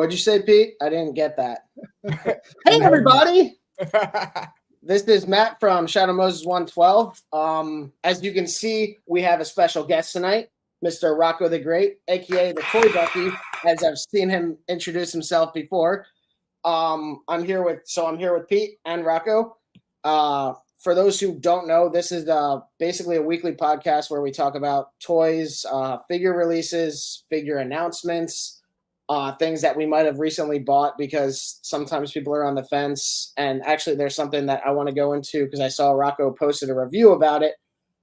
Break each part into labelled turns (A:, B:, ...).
A: What'd you say, Pete? I didn't get that. Hey, everybody. This is Matt from Shadow Moses 112. As you can see, we have a special guest tonight, Mr. Rocco the Great, aka the Toy Ducky, as I've seen him introduce himself before. I'm here with Pete and Rocco. For those who don't know, this is basically a weekly podcast where we talk about toys, figure releases, figure announcements, things that we might have recently bought, because sometimes people are on the fence. And actually, there's something that I want to go into because I saw Rocco posted a review about it.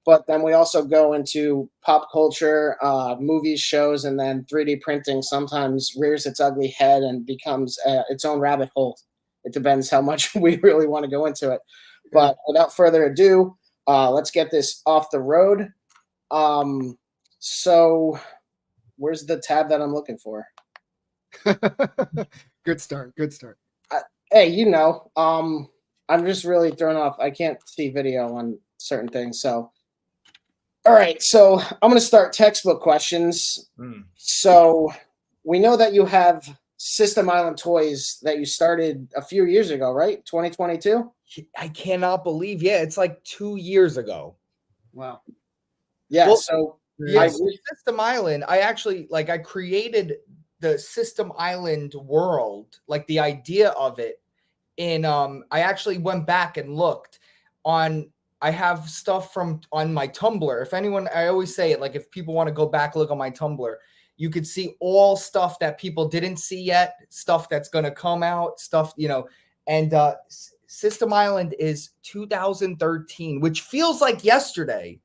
A: But then we also go into pop culture, movies, shows, and then 3D printing sometimes rears its ugly head and becomes its own rabbit hole. It depends how much we really want to go into it. But without further ado, let's get this off the road. So where's the tab that I'm looking for?
B: Good start.
A: Hey, I'm just really thrown off. I can't see video on certain things. So, all right. So I'm going to start textbook questions. So we know that you have System Island toys that you started a few years ago, right? 2022?
C: I cannot believe. Yeah, it's like 2 years ago.
B: Wow.
A: Yeah.
C: Well,
A: so
C: System Island, I created the System Island world, like the idea of it. And I actually went back and looked on. I have stuff on my Tumblr. If anyone, I always say it, like if people want to go back, look on my Tumblr, you could see all stuff that people didn't see yet, stuff that's going to come out, stuff, and System Island is 2013, which feels like yesterday,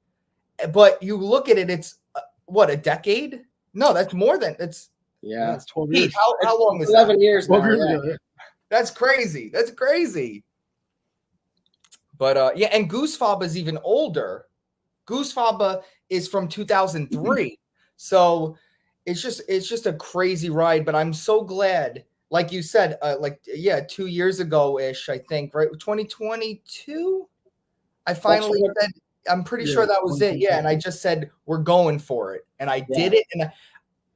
C: but you look at it, it's what, a decade? No, that's more than it's.
A: Yeah,
B: it's 12 years.
C: How long is
A: 11
C: that?
A: years now.
B: 12 years ago, yeah.
C: That's crazy. But and Goose Faba is even older. Goose Faba is from 2003. So it's just a crazy ride. But I'm so glad, like you said, 2 years ago-ish, I think, right? 2022. I finally said, I'm pretty sure that was it. Yeah, and I just said we're going for it, and I did it, and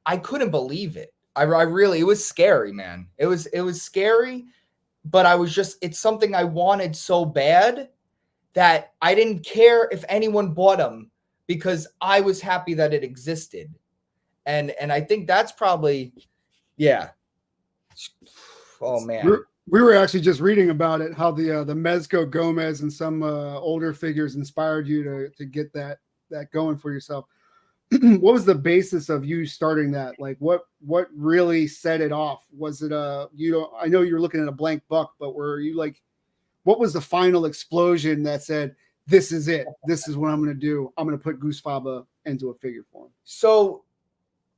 C: I couldn't believe it. I really, it was scary, man. It was scary, but it's something I wanted so bad that I didn't care if anyone bought them because I was happy that it existed. And I think that's probably, yeah. Oh man.
B: We were actually just reading about it, how the Mezco Gomez and some older figures inspired you to get that going for yourself. What was the basis of you starting that? Like what really set it off? Was it I know you're looking at a blank buck, but were you like, what was the final explosion that said, this is it, this is what I'm going to do, I'm going to put Goose Faba into a figure form?
C: So,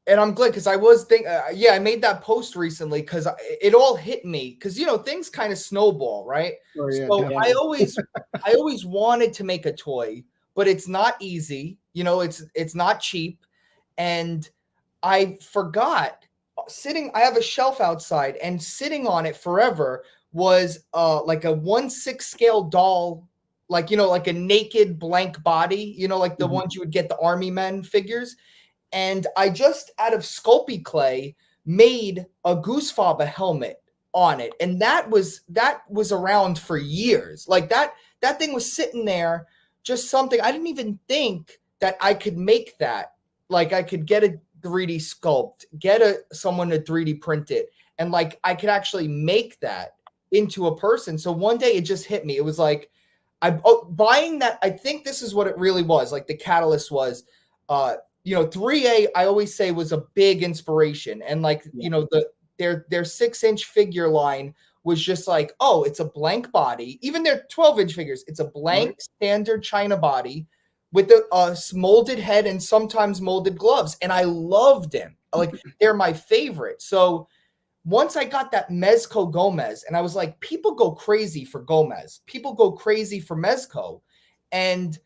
C: and I'm glad, because I was thinking, I made that post recently because it all hit me, because things kind of snowball, right?
B: Oh, yeah,
C: so
B: definitely.
C: I always wanted to make a toy, but it's not easy. It's not cheap. And I forgot I have a shelf outside, and sitting on it forever was like a 1/6 scale doll, like a naked blank body, like the ones you would get the Army Men figures. And I just, out of Sculpey clay, made a Goose Faba helmet on it. And that was around for years. Like that thing was sitting there, just something. I didn't even think that I could make that. Like I could get a 3D sculpt, get someone to 3D print it. And like I could actually make that into a person. So one day it just hit me. It was like, buying that, I think this is what it really was. Like the catalyst was, 3A, I always say, was a big inspiration. And like, their 6-inch figure line was just like, oh, it's a blank body. Even their 12-inch figures, it's a blank standard China body with the molded head and sometimes molded gloves. And I loved them. Like, they're my favorite. So once I got that Mezco Gomez, and I was like, people go crazy for Gomez. People go crazy for Mezco. And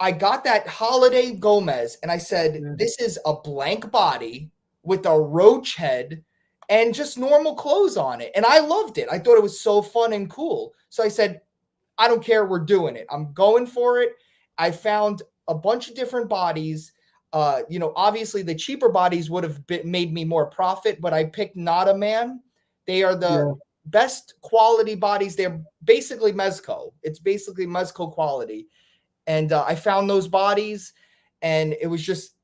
C: I got that holiday Gomez, and I said, this is a blank body with a roach head and just normal clothes on it. And I loved it. I thought it was so fun and cool. So I said, I don't care. We're doing it. I'm going for it. I found a bunch of different bodies. Obviously the cheaper bodies would have made me more profit, but I picked Not a Man. They are the best quality bodies. They're basically Mezco. It's basically Mezco quality. And I found those bodies, and it was just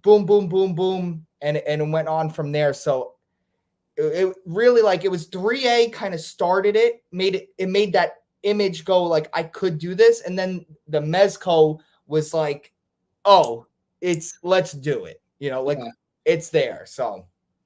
C: boom, boom, boom, boom. And it went on from there. So it really, like, it was 3A kind of started it, made that image go like, I could do this. And then the Mezco was like, oh, let's do it. It's there. So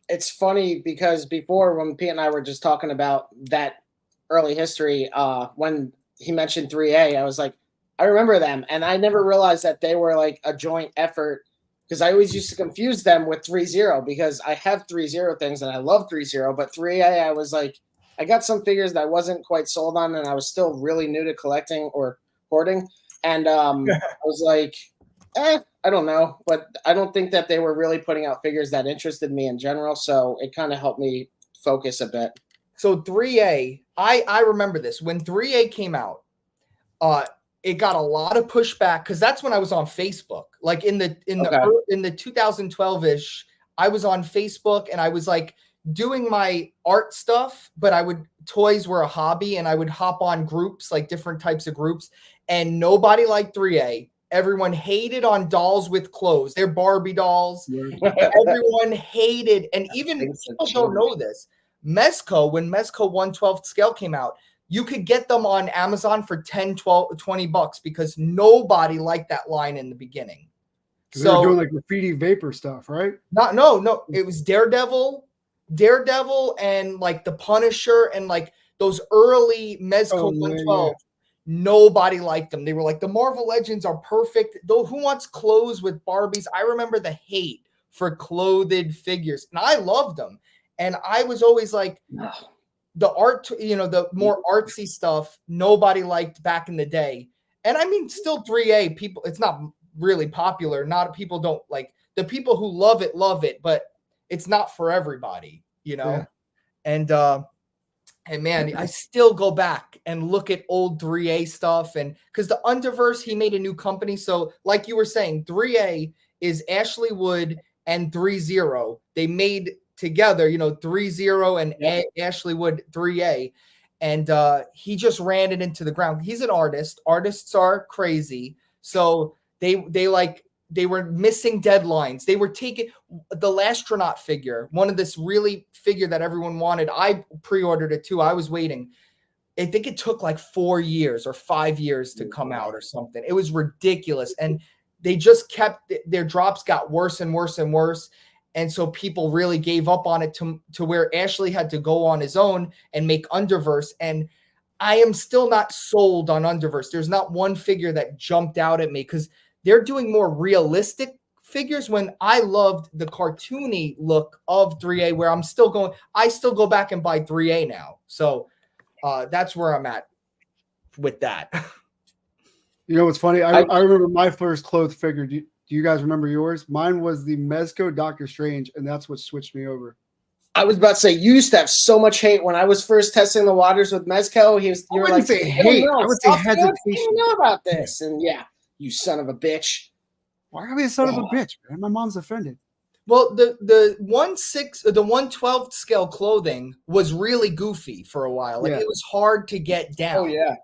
A: it's funny because before, when Pete and I were just talking about that early history, when he mentioned 3A, I was like, I remember them. And I never realized that they were like a joint effort, because I always used to confuse them with 3-0, because I have 3-0 things and I love 3-0, but 3A, I was like, I got some figures that I wasn't quite sold on, and I was still really new to collecting or hoarding. And I was like, I don't know, but I don't think that they were really putting out figures that interested me in general. So it kind of helped me focus a bit.
C: So 3A, I remember this when 3A came out. It got a lot of pushback because that's when I was on Facebook. Like in the 2012-ish, I was on Facebook and I was like doing my art stuff, but toys were a hobby, and I would hop on groups, like different types of groups, and nobody liked 3A. Everyone hated on dolls with clothes. They're Barbie dolls. Everyone hated, and even people don't know this. Mezco, when Mezco 1/12 scale came out, you could get them on Amazon for $10, $12, $20 because nobody liked that line in the beginning.
B: So they were doing like graffiti vapor stuff, right?
C: No. It was Daredevil, and like the Punisher, and like those early Mezco 1/12. Yeah. Nobody liked them. They were like, the Marvel Legends are perfect. Though, who wants clothes with Barbies? I remember the hate for clothed figures, and I loved them. And I was always like, the art, the more artsy stuff, nobody liked back in the day. And I mean, still 3A people, it's not really popular. People don't like, the people who love it, but it's not for everybody, Yeah. And man, I still go back and look at old 3A stuff, and because the Underverse, he made a new company. So like you were saying, 3A is Ashley Wood and 3-0. They made together, 3-0 and Ashley Wood 3A. And he just ran it into the ground. He's an artist. Artists are crazy. So they were missing deadlines. They were taking the Lastronaut figure, one of this really figure that everyone wanted. I pre-ordered it too. I was waiting. I think it took like 4 years or 5 years to come out or something. It was ridiculous. And they just kept, their drops got worse and worse and worse. And so people really gave up on it to where Ashley had to go on his own and make Underverse. And I am still not sold on Underverse. There's not one figure that jumped out at me because they're doing more realistic figures when I loved the cartoony look of 3A, where I still go back and buy 3A now. So that's where I'm at with that.
B: You know what's funny? I remember my first clothed figure. Do you guys remember yours? Mine was the Mezco Doctor Strange, and that's what switched me over.
A: I was about to say, you used to have so much hate when I was first testing the waters with Mezco. You were like,
B: say hate. I would say hesitation.
A: I didn't know about this. And yeah, you son of a bitch.
B: Why are we a son of a bitch, man? My mom's offended.
C: Well, the 1/12 scale clothing was really goofy for a while. Like it was hard to get down.
A: Oh yeah.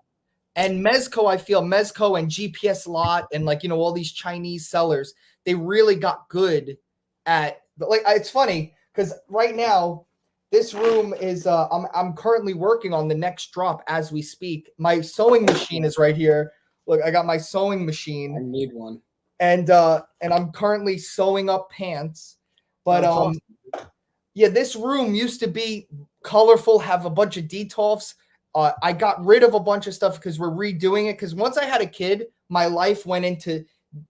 C: And Mezco, I feel Mezco and GPS Lot and all these Chinese sellers, they really got good at it's funny because right now this room is I'm currently working on the next drop as we speak. My sewing machine is right here. Look, I got my sewing machine.
A: I need one.
C: And I'm currently sewing up pants. But awesome. Yeah, this room used to be colorful, have a bunch of detolfs. I got rid of a bunch of stuff because we're redoing it. Because once I had a kid, my life went into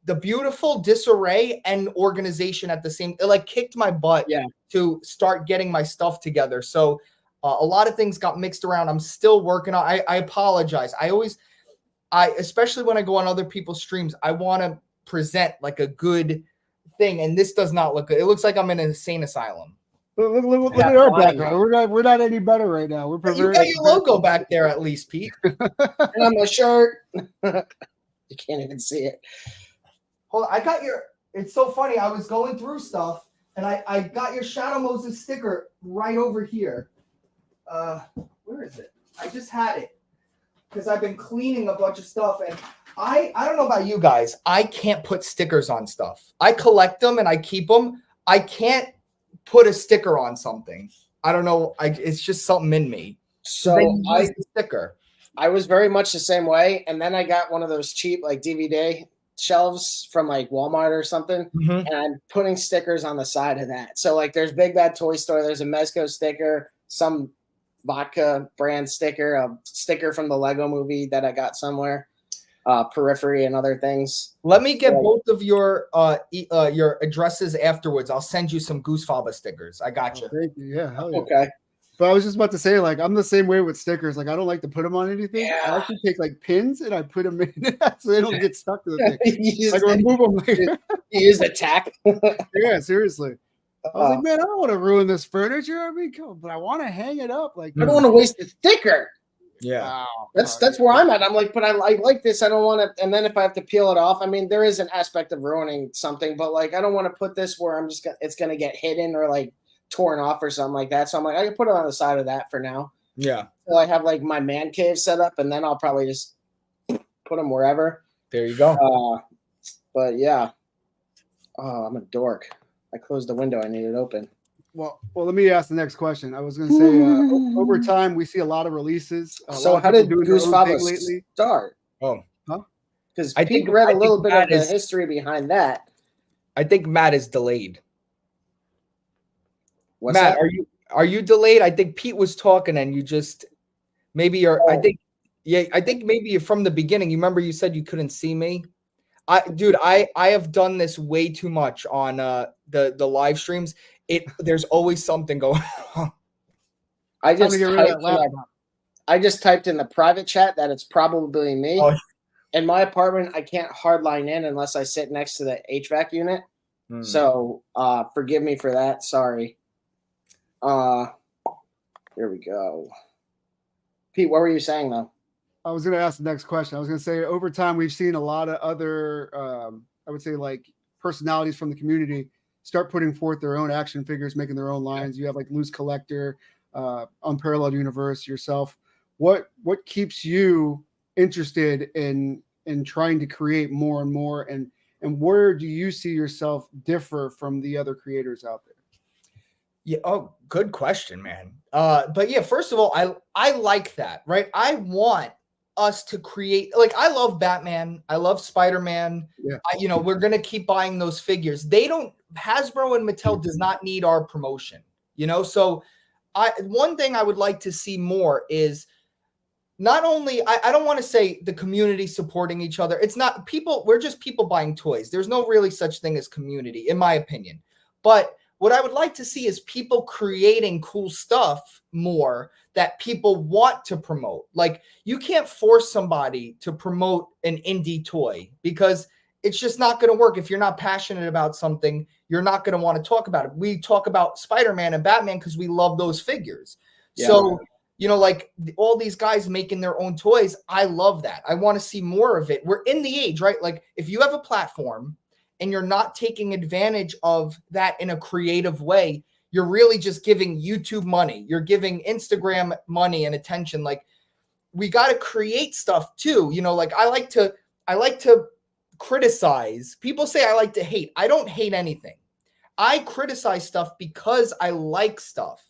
C: the beautiful disarray and organization at the same. It kicked my butt to start getting my stuff together. So a lot of things got mixed around. I'm still working on. I apologize. Especially when I go on other people's streams, I want to present a good thing, and this does not look good. It looks like I'm in an insane asylum.
B: Look at our background. We're not any better right now. You
C: got your logo back there at least, Pete.
A: And on my shirt. You can't even see it.
C: Hold on, I got your. it's so funny. I was going through stuff, and I got your Shadow Moses sticker right over here. Where is it? I just had it because I've been cleaning a bunch of stuff, and I don't know about you guys. I can't put stickers on stuff. I collect them and I keep them. I can't put a sticker on something. I don't know. It's just something in me.
A: So
C: the sticker.
A: I was very much the same way, and then I got one of those cheap like DVD shelves from like Walmart or something, and I'm putting stickers on the side of that. So like, there's Big Bad Toy Store. There's a Mezco sticker, some vodka brand sticker, a sticker from the Lego movie that I got somewhere, Periphery and other things.
C: Let me get both of your addresses afterwards. I'll send you some Goose Faba stickers. I got you.
B: Thank you. Yeah, hell yeah.
A: Okay.
B: But I was just about to say, like, I'm the same way with stickers. Like, I don't like to put them on anything.
A: Yeah.
B: I actually take like pins and I put them in so they don't get stuck to the thing. Like, remove them later.
A: You use a tack.
B: Yeah, seriously. I was like, man, I don't want to ruin this furniture. I mean, but I want to hang it up. Like,
A: I don't want to waste the sticker.
C: Yeah.
B: Wow.
A: That's where I'm at. I'm like, but I like this. I don't want to. And then if I have to peel it off, I mean, there is an aspect of ruining something, but like, I don't want to put this where I'm just it's gonna get hidden or like torn off or something like that. So I'm like, I can put it on the side of that for now.
C: Yeah.
A: So I have like my man cave set up, and then I'll probably just put them wherever.
C: There you go.
A: But yeah. Oh, I'm a dork. I closed the window. I need it open.
B: Well, let me ask the next question. I was going to say, over time, we see a lot of releases.
A: So how did Goose Faba start?
B: Huh?
A: Because Pete read a little bit of the history behind that.
C: I think Matt is delayed.
A: What's
C: Matt,
A: that?
C: are you delayed? I think Pete was talking and you just maybe you're. I think maybe you're from the beginning. You remember you said you couldn't see me. I have done this way too much on the live streams. There's always something going on.
A: I just typed in the private chat that it's probably me.
C: Oh.
A: In my apartment, I can't hard line in unless I sit next to the HVAC unit. So forgive me for that. Sorry. Here we go. Pete, what were you saying though?
B: I was going to ask the next question. I was going to say, over time, we've seen a lot of other, I would say, like personalities from the community start putting forth their own action figures, making their own lines. You have like Loose Collector, Unparalleled Universe, yourself. What keeps you interested in trying to create more and more, and where do you see yourself differ from the other creators out there?
C: Yeah. Oh, good question, man. But yeah, first of all, I like that, right? I want us to create, like, I love Batman. I love Spider-Man.
B: Yeah.
C: We're going to keep buying those figures. Hasbro and Mattel does not need our promotion, So one thing I would like to see more is not only, I don't want to say the community supporting each other. It's not people. We're just people buying toys. There's no really such thing as community, in my opinion. But what I would like to see is people creating cool stuff more that people want to promote. Like, you can't force somebody to promote an indie toy because it's just not going to work. If you're not passionate about something, you're not going to want to talk about it. We talk about Spider-Man and Batman because we love those figures. Yeah. So, like all these guys making their own toys, I love that. I want to see more of it. We're in the age, right? Like, if you have a platform and you're not taking advantage of that in a creative way, you're really just giving YouTube money. You're giving Instagram money and attention. Like, we got to create stuff too. Like, I like to criticize. People say I like to hate. I don't hate anything. I criticize stuff because I like stuff.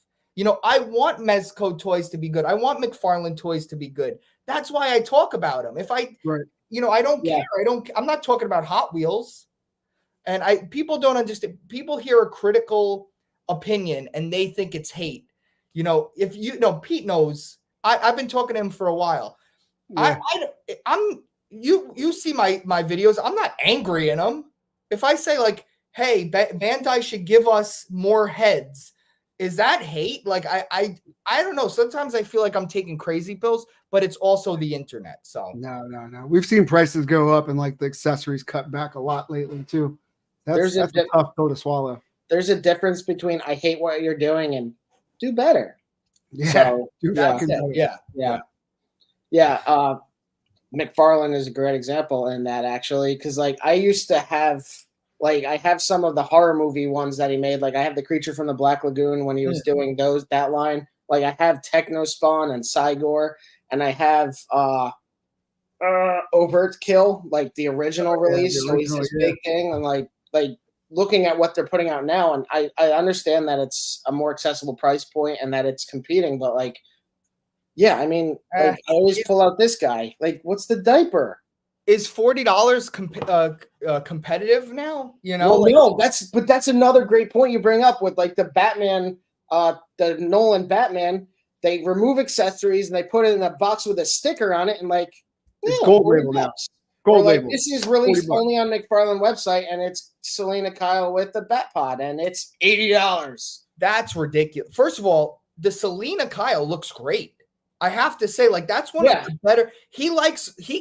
C: I want Mezco toys to be good. I want McFarlane toys to be good. That's why I talk about them. If I,
B: right.
C: I don't care. I'm not talking about Hot Wheels. And people don't understand. People hear a critical opinion and they think it's hate. If Pete knows, I've been talking to him for a while. Yeah. You see my videos. I'm not angry in them. If I say like, hey, Bandai should give us more heads, is that hate? Like, I don't know. Sometimes I feel like I'm taking crazy pills, but it's also the internet. So
B: no. We've seen prices go up and like the accessories cut back a lot lately too. That's a tough pill to swallow.
A: There's a difference between I hate what you're doing and do better.
B: Yeah.
A: So, McFarlane is a great example in that, actually, because like I used to have Like I have some of the horror movie ones that he made. Like I have the Creature from the Black Lagoon when he was doing that line. Like I have Techno Spawn and Cygor, and I have Overt Kill, like the original release.
B: the
A: So he's
B: original,
A: this big thing, and like looking at what they're putting out now, and I understand that it's a more accessible price point and that it's competing, but like, yeah, I mean, like, I always pull out this guy. Like, what's the diaper?
C: Is $40 competitive now? You know,
A: Well, no, that's another great point you bring up with like the Batman, the Nolan Batman. They remove accessories and they put it in a box with a sticker on it, and like
B: it's gold label now. Gold label.
A: This is released only on McFarlane website, and it's Selena Kyle with the Bat Pod, and it's $80.
C: That's ridiculous. First of all, the Selena Kyle looks great. I have to say, like, that's one of the better. He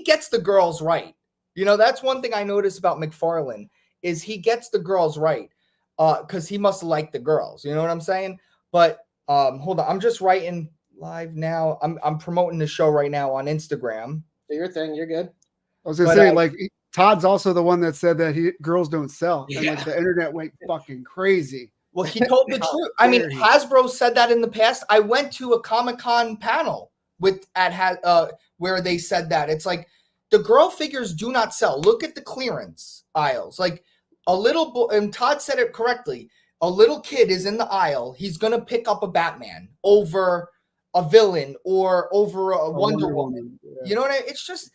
C: gets the girls right. You know, that's one thing I noticed about McFarlane is he gets the girls right. Because he must like the girls. You know what I'm saying? But hold on, I'm just writing live now. I'm promoting the show right now on Instagram.
A: Do your thing, you're good.
B: I was gonna say, like, Todd's also the one that said that girls don't sell, and like the internet went fucking crazy.
C: Well, he told the truth. I mean, Hasbro said that in the past. I went to a Comic-Con panel where they said that. It's like the girl figures do not sell. Look at the clearance aisles. Like a little boy, and Todd said it correctly. A little kid is in the aisle. He's gonna pick up a Batman over a villain or over a Wonder Woman. Yeah. You know what it's just.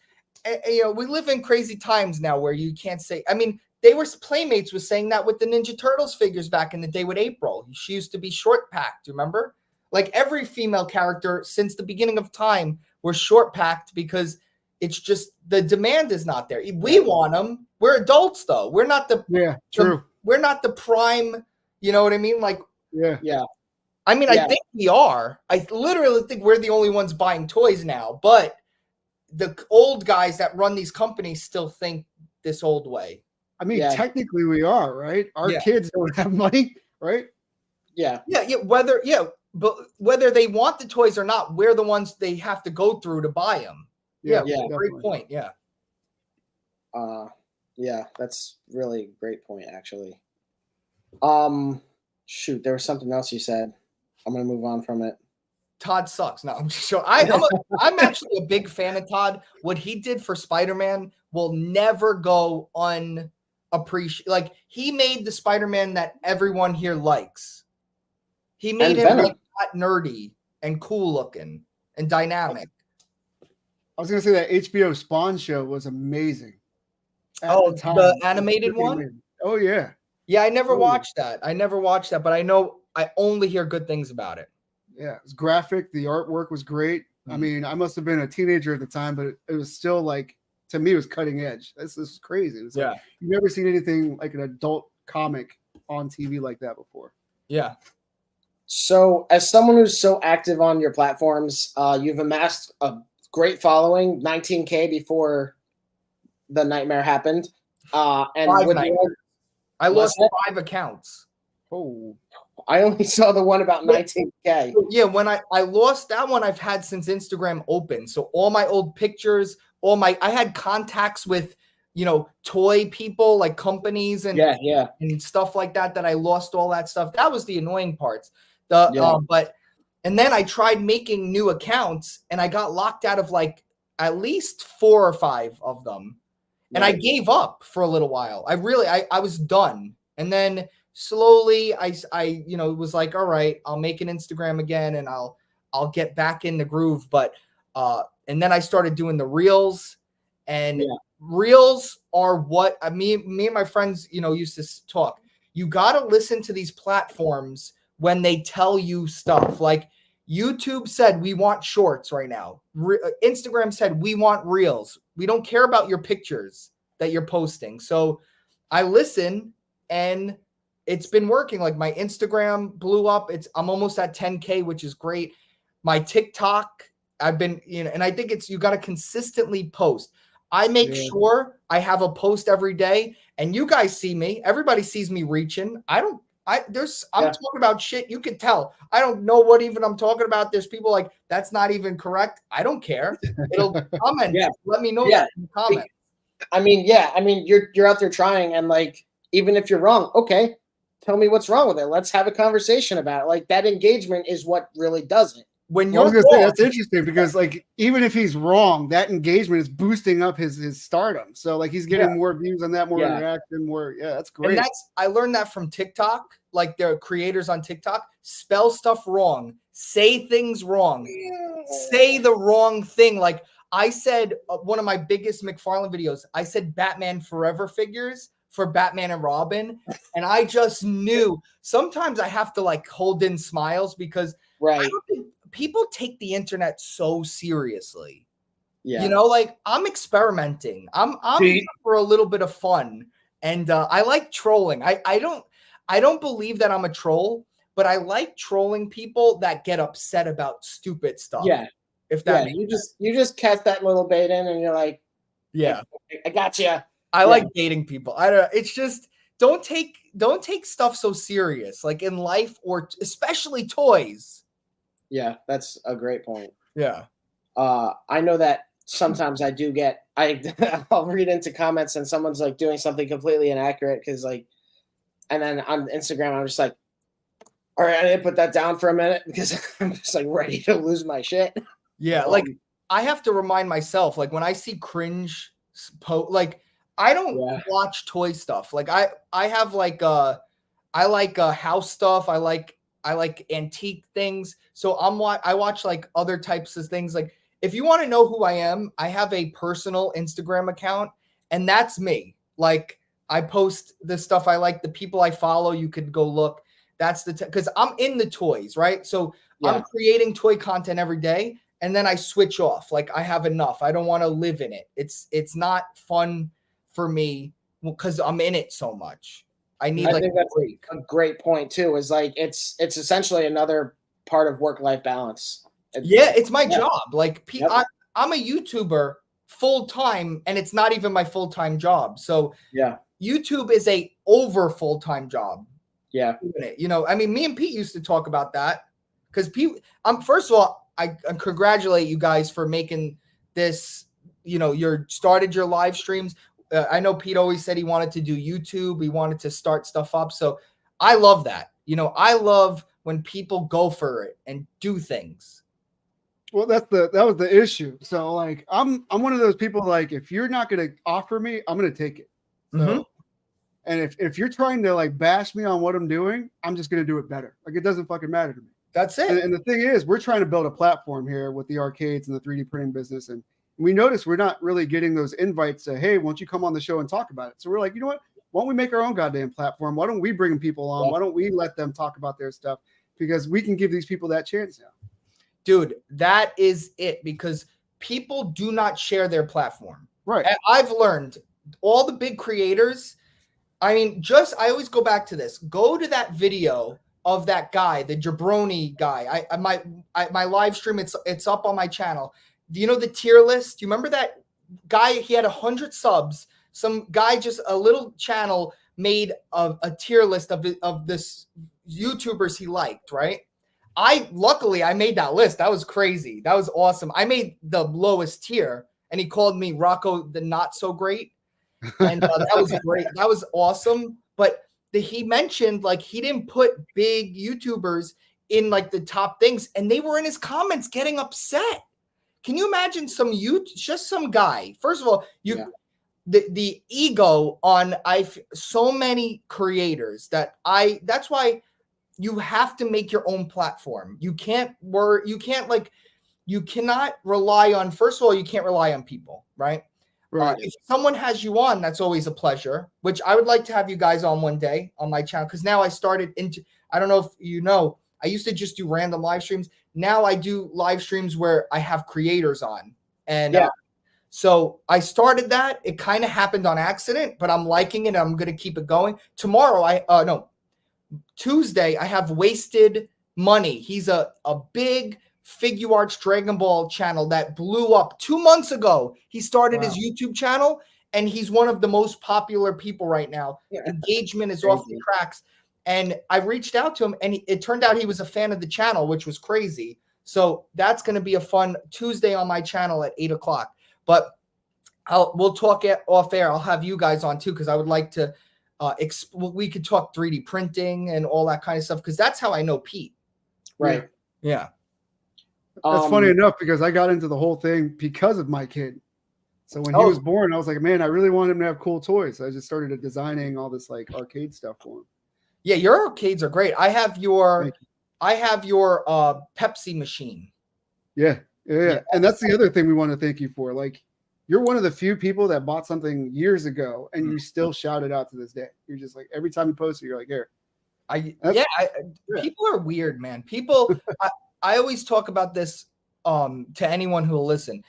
C: You know, we live in crazy times now where you can't say. I mean, Playmates was saying that with the Ninja Turtles figures back in the day with April. She used to be short packed. Remember? Like every female character since the beginning of time was short packed because it's just the demand is not there. We want them. We're adults though. We're not the
B: true.
C: We're not the prime. You know what I mean? Like
A: yeah.
C: I mean, I think we are. I literally think we're the only ones buying toys now, but the old guys that run these companies still think this old way.
B: I mean, technically we are, right? Our kids don't have money, right?
C: Yeah. But whether they want the toys or not, we're the ones they have to go through to buy them. Yeah. Great point. Yeah.
A: Yeah, that's really a great point, actually. Shoot, there was something else you said. I'm gonna move on from it.
C: Todd sucks. No, I'm just sure. I'm actually a big fan of Todd. What he did for Spider-Man will never go unappreciated. Like he made the Spider-Man that everyone here likes. He made him like not nerdy and cool looking and dynamic.
B: I was gonna say that HBO Spawn show was amazing.
C: The animated one?
B: Amazing. Oh yeah.
C: Yeah, I never watched that. But I know I only hear good things about it.
B: Yeah, it's graphic. The artwork was great. Mm-hmm. I mean, I must have been a teenager at the time, but it was still like, to me, it was cutting edge. This is crazy. It's like, you've never seen anything like an adult comic on TV like that before.
C: Yeah.
A: So, as someone who's so active on your platforms, you've amassed a great following, 19K before the nightmare happened. And
C: I lost 5 accounts.
B: Oh.
A: I only saw the one about 19K.
C: Yeah, when I lost that one, I've had since Instagram opened. So all my old pictures, I had contacts with, toy people like companies and and stuff like that I lost all that stuff. That was the annoying parts. And then I tried making new accounts and I got locked out of like at least 4 or 5 of them. And I gave up for a little while. I was done. And then slowly I was like, all right, I'll make an Instagram again and I'll get back in the groove. But and then I started doing the reels, and reels are what me and my friends, used to talk. You got to listen to these platforms when they tell you stuff. Like YouTube said, we want shorts right now. Instagram said, we want reels. We don't care about your pictures that you're posting. So I listen, and it's been working. Like my Instagram blew up. I'm almost at 10K, which is great. My TikTok, I've been, and I think you got to consistently post. I make sure I have a post every day, and you guys see me. Everybody sees me reaching. I'm talking about shit. You can tell. I don't know what even I'm talking about. There's people like, that's not even correct. I don't care. It'll comment. Let me know that in the comments.
A: I mean, you're out there trying, and like, even if you're wrong, okay, tell me what's wrong with it. Let's have a conversation about it. Like that engagement is what really does it.
C: When
B: Well, I
C: you're
B: was gonna say
C: wrong,
B: that's interesting because like even if he's wrong, that engagement is boosting up his stardom. So like he's getting more views on that, more
A: Yeah.
B: interaction, more that's great.
C: and I learned that from TikTok. Like the creators on TikTok spell stuff wrong, say things wrong, say the wrong thing. Like I said, one of my biggest McFarlane videos, I said Batman Forever figures for Batman and Robin, and I just knew. Sometimes I have to like hold in smiles because I don't think people take the internet so seriously.
A: Yeah.
C: You know, like I'm experimenting. I'm here for a little bit of fun, and I like trolling. I don't believe that I'm a troll, but I like trolling people that get upset about stupid stuff.
A: Yeah.
C: If that makes
A: you just cast that little bait in, and you're like,
C: yeah,
A: I got you.
C: I like dating people. I don't. It's just don't take stuff so serious, like in life or especially toys.
A: Yeah, that's a great point.
C: Yeah.
A: I know that sometimes I do get I'll read into comments and someone's like doing something completely inaccurate because like, and then on Instagram I'm just like, all right, I didn't put that down for a minute because I'm just like ready to lose my shit.
C: Yeah, like I have to remind myself, like when I see cringe, like I don't watch toy stuff. Like I have like I like house stuff. I like antique things. So I watch like other types of things. Like if you want to know who I am, I have a personal Instagram account, and that's me. Like I post the stuff I like, the people I follow. You could go look. That's because I'm in the toys, right? So I'm creating toy content every day, and then I switch off. Like I have enough. I don't want to live in it. It's not fun for me because I'm in it so much. I need like
A: that's a great point too. Is like it's essentially another part of work-life balance.
C: It's my job. Like I'm a YouTuber full time, and it's not even my full-time job. So YouTube is a over full-time job.
A: Yeah,
C: you know, I mean, me and Pete used to talk about that because Pete. First of all, I congratulate you guys for making this. You know, started your live streams. I know Pete always said he wanted to do YouTube. He wanted to start stuff up. So I love that. You know, I love when people go for it and do things.
B: Well, that was the issue. So like, I'm one of those people, like, if you're not going to offer me, I'm going to take it. So, and if you're trying to like bash me on what I'm doing, I'm just going to do it better. Like, it doesn't fucking matter to me.
C: That's it.
B: And the thing is, we're trying to build a platform here with the arcades and the 3D printing business. And we notice we're not really getting those invites to, hey, won't you come on the show and talk about it? So we're like, you know what? Why don't we make our own goddamn platform? Why don't we bring people on? Why don't we let them talk about their stuff? Because we can give these people that chance now. Dude,
C: that is it. Because people do not share their platform.
B: Right.
C: And I've learned all the big creators. I mean, I always go back to this. Go to that video of that guy, the jabroni guy. My live stream, it's up on my channel. Do you know the tier list? Do you remember that guy? He had 100 subs. Some guy, just a little channel, made a tier list of this YouTubers he liked, right? Luckily I made that list. That was crazy. That was awesome. I made the lowest tier, and he called me Rocco the Not So Great. And that was great. That was awesome. But he mentioned like he didn't put big YouTubers in like the top things, and they were in his comments getting upset. Can you imagine just some guy? First of all, the ego on so many creators that's why you have to make your own platform. You cannot rely on, first of all, you can't rely on people, right?
B: Right.
C: If someone has you on, that's always a pleasure, which I would like to have you guys on one day on my channel. Cause now I started I don't know if you know, I used to just do random live streams. Now I do live streams where I have creators on. And so I started that. It kind of happened on accident, but I'm liking it. I'm going to keep it going. Tomorrow, Tuesday, I have Wasted Money. He's a big Figure Arts Dragon Ball channel that blew up 2 months ago. He started his YouTube channel, and he's one of the most popular people right now. Engagement is off the tracks. And I reached out to him, and it turned out he was a fan of the channel, which was crazy. So that's going to be a fun Tuesday on my channel at 8:00. But we'll talk off air. I'll have you guys on too, because I would like to we could talk 3D printing and all that kind of stuff, because that's how I know Pete.
A: Right.
C: Yeah.
B: That's funny enough, because I got into the whole thing because of my kid. So when he was born, I was like, man, I really want him to have cool toys. So I just started designing all this like arcade stuff for him.
C: Yeah, your arcades are great. I have your Pepsi machine.
B: Yeah. And that's the other thing we want to thank you for. Like, you're one of the few people that bought something years ago and you still shout it out to this day. You're just like, every time you post it, you're like, here.
C: People are weird, man. People, I always talk about this to anyone who will listen.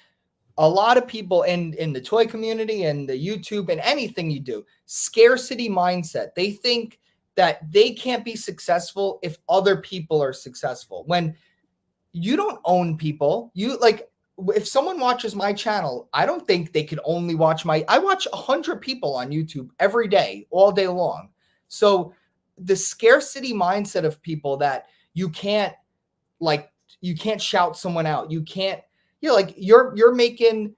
C: A lot of people in the toy community and the YouTube and anything you do, scarcity mindset. They think that they can't be successful if other people are successful. When you don't own people, if someone watches my channel, I don't think they could only watch I watch 100 people on YouTube every day, all day long. So the scarcity mindset of people that you can't shout someone out. You can't, you're making,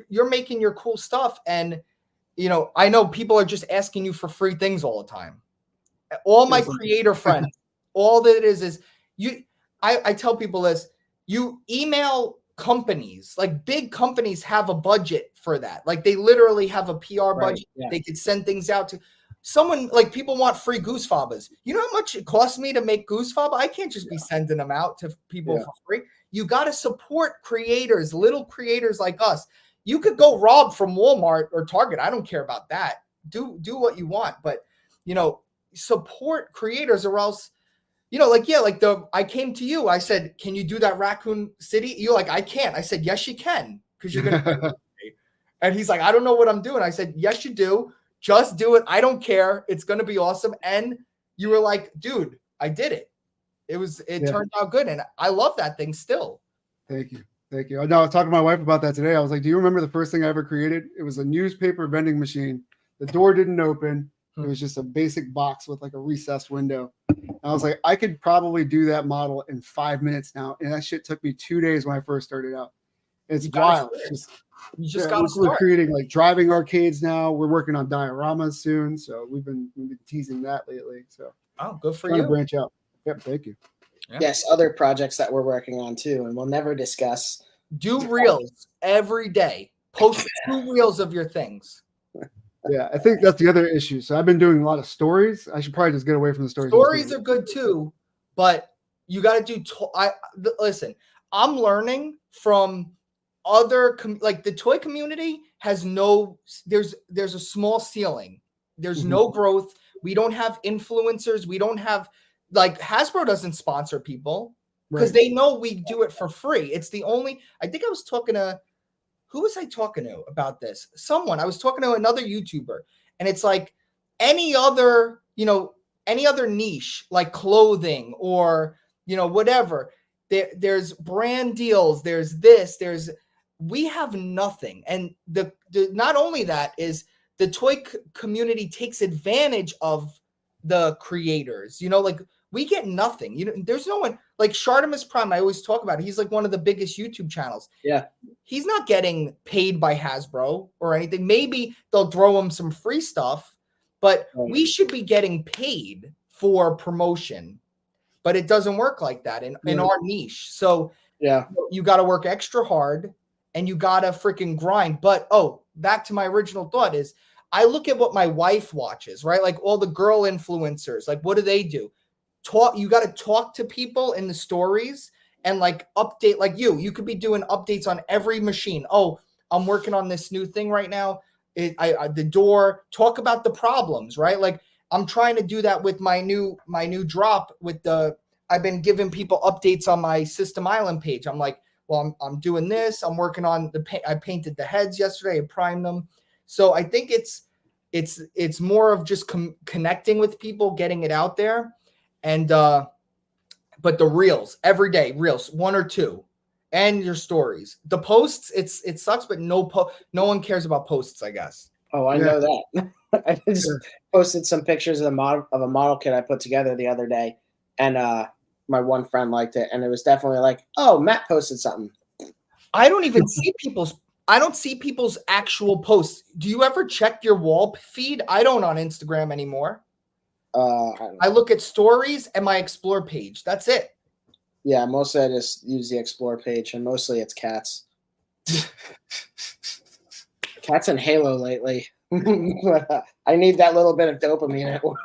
C: you're making your cool stuff. And, I know people are just asking you for free things all the time. All my creator friends, all that it is I tell people this, you email companies, like big companies have a budget for that. Like they literally have a PR budget. They could send things out to someone. Like people want free goose fobbers. You know how much it costs me to make goose fob? I can't just be sending them out to people for free. You got to support creators, little creators like us. You could go rob from Walmart or Target. I don't care about that. Do what you want, but support creators, or else I came to you, I said, can you do that Raccoon City? You're like, I can't. I said, yes, you can, because you're gonna and he's like, I don't know what I'm doing. I said, yes, you do. Just do it. I don't care. It's gonna be awesome. And you were like, dude, I did it. It turned out good. And I love that thing still.
B: Thank you. No, I was talking to my wife about that today. I was like, do you remember the first thing I ever created? It was a newspaper vending machine. The door didn't open. It was just a basic box with like a recessed window. And I was like, I could probably do that model in 5 minutes now. And that shit took me 2 days when I first started out. It's wild.
C: You just got to start.
B: We're creating like driving arcades now. We're working on dioramas soon. So we've been teasing that lately. So
C: good for
B: trying
C: you.
B: To branch out. Yep, thank you.
C: Yeah.
A: Yes, other projects that we're working on too, and we'll never discuss.
C: Do reels every day. Post 2 reels of your things.
B: Yeah, I think that's the other issue. So I've been doing a lot of stories. I should probably just get away from the stories.
C: Stories are good too, but you got to do. Listen, I'm learning from other like the toy community has there's a small ceiling. There's no growth. We don't have influencers. We don't have Hasbro doesn't sponsor people because they know we do it for free. It's the only. I think I was talking to. Who was I talking to about this? Someone. I was talking to another YouTuber, and it's like any other niche, like clothing or, whatever. There's brand deals. We have nothing. And the not only that is the toy community takes advantage of the creators, we get nothing. There's no one like Shartimus Prime. I always talk about it. He's like one of the biggest YouTube channels.
A: Yeah.
C: He's not getting paid by Hasbro or anything. Maybe they'll throw him some free stuff, but we should be getting paid for promotion. But it doesn't work like that in our niche. So you got to work extra hard and you got to freaking grind. But back to my original thought is I look at what my wife watches, right? Like all the girl influencers, like what do? You got to talk to people in the stories and update. Like you could be doing updates on every machine. I'm working on this new thing right now. The door, talk about the problems, right? Like I'm trying to do that with my new drop with I've been giving people updates on my System Island page. I'm like, well, I'm doing this. I'm working on I painted the heads yesterday. I primed them. So I think it's more of just connecting with people, getting it out there. And but the reels every day, reels 1 or 2, and your stories. The posts, it sucks, but no one cares about posts, I guess.
A: Oh, I know that. I just posted some pictures of a model kit I put together the other day, and my one friend liked it, and it was definitely like, oh, Matt posted something.
C: I don't even see people's. I don't see people's actual posts. Do you ever check your wall feed? I don't on Instagram anymore. I look at stories and my explore page. That's it.
A: Yeah, mostly I just use the explore page, and mostly it's cats. Cats and Halo lately. I need that little bit of dopamine at work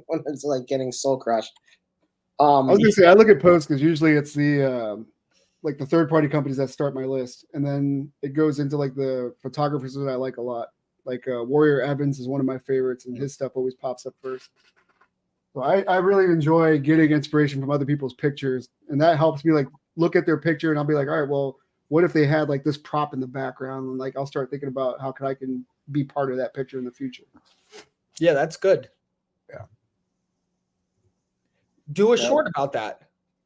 A: when it's like getting soul crushed.
B: I was gonna say I look at posts because usually it's the like the third-party companies that start my list, and then it goes into like the photographers that I like a lot. Like Warrior Evans is one of my favorites, and his stuff always pops up first. So I really enjoy getting inspiration from other people's pictures, and that helps me like look at their picture, and I'll be like, all right, well, what if they had like this prop in the background? And like I'll start thinking about how I can be part of that picture in the future.
C: Yeah, that's good.
B: Yeah.
C: Do a short about that.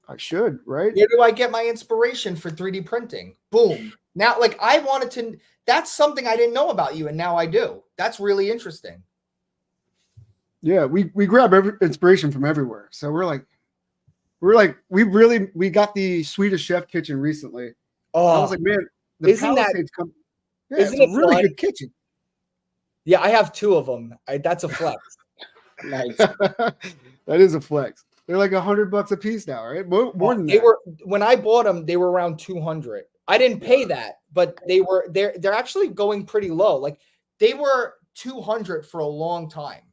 B: I should, right?
C: Where do I get my inspiration for 3D printing? Boom. Now, like I wanted to, that's something I didn't know about you, and now I do. That's really interesting.
B: Yeah, we grab inspiration from everywhere. So we got the Swedish Chef kitchen recently.
C: Oh,
B: I was like, man, the
C: isn't that-
B: Palisades
C: isn't
B: it's
C: it
B: a really
C: fun?
B: good kitchen.
C: yeah, I have 2 of them. That's a flex.
A: Nice.
B: That is a flex. They're like $100 a piece now, right? More than
C: They
B: that.
C: were, when I bought them, they were around 200. I didn't pay that, but they're actually going pretty low. Like they were 200 for a long time.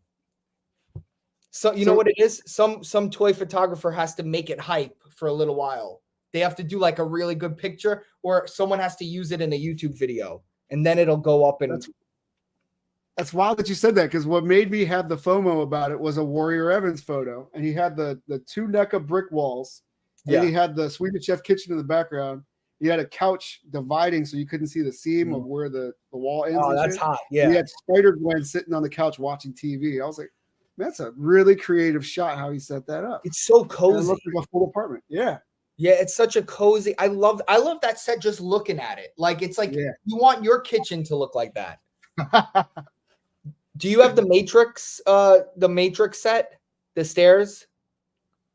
C: So you know what it is? Some toy photographer has to make it hype for a little while. They have to do like a really good picture, or someone has to use it in a YouTube video, and then it'll go up. And
B: That's wild that you said that, because what made me have the FOMO about it was a Warrior Evans photo, and he had the 2 NECA brick walls, and he had the Swedish Chef kitchen in the background. He had a couch dividing so you couldn't see the seam of where the wall ends.
C: oh, that's hot. Yeah,
B: He had Spider-Gwen sitting on the couch watching TV. I was like, that's a really creative shot how he set that up.
C: it's so
B: And it
C: cozy.
B: looked like a full apartment. Yeah.
C: Yeah, it's such a cozy. I love that set just looking at it. Like it's like
B: Yeah.
C: you want your kitchen to look like that. Do you have the Matrix set? The stairs?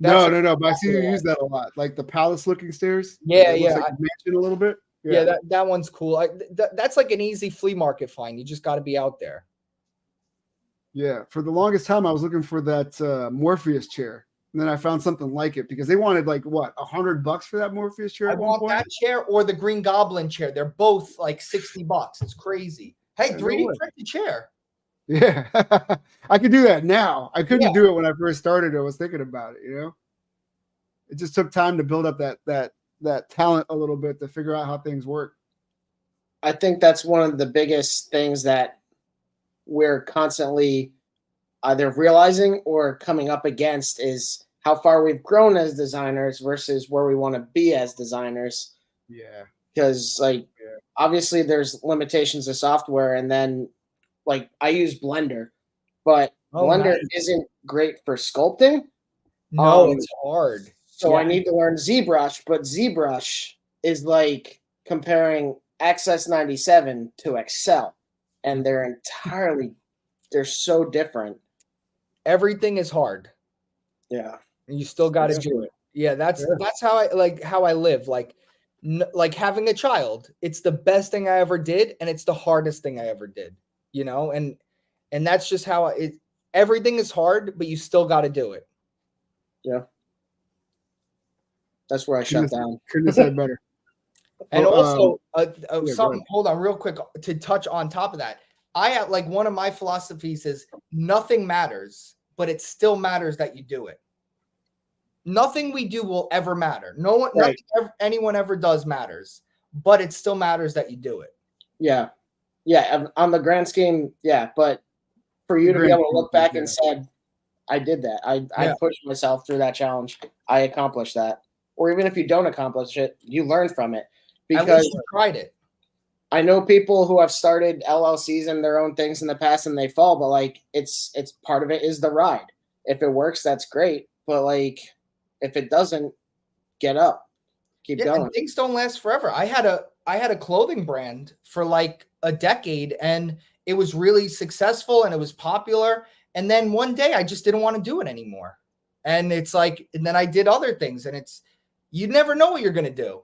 B: No. But I see you use that a lot. Like the palace looking stairs.
C: Yeah,
B: It looks
C: yeah.
B: like a mansion a little bit.
C: Yeah, that one's cool. That's like an easy flea market find. You just got to be out there.
B: Yeah. For the longest time, I was looking for that Morpheus chair. And then I found something like it because they wanted like what, $100 for that Morpheus chair
C: I
B: at one
C: want
B: point?
C: that chair or the Green Goblin chair. They're both like $60. It's crazy. Hey,
B: Yeah, no
C: 3D
B: way.
C: print the chair.
B: Yeah. I could do that now. I couldn't do it when I first started. I was thinking about it, you know? It just took time to build up that talent a little bit to figure out how things work.
A: I think that's one of the biggest things that we're constantly either realizing or coming up against is how far we've grown as designers versus where we want to be as designers.
B: Yeah.
A: Because obviously there's limitations of software, and then like I use Blender, but Blender isn't great for sculpting.
C: No, it's hard.
A: So I need to learn ZBrush, but ZBrush is like comparing Access 97 to Excel, and they're so different.
C: Everything is hard.
A: Yeah.
C: And you still got to do it. Yeah, that's how I live. Like having a child, it's the best thing I ever did, and it's the hardest thing I ever did. You know, and that's just how everything is hard, but you still got to do it.
A: Yeah. That's where I shut down.
B: Couldn't have said better.
C: And also,
B: something.
C: Hold on, real quick, to touch on top of that. I have like one of my philosophies is nothing matters, but it still matters that you do it. Nothing we do will ever matter. Nothing anyone ever does matters, but it still matters that you do it.
A: Yeah. Yeah. On the grand scheme, yeah. But for you to be able to look back and said, I did that. I pushed myself through that challenge. I accomplished that. Or even if you don't accomplish it, you learn from it.
C: Because
A: Because
C: you tried it.
A: I know people who have started LLCs and their own things in the past and they fall, but like it's part of it is the ride. If it works, that's great. But like if it doesn't, get up. Keep going.
C: And things don't last forever. I had a clothing brand for like a decade, and it was really successful and it was popular. And then one day I just didn't want to do it anymore. And it's like, and then I did other things, and you never know what you're going to do.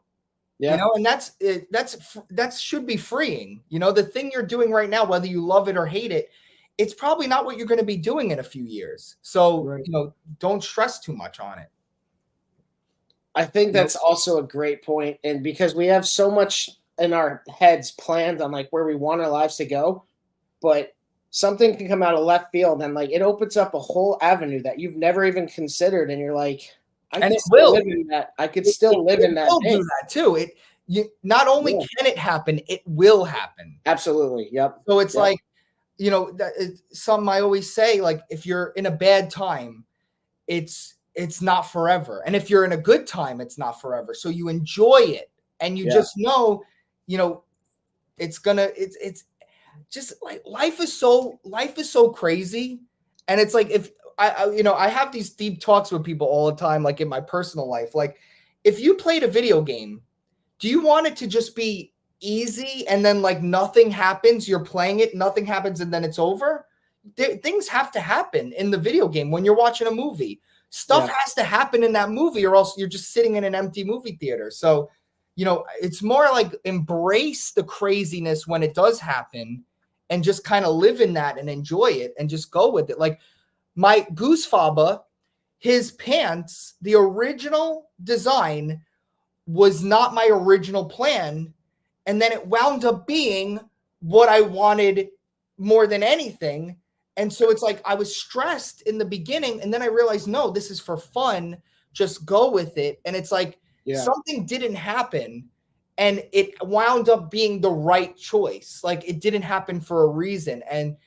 A: Yeah.
C: You know, and that should be freeing. You know, the thing you're doing right now, whether you love it or hate it, it's probably not what you're going to be doing in a few years. So,
B: Right.
C: you know, don't stress too much on it.
A: I think that's also a great point. And because we have so much in our heads planned on like where we want our lives to go, but something can come out of left field and like it opens up a whole avenue that you've never even considered. And you're like, I could still live in that. I could still live in that.
C: Will do that too. Not only can it happen, it will happen.
A: Absolutely. Yep.
C: So it's like, you know, something I always say, like if you're in a bad time, it's not forever. And if you're in a good time, it's not forever. So you enjoy it and you just know, you know, it's just like life is so crazy. And it's like, if I have these deep talks with people all the time, like in my personal life, like if you played a video game, do you want it to just be easy and then like nothing happens, you're playing it, nothing happens, and then it's over? Things have to happen in the video game. When you're watching a movie, stuff has to happen in that movie, or else you're just sitting in an empty movie theater. So, you know, it's more like embrace the craziness when it does happen and just kind of live in that and enjoy it and just go with it. Like my Goose Faba, his pants, the original design was not my original plan. And then it wound up being what I wanted more than anything. And so it's like I was stressed in the beginning, and then I realized, no, this is for fun. Just go with it. And it's like something didn't happen, and it wound up being the right choice. Like it didn't happen for a reason, and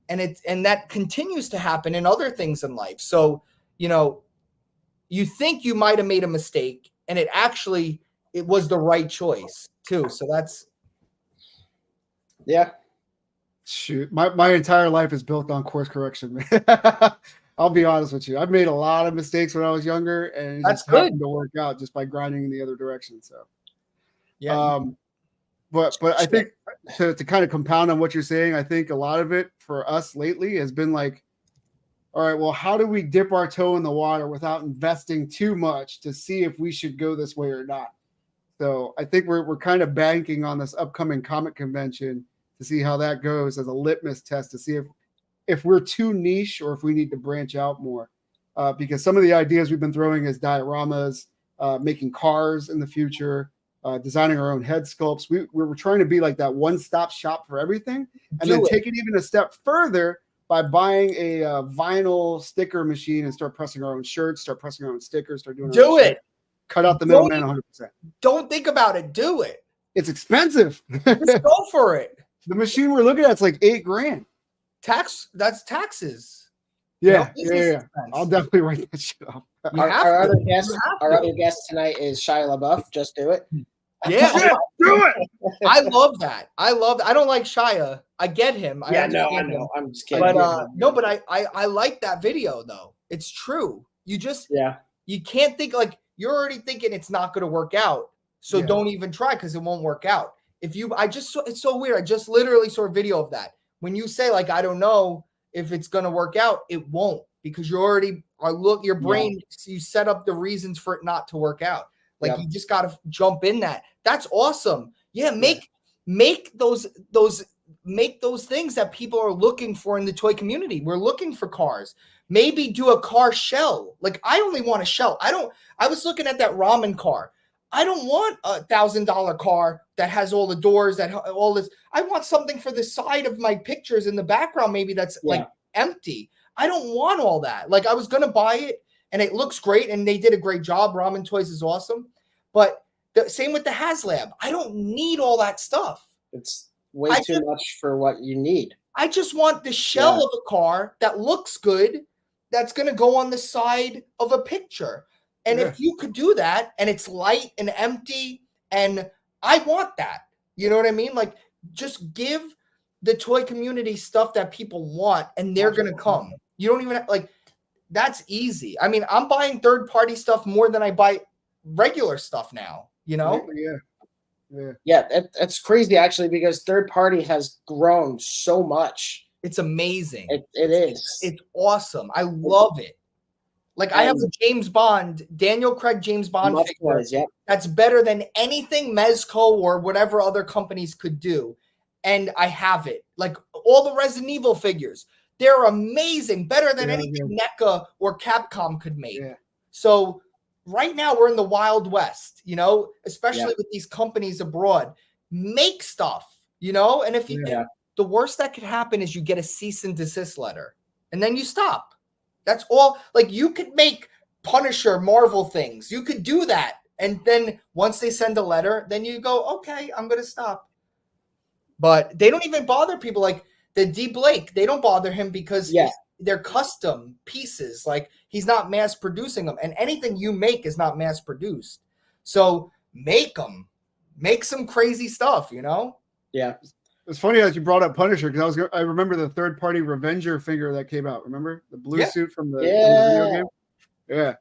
C: that continues to happen in other things in life. So, you know, you think you might have made a mistake, and it was the right choice too. So that's
B: shoot, my entire life is built on course correction, man. I'll be honest with you. I've made a lot of mistakes when I was younger, and it just happened to work out just by grinding in the other direction. So, but I think to kind of compound on what you're saying, I think a lot of it for us lately has been like, all right, well, how do we dip our toe in the water without investing too much to see if we should go this way or not? So I think we're kind of banking on this upcoming comic convention to see how that goes as a litmus test to see if we're too niche or if we need to branch out more. Because some of the ideas we've been throwing is dioramas, making cars in the future, designing our own head sculpts. We were trying to be like that one-stop shop for everything, and then take it even a step further by buying a vinyl sticker machine and start pressing our own shirts, start pressing our own stickers, start doing our own shit. Cut out the middleman 100%.
C: Don't think about it. Do it.
B: It's expensive.
C: Just go for it.
B: The machine we're looking at is like $8,000.
C: That's taxes.
B: Yeah. I'll definitely write that shit up.
A: Our other guest tonight is Shia LaBeouf. Just do it.
C: Yeah,
B: do it.
C: I love that. I don't like Shia. I get him.
A: I know. I'm just kidding.
C: But but I like that video though. It's true. You just you can't think like you're already thinking it's not going to work out. So don't even try because it won't work out. It's so weird. I just literally saw a video of that. When you say like, I don't know if it's going to work out, it won't, because you already your brain, you set up the reasons for it not to work out. Like you just got to jump in that. That's awesome. Yeah. Make those things that people are looking for in the toy community. We're looking for cars. Maybe do a car shell. Like I only want a shell. I was looking at that ramen car. I don't want a $1,000 car that has all the doors, that all this. I want something for the side of my pictures in the background, maybe that's like empty. I don't want all that. Like I was going to buy it and it looks great and they did a great job. Ramen Toys is awesome. But the same with the HasLab. I don't need all that stuff.
A: It's way too much for what you need.
C: I just want the shell of a car that looks good, that's going to go on the side of a picture. And if you could do that and it's light and empty, and I want that, you know what I mean? Like just give the toy community stuff that people want and they're going to come. You don't even that's easy. I mean, I'm buying third-party stuff more than I buy regular stuff now, you know?
A: Yeah, that's crazy actually, because third party has grown so much.
C: It's amazing.
A: It is.
C: It's awesome. I love it. Like I have a James Bond, Daniel Craig James Bond figure that's better than anything Mezco or whatever other companies could do. And I have it. Like all the Resident Evil figures, they're amazing, better than anything NECA or Capcom could make. Yeah. So right now we're in the Wild West, you know, especially with these companies abroad. Make stuff, you know, and if you the worst that could happen is you get a cease and desist letter and then you stop. That's all. Like you could make Punisher Marvel things. You could do that. And then once they send a letter, then you go, okay, I'm going to stop. But they don't even bother people like the D Blake. They don't bother him because they're custom pieces. Like he's not mass producing them. And anything you make is not mass produced. So make them. Make some crazy stuff, you know?
A: Yeah.
B: It's funny that you brought up Punisher because I remember the third-party Revenger figure that came out. Remember the blue suit from the video game? Yeah.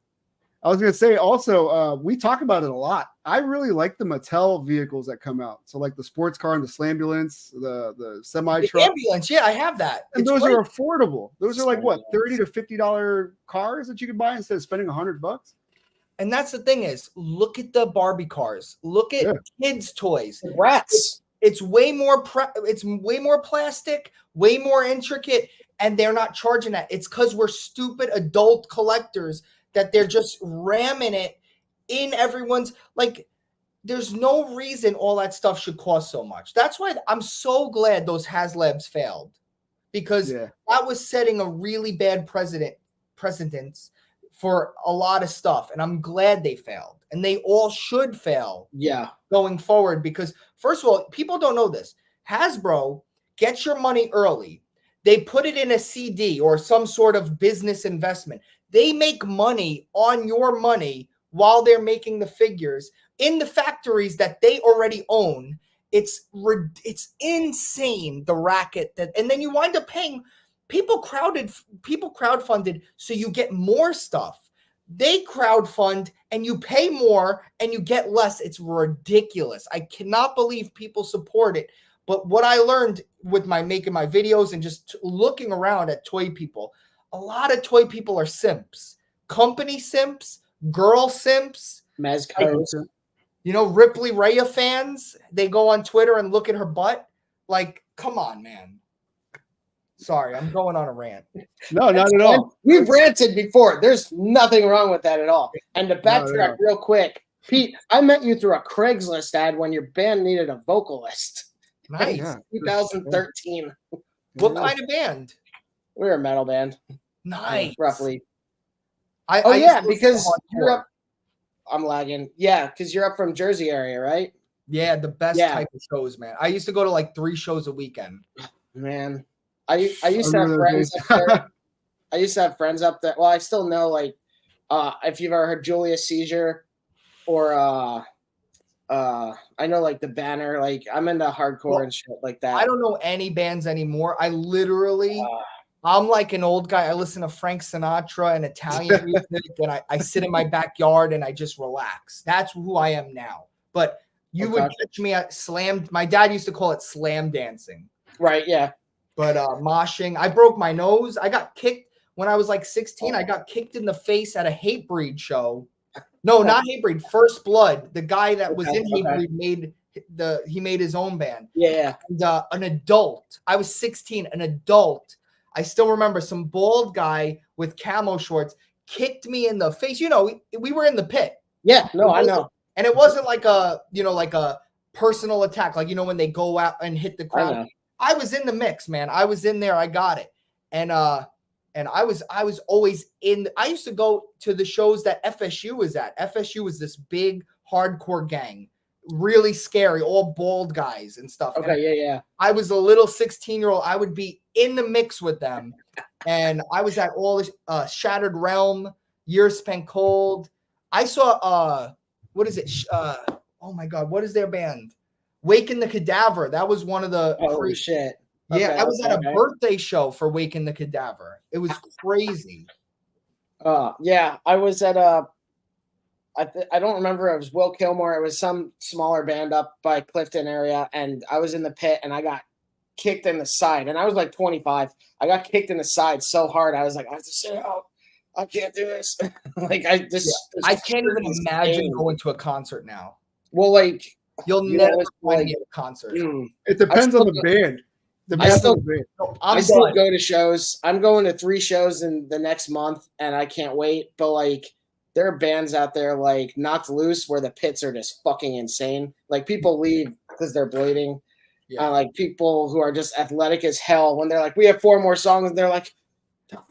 B: I was gonna say also, we talk about it a lot. I really like the Mattel vehicles that come out. So like the sports car and the Slambulance, the semi truck.
C: Ambulance, yeah, I have that.
B: And those are affordable. Those are like what, $30 to $50 cars that you can buy instead of spending $100.
C: And that's the thing is, look at the Barbie cars. Look at kids' toys.
A: Rats.
C: It's way more way more plastic, way more intricate, and they're not charging that. It's because we're stupid adult collectors that they're just ramming it in everyone's like. There's no reason all that stuff should cost so much. That's why I'm so glad those HasLabs failed, because that was setting a really bad precedence for a lot of stuff, and I'm glad they failed, and they all should fail.
A: Yeah,
C: going forward, because first of all, people don't know this. Hasbro gets your money early. They put it in a CD or some sort of business investment. They make money on your money while they're making the figures in the factories that they already own. It's insane, the racket that, and then you wind up paying. People crowdfunded so you get more stuff. They crowdfund and you pay more and you get less. It's ridiculous. I cannot believe people support it. But what I learned with making my videos and just looking around at toy people, a lot of toy people are simps. Company simps, girl simps.
A: Mezcos.
C: You know, Ripley Rhea fans, they go on Twitter and look at her butt. Like, come on, man. Sorry, I'm going on a rant.
B: No, not at all.
A: We've ranted before. There's nothing wrong with that at all. And to backtrack real quick, Pete, I met you through a Craigslist ad when your band needed a vocalist.
C: Nice.
A: 2013.
C: What kind of band?
A: We were a metal band.
C: Nice.
A: Roughly. Because you're up. I'm lagging. Yeah, because you're up from Jersey area, right?
C: Yeah, the best type of shows, man. I used to go to like 3 shows a weekend.
A: Man. I used to have friends up there. I used to have friends up there. Well, I still know, like, if you've ever heard Julius Caesar or I know like the Banner. Like I'm into hardcore and shit like that.
C: I don't know any bands anymore. I literally I'm like an old guy. I listen to Frank Sinatra and Italian music, and I sit in my backyard and I just relax. That's who I am now. But you would catch me at slam. My dad used to call it slam dancing.
A: Right, yeah.
C: But moshing. I broke my nose. I got kicked when I was like 16. I got kicked in the face at a Hatebreed show. No, not Hatebreed. First Blood. The guy that was in Hatebreed made his own band.
A: Yeah.
C: And, an adult. I was 16. An adult. I still remember some bald guy with camo shorts kicked me in the face. You know, we were in the pit.
A: Yeah, no, I know.
C: And it wasn't like a personal attack. Like, when they go out and hit the crowd. I was in the mix, man. I was in there. I got it. And I was always in. I used to go to the shows that FSU was at. FSU was this big hardcore gang, really scary, all bald guys and stuff.
A: Okay, yeah.
C: I was a little 16-year-old. I would be in the mix with them, and I was at all this Shattered Realm, Years Spent Cold. I saw what is it? Oh my God, what is their band? Waken the Cadaver. That was one of the.
A: Oh shit.
C: Yeah, I was at a birthday show for Waken the Cadaver. It was crazy.
A: Yeah, I was at I don't remember. It was Will Kilmore. It was some smaller band up by Clifton area, and I was in the pit, and I got kicked in the side. And I was like 25. I got kicked in the side so hard. I was like, I have to sit out. I can't do this. Like I just,
C: I can't even imagine going to a concert now.
A: Well, like
C: you'll never find me at a concert.
B: It depends on the band.
A: I still
C: go
A: to shows. I'm going to 3 shows in the next month, and I can't wait. But like, there are bands out there like Knocked Loose where the pits are just fucking insane. Like people leave because they're bleeding. Yeah. Like people who are just athletic as hell when they're like, we have 4 more songs, and they're like,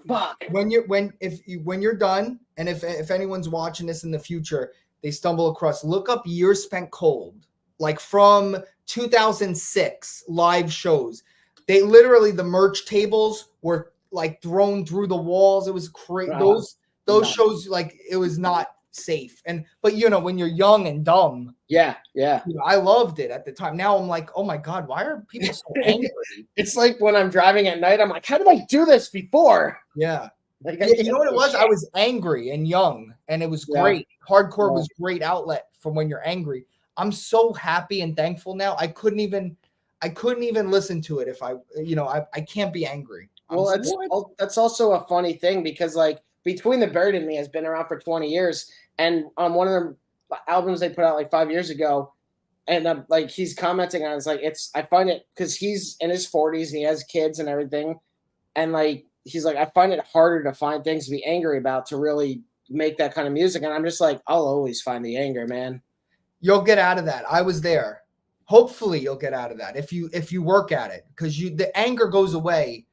A: fuck.
C: When you're done, and if anyone's watching this in the future, they stumble across, look up Years Spent Cold, like from 2006 live shows. They literally, the merch tables were like thrown through the walls. It was crazy. Those shows, like, it was not safe. But you know, when you're young and dumb,
A: yeah,
C: I loved it at the time. Now I'm like, oh my god, why are people so angry?
A: It's like when I'm driving at night, I'm like, how did I do this before?
C: Yeah. Like, you know what it was? I was angry and young, and it was great. Hardcore was great outlet from when you're angry. I'm so happy and thankful now. I couldn't even listen to it if I can't be angry.
A: Well, that's also a funny thing because like Between the Bird and Me has been around for 20 years, and on one of the albums they put out like 5 years ago, and like he's commenting on it's like I find it because he's in his 40s and he has kids and everything, and like he's like I find it harder to find things to be angry about to really make that kind of music, and I'm just like I'll always find the anger, man.
C: You'll get out of that. I was there. Hopefully you'll get out of that if you work at it, because the anger goes away.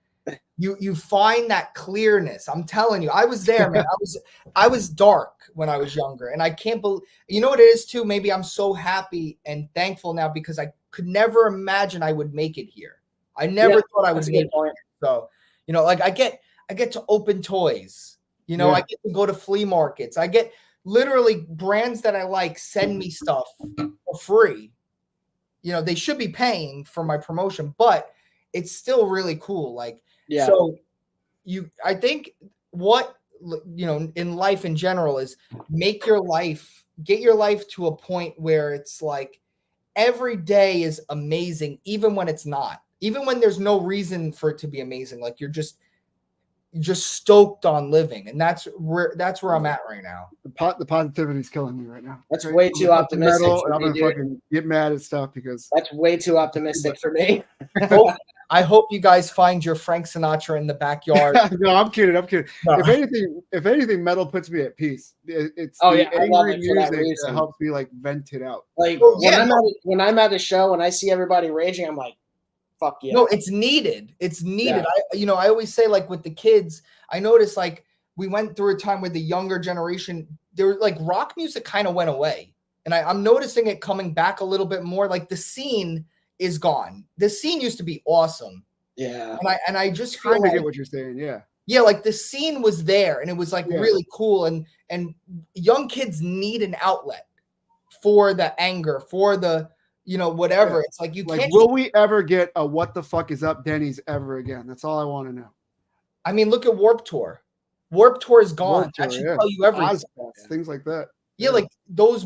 C: You find that clearness. I'm telling you, I was there, man. I was dark when I was younger, and I can't believe. You know what it is too? Maybe I'm so happy and thankful now because I could never imagine I would make it here. I never thought I would make it here. So, you know, like I get to open toys. You know, I get to go to flea markets. I get literally brands that I like send me stuff for free. You know, they should be paying for my promotion, but it's still really cool. Like, so I think what, you know, in life in general is get your life to a point where it's like every day is amazing, even when it's not, even when there's no reason for it to be amazing. Like you're just stoked on living, and that's where I'm at right now.
B: The positivity is killing me right now.
A: That's way too optimistic.
B: I'm gonna fucking get mad at stuff because
A: that's way too optimistic for me.
C: I hope you guys find your Frank Sinatra in the backyard.
B: No, I'm kidding. No. If anything, metal puts me at peace. It's angry music that helps me like vent it out.
A: Like when I'm at a show and I see everybody raging, I'm like, fuck yeah.
C: No, it's needed. It's needed. Yeah. I always say, like with the kids, I noticed like we went through a time where the younger generation, there was like rock music kind of went away. And I'm noticing it coming back a little bit more. Like the scene is gone. The scene used to be awesome.
A: Yeah.
C: And I just feel
B: like, get what you're saying. Yeah.
C: Yeah, like the scene was there and it was like really cool. And young kids need an outlet for the anger, for the, you know, whatever. Yeah. It's like you can't.
B: Will we ever get a what the fuck is up Denny's ever again? That's all I want to know.
C: I mean, look at Warped Tour. Warped Tour is gone. That should tell you everything.
B: Things like that.
C: Yeah, like those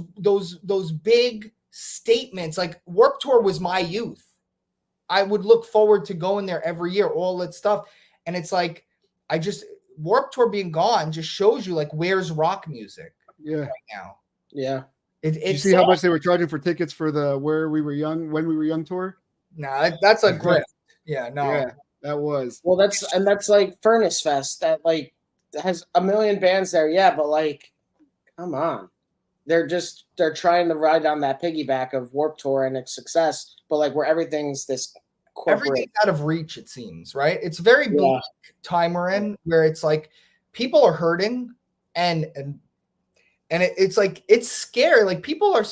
C: big statements. Like Warped Tour was my youth. I would look forward to going there every year, all that stuff. And it's like Warped Tour being gone just shows you like where's rock music right now.
A: Yeah.
B: Did you see how much they were charging for tickets for the When We Were Young tour?
C: Nah, that's a grift. Yeah, no.
B: Yeah, that was.
A: Well, that's like Furnace Fest that like has a million bands there. Yeah, but like, come on. They're trying to ride on that piggyback of Warped Tour and its success, but like where everything's this corporate.
C: Everything's out of reach, it seems, right? It's very bleak time we're in where it's like people are hurting and it's like it's scary. Like people are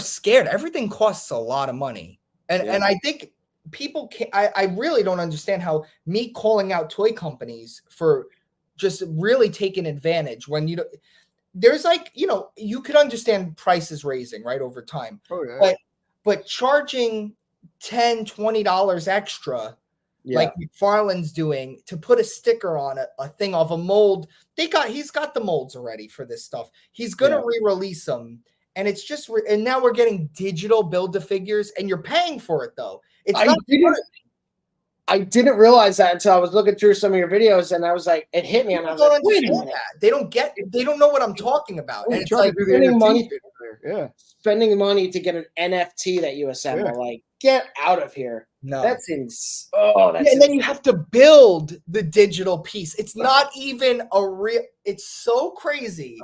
C: scared. Everything costs a lot of money. And I think people I really don't understand how me calling out toy companies for just really taking advantage when there's like, you know, you could understand prices raising right over time.
B: Oh, yeah.
C: But charging $10, $20 extra, like McFarlane's doing, to put a sticker on a thing of a mold. He's got the molds already for this stuff. He's gonna re-release them, and it's just and now we're getting digital build-to-figures, and you're paying for it though. It's not.
A: I didn't realize that until I was looking through some of your videos, and I was like, it hit me, and I was
C: People
A: like,
C: don't
A: wait a
C: understand
A: minute.
C: that. They don't know what I'm talking about. And
B: We
C: it's
B: tried
C: like
B: to do the
A: spending
B: NFT
A: money-
B: shit there. Yeah.
A: Spending money to get an NFT that you assemble,
B: Yeah.
A: like, get out of here.
C: no.
A: That's that's
C: And then you have to build the digital piece. It's not even a real. It's so crazy.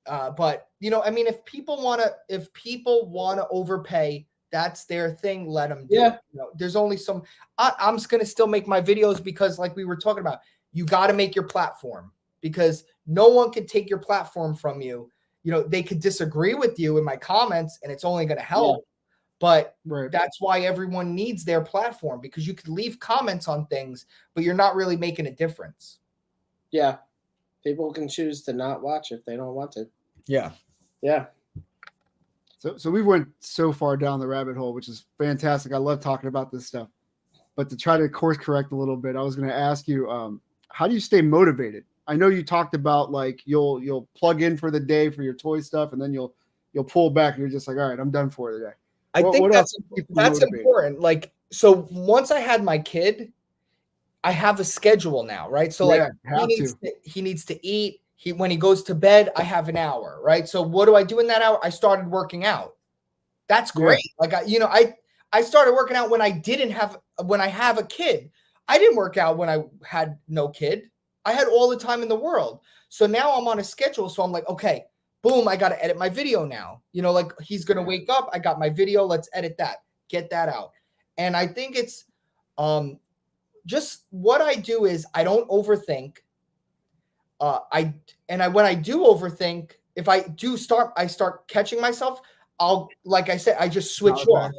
C: But I mean, if people want to overpay, that's their thing. Let them do it. There's only some. I'm just gonna still make my videos because, like we were talking about, you got to make your platform because no one can take your platform from you. They could disagree with you in my comments, and it's only gonna help. But that's why everyone needs their platform because you could leave comments on things, but you're not really making a difference.
A: Yeah. People can choose to not watch if they don't want to.
C: Yeah.
A: Yeah.
B: So we went so far down the rabbit hole, which is fantastic. I love talking about this stuff. But to try to course correct a little bit, I was going to ask you, how do you stay motivated? I know you talked about like you'll plug in for the day for your toy stuff, and then you'll pull back, and you're just like, all right, I'm done for the day.
C: I think that's
B: motivated?
C: important. Like, so once I had my kid, I have a schedule now, right? So like he needs to eat. When he goes to bed, I have an hour, right? So what do I do in that hour? I started working out. That's great. Like I started working out when I have a kid. I didn't work out when I had no kid. I had all the time in the world. So now I'm on a schedule. So I'm like, okay, boom, I got to edit my video now. Like he's going to wake up. I got my video. Let's edit that, get that out. And I think it's just what I do is I don't overthink. When I do overthink, if I start catching myself, like I said, I just switch off.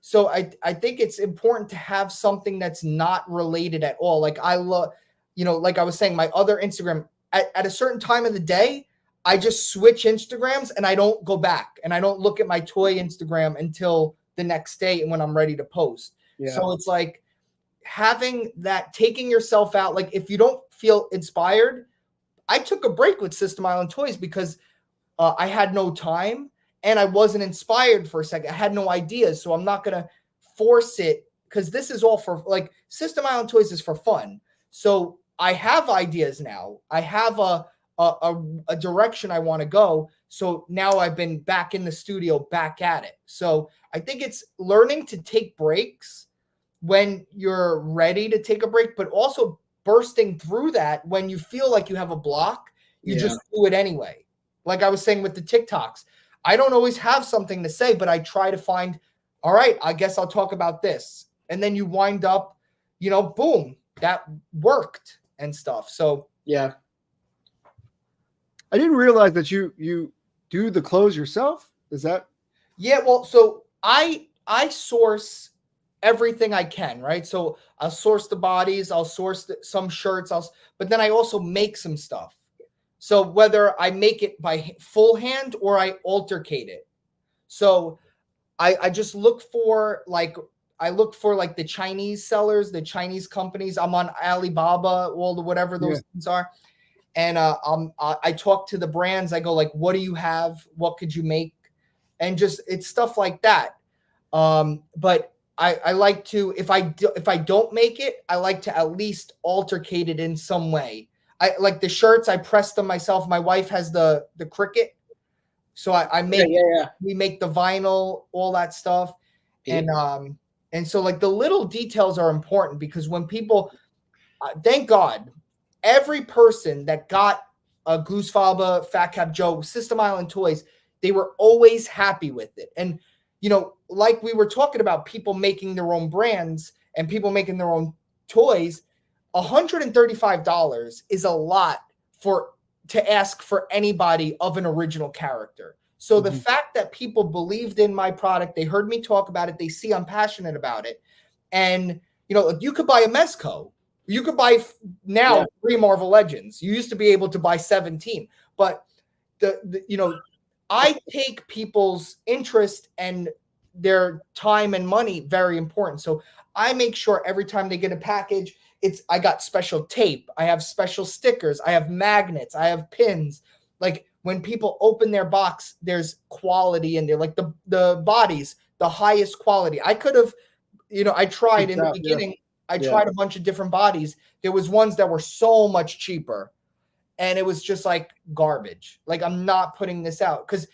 C: So I think it's important to have something that's not related at all. Like I love, like I was saying, my other Instagram at a certain time of the day, I just switch Instagrams and I don't go back and I don't look at my toy Instagram until the next day and when I'm ready to post. Yeah. So it's like having that, taking yourself out. Like if you don't feel inspired, I took a break with System Island Toys because I had no time and I wasn't inspired for a second. I had no ideas. So I'm not going to force it because this is all for like System Island Toys is for fun. So I have ideas now. I have a direction I want to go. So now I've been back in the studio, back at it. So I think it's learning to take breaks when you're ready to take a break, but also bursting through that when you feel like you have a block, you just do it anyway. Like I was saying with the TikToks, I don't always have something to say, but I try to find, all right, I guess I'll talk about this. And then you wind up, boom, that worked and stuff. So
A: yeah.
B: I didn't realize that you do the clothes yourself. Is that?
C: Yeah. Well, so I source everything I can, right? So I'll source the bodies, I'll source some shirts, but then I also make some stuff. So whether I make it by full hand or I altercate it. So I just look for the Chinese sellers, the Chinese companies. I'm on Alibaba, whatever those things are. And I talk to the brands. I go like, what do you have? What could you make? And just, it's stuff like that. But I like to, if I don't make it, I like to at least altercate it in some way. I like the shirts, I press them myself. My wife has the Cricut. So I make, we make the vinyl, all that stuff. And so like the little details are important because when people, thank God, every person that got a Goose Faba, Fat Cap Joe, System Island Toys, they were always happy with it. And, like we were talking about people making their own brands and people making their own toys, $135 is a lot to ask for anybody of an original character. So the fact that people believed in my product, they heard me talk about it, they see I'm passionate about it. And, you could buy a Mezco. You could buy 3 Marvel Legends. You used to be able to buy 17. But, I take people's interest and their time and money very important. So I make sure every time they get a package, I got special tape. I have special stickers. I have magnets. I have pins. Like when people open their box, there's quality in there. Like the bodies, the highest quality. I could have, I tried in the beginning. I tried a bunch of different bodies. There was ones that were so much cheaper, and it was just like garbage. Like, I'm not putting this out because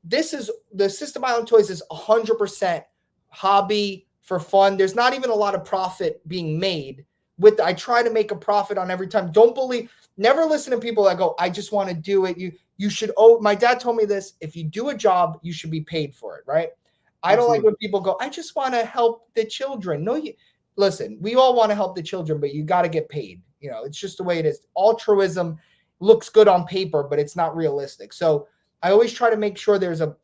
C: this is the System Island Toys is 100% hobby for fun. There's not even a lot of profit being made with. I try to make a profit on every time. Never listen to people that go, I just want to do it. You should. Oh, my dad told me this. If you do a job, you should be paid for it, right? I don't like when people go, I just want to help the children. No, listen, we all want to help the children, but you got to get paid. It's just the way it is. Altruism looks good on paper, but it's not realistic. So I always try to make sure there's a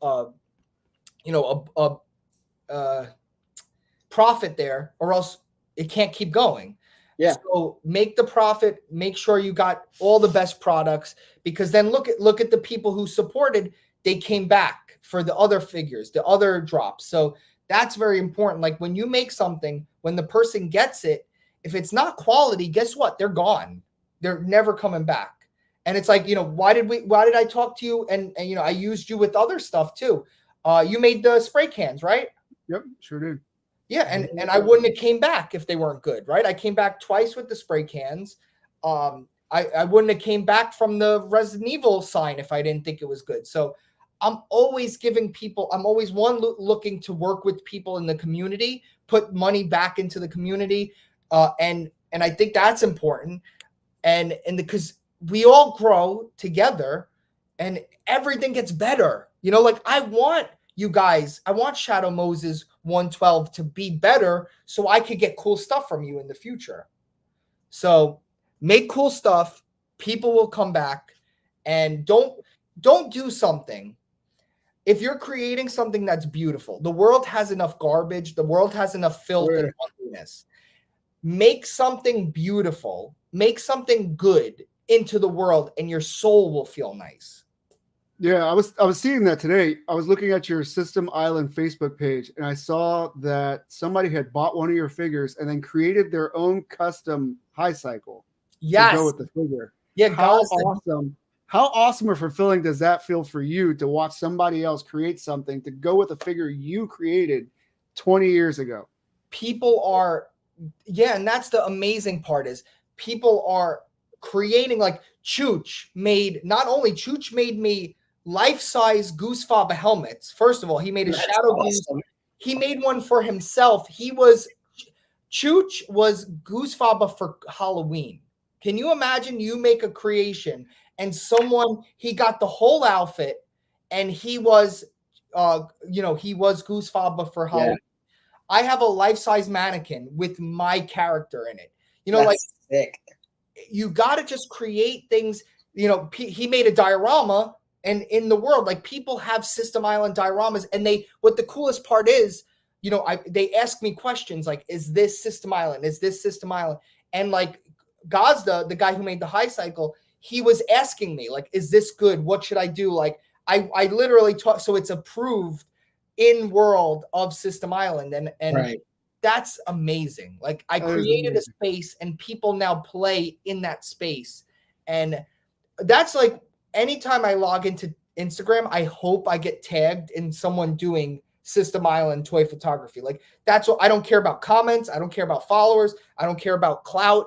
C: profit there, or else it can't keep going.
A: Yeah.
C: So make the profit, make sure you got all the best products, because then look at the people who supported, they came back for the other figures, the other drops. So that's very important. Like when you make something, when the person gets it, if it's not quality, guess what? They're gone. They're never coming back. And it's like, why did I talk to you? And I used you with other stuff too. You made the spray cans, right?
B: Yep, sure did.
C: Yeah, and I wouldn't have came back if they weren't good, right? I came back twice with the spray cans. I wouldn't have came back from the Resident Evil sign if I didn't think it was good. So I'm always looking to work with people in the community, put money back into the community, and I think that's important. And because we all grow together, and everything gets better. Like I want Shadow Moses 112 to be better so I could get cool stuff from you in the future. So make cool stuff. People will come back, and don't do something. If you're creating something that's beautiful, the world has enough garbage. The world has enough filth and ugliness. Make something beautiful, make something good into the world, and your soul will feel nice.
B: Yeah, I was seeing that today. I was looking at your System Island Facebook page, and I saw that somebody had bought one of your figures and then created their own custom high cycle to go with the figure.
C: Yeah,
B: how awesome or fulfilling does that feel for you to watch somebody else create something to go with a figure you created 20 years ago?
C: People are, and that's the amazing part is people are creating, like Chooch made me life-size Goose Faba helmets. First of all, he made a Shadow Goose. He made one for himself. Chooch was Goose Faba for Halloween. Can you imagine you make a creation and he got the whole outfit, and he was Goose Faba for Halloween. Yeah. I have a life-size mannequin with my character in it. That's sick. You got to just create things. He made a diorama, and in the world, like people have System Island dioramas, and what the coolest part is, they ask me questions like, is this System Island? Is this System Island? And like Gazda, the guy who made the high cycle, he was asking me like, is this good? What should I do? Like I literally taught, so it's approved in world of System Island, and right. That's amazing. Like I created a space, and people now play in that space, and that's like anytime I log into Instagram, I hope I get tagged in someone doing System Island toy photography. Like that's what I don't care about comments. I don't care about followers. I don't care about clout.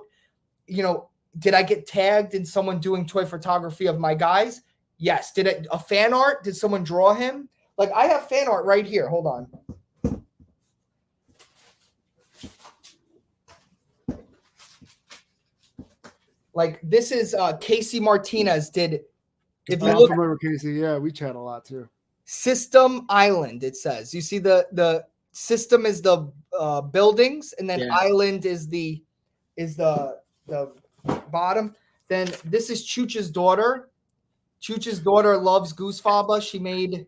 C: Did I get tagged in someone doing toy photography of my guys? Yes. Did a fan art? Did someone draw him? Like I have fan art right here. Hold on. Like this is Casey Martinez did.
B: If you look, remember Casey, yeah, we chat a lot too.
C: System Island, it says. You see the system is the buildings, and then island is the bottom. Then this is Chooch's daughter. Chooch's daughter loves Goose Faba. She made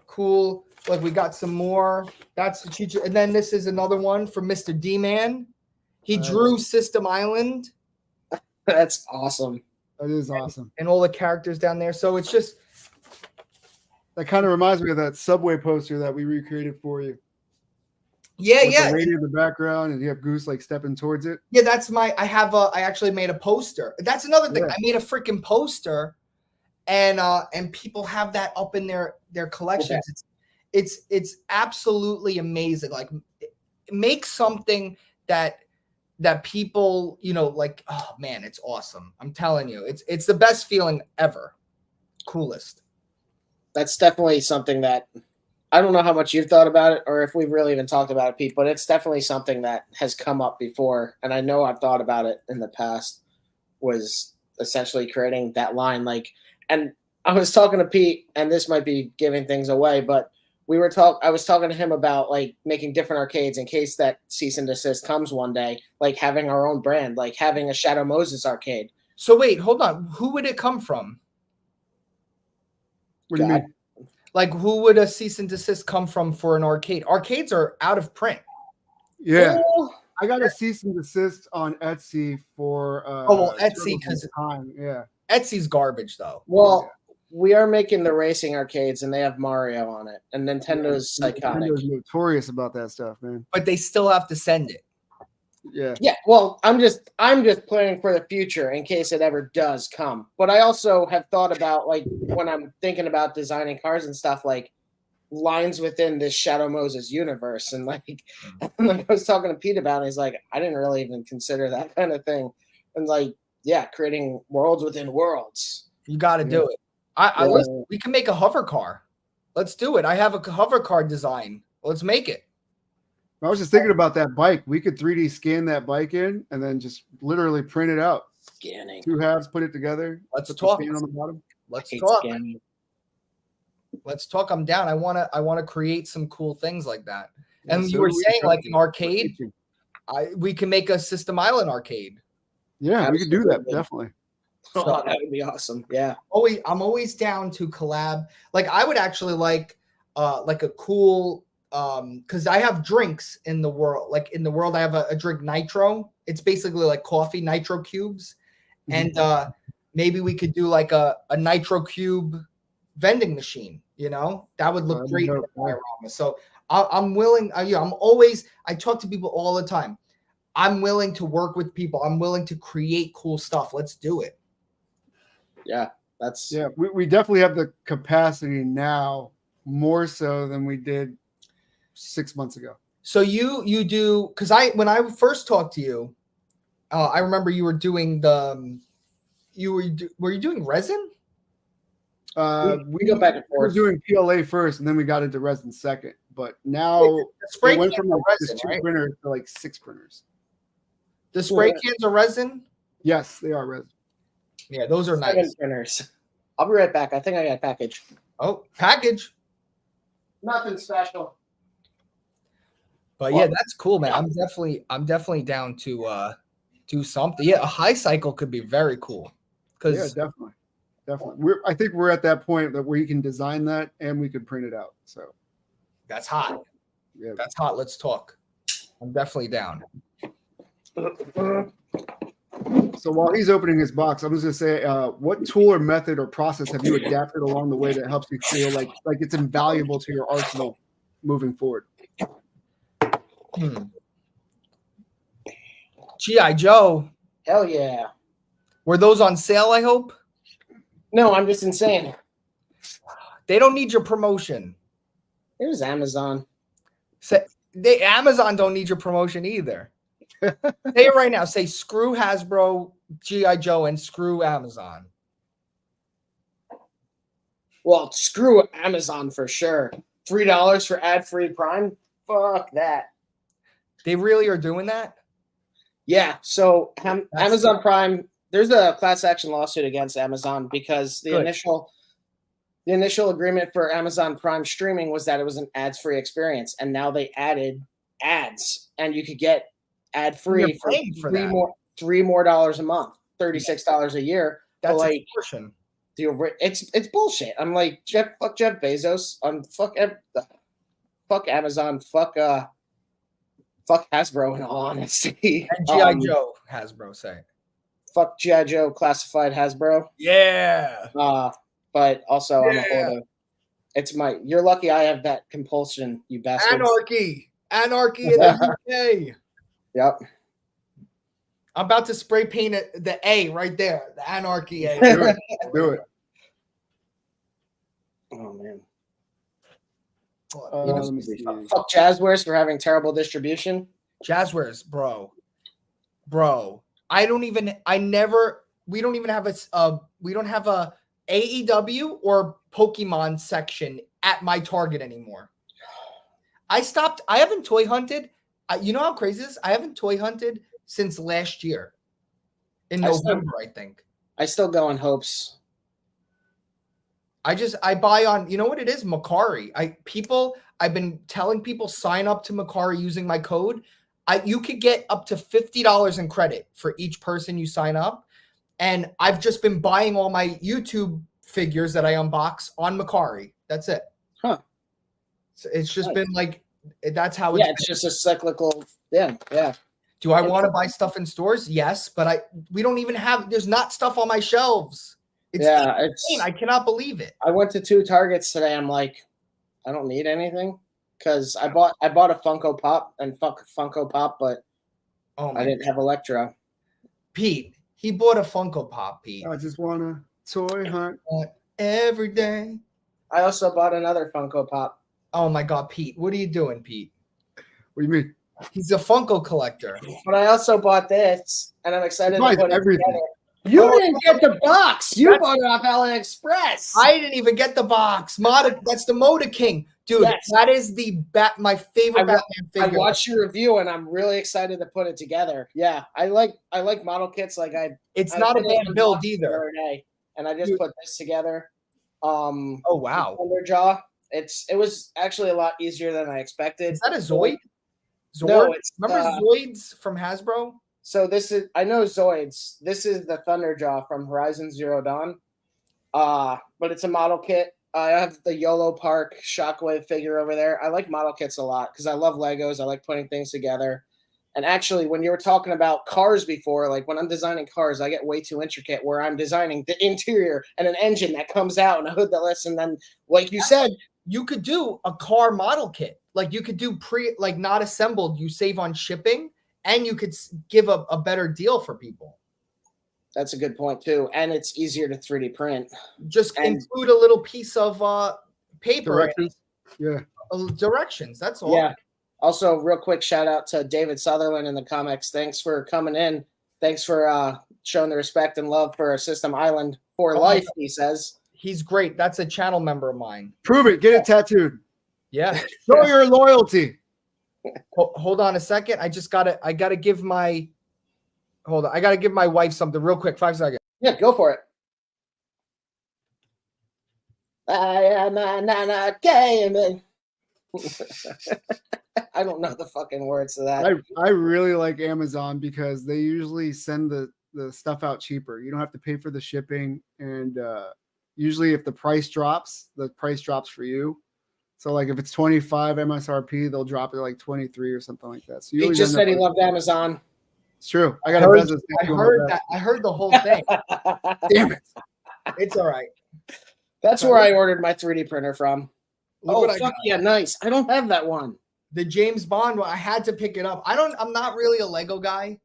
C: cool. Like we got some more. That's Chooch. And then this is another one from Mr. D-Man. He drew System Island.
A: That's awesome.
B: That is awesome.
C: And all the characters down there. So it's just.
B: That kind of reminds me of that Subway poster that we recreated for you.
C: Yeah,
B: with the lady in the background, and you have Goose like stepping towards it.
C: Yeah, that's I actually made a poster. That's another thing. Yeah. I made a freaking poster, and people have that up in their collections. Okay. It's absolutely amazing. Like make something that people, you know, like, oh man, it's awesome. I'm telling you, it's the best feeling ever. Coolest.
A: That's definitely something that I don't know how much you've thought about it or if we've really even talked about it, Pete, but it's definitely something that has come up before. And I know I've thought about it in the past, was essentially creating that line. Like, and I was talking to Pete, and this might be giving things away, but I was talking to him about like making different arcades in case that cease and desist comes one day, like having our own brand, like having a Shadow Moses arcade.
C: So wait, hold on. Who would it come from?
B: What do you mean?
C: Like, who would a cease and desist come from for an arcade? Arcades are out of print.
B: Yeah.
A: Well,
B: I got a cease and desist on Etsy for
C: Etsy, because
B: time. Yeah.
C: Etsy's garbage though.
A: well, we are making the racing arcades, and they have Mario on it, and Nintendo's psychotic.
B: Nintendo's notorious about that stuff, man.
C: But they still have to send it.
B: Yeah.
A: Yeah, well, I'm just planning for the future in case it ever does come. But I also have thought about, like, when I'm thinking about designing cars and stuff, like lines within this Shadow Moses universe. And like I was talking to Pete about it, he's like, I didn't really even consider that kind of thing. And like, yeah, creating worlds within worlds.
C: You got to do it. Listen, we can make a hover car. Let's do it. I have a hover car design. Let's make it.
B: I was just thinking about that bike. We could 3D scan that bike in and then just literally print it out.
A: Scanning.
B: 2 halves, put it together.
C: Let's
B: put
C: talk.
B: the scan on the bottom.
C: Let's talk.
A: Scanning.
C: Let's talk. I'm down. I wanna create some cool things like that. And
B: Yeah,
C: you
B: so
C: were
B: we
C: saying
B: can-
C: like an arcade. We can make a System Island arcade.
B: Yeah, we could do that,
A: Absolutely.
B: definitely.
A: Oh, that would be awesome. Yeah.
C: I'm always down to collab. Like I would actually like a cool because I have drinks in the world. Like in the world, I have a drink Nitro. It's basically like coffee Nitro cubes, and maybe we could do like a Nitro cube vending machine. You know, that would look great in the diorama. So I'm willing. I'm always. I talk to people all the time. I'm willing to work with people. I'm willing to create cool stuff. Let's do it.
A: Yeah.
B: We definitely have the capacity now more so than we did 6 months ago.
C: So you do, because when I first talked to you, I remember you were doing were you doing resin?
A: We go back and
B: We were
A: forth.
B: doing PLA first, and then we got into resin second. But now
C: The spray
B: we went
C: cans
B: from
C: are
B: like
C: resin,
B: just 2
C: right?
B: printers to like 6 printers.
C: The spray
A: Yeah.
C: cans are resin.
B: Yes, they are resin.
C: Yeah, those are
A: 7
C: nice.
A: printers. I'll be right back. I think I got a package.
C: Oh, package.
A: Nothing special.
C: But yeah, that's cool, man. I'm definitely down to do something. Yeah, a high cycle could be very cool.
B: Yeah,
C: Because
B: definitely. I think we're at that point that where you can design that and we could print it out. So
C: that's hot.
B: yeah,
C: That's hot. Let's talk. I'm definitely down.
B: So while he's opening his box, I'm just gonna say, what tool or method or process have you adapted along the way that helps you feel like it's invaluable to your arsenal moving forward?
C: G.I. Joe.
A: Hell yeah.
C: Were those on sale, I hope?
A: No, I'm just insane.
C: They don't need your promotion.
A: It was Amazon.
C: Amazon don't need your promotion either. Say it right now. Say screw Hasbro, G.I. Joe, and screw Amazon.
A: Well, screw Amazon for sure. $3 for ad-free Prime? Fuck that.
C: They really are doing that?
A: Yeah, so Amazon Prime, there's a class action lawsuit against Amazon because the initial agreement for Amazon Prime streaming was that it was an ads-free experience, and now they added ads, and you could get ad-free for $3 more a month, $36 a year.
C: That's
A: like
C: extortion.
A: It's bullshit. I'm like, fuck Jeff Bezos. Fuck Amazon. Fuck Hasbro. In all honesty,
C: And G.I. Joe, Hasbro say.
A: Fuck G.I. Joe classified Hasbro.
C: Yeah.
A: But also I'm a holder. You're lucky I have that compulsion, you bastard.
C: Anarchy in the UK.
A: Yep.
C: I'm about to spray paint the A right there. The Anarchy A.
B: Do it.
A: Oh man.
B: Let me see.
A: Fuck Jazzwares for having terrible distribution.
C: Jazzwares, bro. We don't even have a AEW or Pokemon section at my Target anymore. I haven't toy hunted. You know how crazy this is? I haven't toy hunted since last year in November, I think.
A: I still go in hopes.
C: I buy on, you know what it is? Macari. I've been telling people sign up to Macari using my code. You could get up to $50 in credit for each person you sign up. And I've just been buying all my YouTube figures that I unbox on Macari. That's it.
A: Huh.
C: So it's just been like, that's how
A: it's just a cyclical. Yeah.
C: Do I want to buy stuff in stores? Yes, but we don't even have, there's not stuff on my shelves. It's insane. I cannot believe it.
A: I went to 2 Targets today. I'm like, I don't need anything because I bought a Funko Pop and Funko Pop, but I didn't have Electro.
C: Pete, he bought a Funko Pop, Pete.
B: I just want to toy hunt
C: every day.
A: I also bought another Funko Pop.
C: Oh my God, Pete. What are you doing, Pete?
B: What do you mean?
C: He's a Funko collector.
A: But I also bought this, and I'm excited to put
B: everything.
A: It together. You didn't get the box. You bought it off AliExpress.
C: I didn't even get the box. That's the Moda King. Dude, that is my favorite Batman figure.
A: I watched your review, and I'm really excited to put it together. Yeah, I like model kits.
C: It's not a bad build either.
A: And I just put this together.
C: Oh wow!
A: Thunderjaw. It was actually a lot easier than I expected.
C: Is that a Zoid?
A: No,
C: remember Zoids from Hasbro?
A: So I know Zoids. This is the Thunderjaw from Horizon Zero Dawn. But it's a model kit. I have the YOLO Park Shockwave figure over there. I like model kits a lot because I love Legos. I like putting things together. And actually, when you were talking about cars before, like when I'm designing cars, I get way too intricate where I'm designing the interior and an engine that comes out and a hood that lets, and then, like you said,
C: you could do a car model kit. Like you could do not assembled, you save on shipping, and you could give a better deal for people.
A: That's a good point too. And it's easier to 3D print.
C: Just include a little piece of paper.
B: Directions. Yeah.
C: Directions. That's all.
A: Yeah. Also, real quick shout out to David Sutherland in the comics. Thanks for coming in. Thanks for showing the respect and love for System Island for life, he says.
C: He's great. That's a channel member of mine.
B: Prove it. Get it tattooed.
C: Yeah.
B: Show your loyalty.
C: Hold on a second. I gotta give my wife something real quick. 5 seconds.
A: Yeah, go for it. I am not gay. I don't know the fucking words to that.
B: I really like Amazon because they usually send the stuff out cheaper. You don't have to pay for the shipping, and usually if the price drops for you. So like if it's 25 MSRP, they'll drop it like 23 or something like that. So
A: he just said he loved Amazon.
B: It's true. I
C: heard the whole thing.
B: Damn it.
C: It's all right.
A: That's where I ordered my 3D printer from.
C: Fuck
A: yeah, nice. I don't have that one.
C: The James Bond one, I had to pick it up. I'm not really a Lego guy.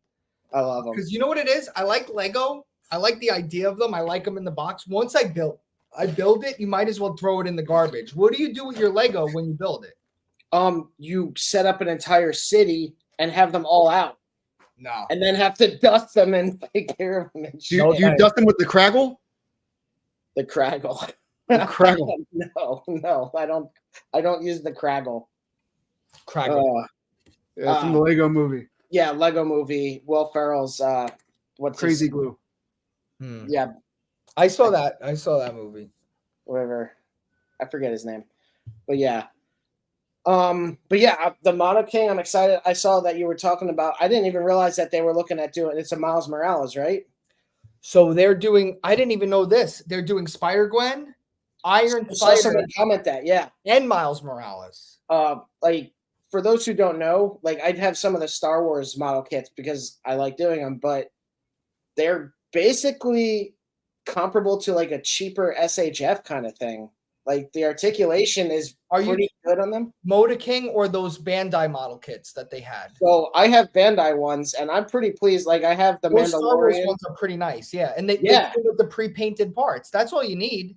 A: I love them.
C: Because you know what it is? I like Lego. I like the idea of them. I like them in the box. Once I build it, you might as well throw it in the garbage. What do you do with your Lego when you build it?
A: You set up an entire city and have them all out.
C: No.
A: And then have to dust them and take care of them.
B: Do you dust them with the Craggle?
A: The Craggle.
B: The Craggle.
A: No, I don't use the Craggle.
C: Craggle.
B: Yeah, from the Lego movie.
A: Yeah, Lego movie. Will Ferrell's what's
B: Crazy Glue.
A: Yeah.
C: I saw that movie.
A: Whatever. I forget his name. But yeah. The Mono King, I'm excited. I saw that you were talking about. I didn't even realize that they were looking at doing it's a Miles Morales, right?
C: So they're doing. I didn't even know this. They're doing Spider-Gwen, Iron Spider,
A: comment that, yeah,
C: and Miles Morales.
A: Like for those who don't know, like I'd have some of the Star Wars model kits because I like doing them, but they're basically comparable to like a cheaper SHF kind of thing. Like the articulation is pretty good on them.
C: Moda King or those Bandai model kits that they had?
A: So I have Bandai ones, and I'm pretty pleased. Like I have the Mandalorian.
C: Star Wars ones are pretty nice, yeah. And they do with the pre-painted parts. That's all you need.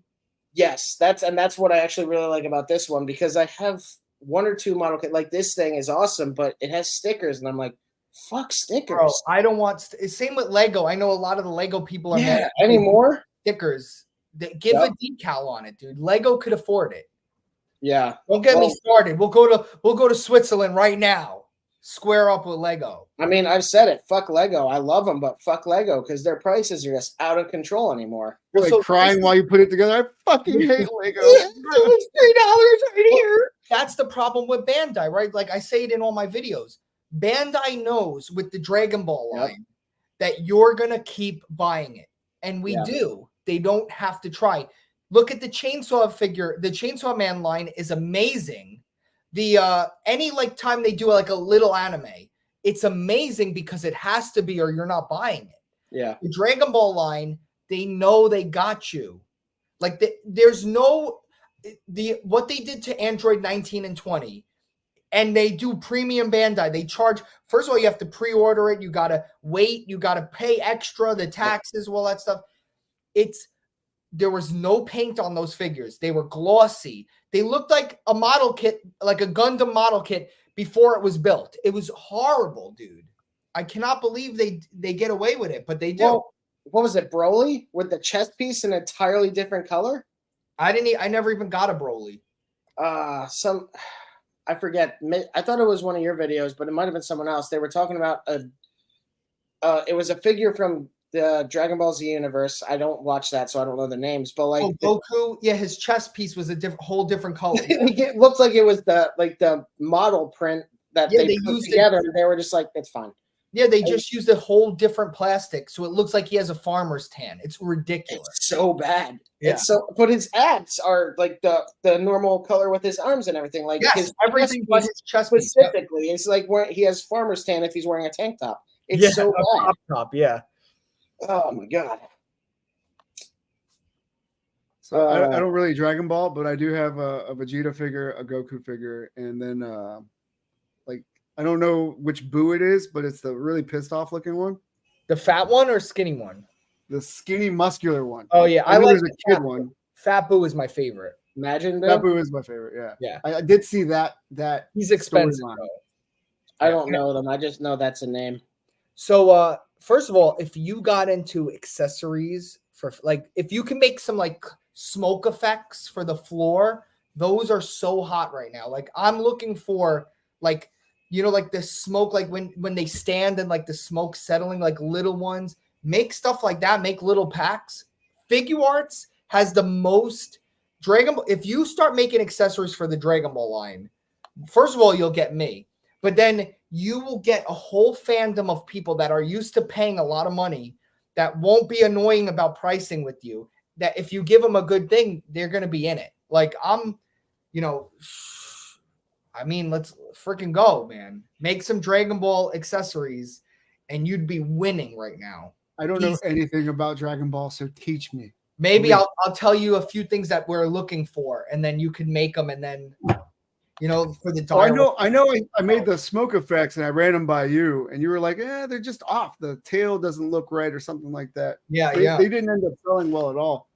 A: Yes, that's what I actually really like about this one because I have one or two model kit. Like this thing is awesome, but it has stickers, and I'm like, fuck stickers.
C: Bro, I don't want. Same with Lego. I know a lot of the Lego people are mad
A: anymore.
C: Stickers. Give a decal on it, dude. Lego could afford it.
A: Yeah.
C: Don't get me started. We'll go to Switzerland right now. Square up with Lego.
A: I mean, I've said it. Fuck Lego. I love them, but fuck Lego because their prices are just out of control anymore.
B: You're like crying while you put it together. I fucking hate Lego.
C: It's $3 right here. That's the problem with Bandai, right? Like I say it in all my videos. Bandai knows with the Dragon Ball line that you're gonna keep buying it, and we do. They don't have to try. Look at the Chainsaw figure. The Chainsaw Man line is amazing. The any like time they do like a little anime, it's amazing because it has to be or you're not buying it.
A: Yeah.
C: The Dragon Ball line, they know they got you. Like there's no what they did to Android 19 and 20, and they do premium Bandai. They charge, first of all, you have to pre-order it, you gotta wait, you gotta pay extra, the taxes, all that stuff. There was no paint on those figures. They were glossy. They looked like a model kit, like a Gundam model kit before it was built. It was horrible, dude. I cannot believe they get away with it, but they do.
A: Well, what was it, Broly with the chest piece in an entirely different color?
C: I never even got a Broly.
A: I forget. I thought it was one of your videos, but it might have been someone else. They were talking about it was a figure from the Dragon Ball Z universe. I don't watch that, so I don't know the names. But like
C: Goku, his chest piece was a whole different color.
A: It looks like it was the model print that they put together. And they were just like, it's fine.
C: Yeah, they just used a whole different plastic, so it looks like he has a farmer's tan. It's ridiculous.
A: It's so bad.
C: Yeah.
A: But his abs are like the normal color with his arms and everything. Like
C: everything but his chest
A: specifically. It's like he has farmer's tan if he's wearing a tank top. It's so bad.
C: Crop top, yeah.
A: Oh my god.
B: So I don't really Dragon Ball, but I do have a Vegeta figure, a Goku figure, and then I don't know which Boo it is, but it's the really pissed off looking one.
C: The fat one or skinny one?
B: The skinny muscular one.
C: Oh yeah, I like
B: the kid one.
C: Fat Boo is my favorite.
A: Imagine
B: Fat Boo is my favorite.
C: Yeah.
B: I did see that.
C: He's expensive.
A: I don't know them. I just know that's a name.
C: So first of all, if you got into accessories for like, if you can make some like smoke effects for the floor, those are so hot right now. Like I'm looking for like, like the smoke, like when they stand and like the smoke settling, like little ones, make stuff like that, make little packs. Figure Arts has the most Dragon Ball. If you start making accessories for the Dragon Ball line, first of all, you'll get me, but then you will get a whole fandom of people that are used to paying a lot of money that won't be annoying about pricing with you. That if you give them a good thing, they're going to be in it. Like let's freaking go, man. Make some Dragon Ball accessories and you'd be winning right now.
B: I don't know anything about Dragon Ball, so teach me.
C: Maybe I'll tell you a few things that we're looking for, and then you can make them, and then for the
B: I made the smoke effects and I ran them by you, and you were like, they're just off. The tail doesn't look right or something like that. They didn't end up selling well at all.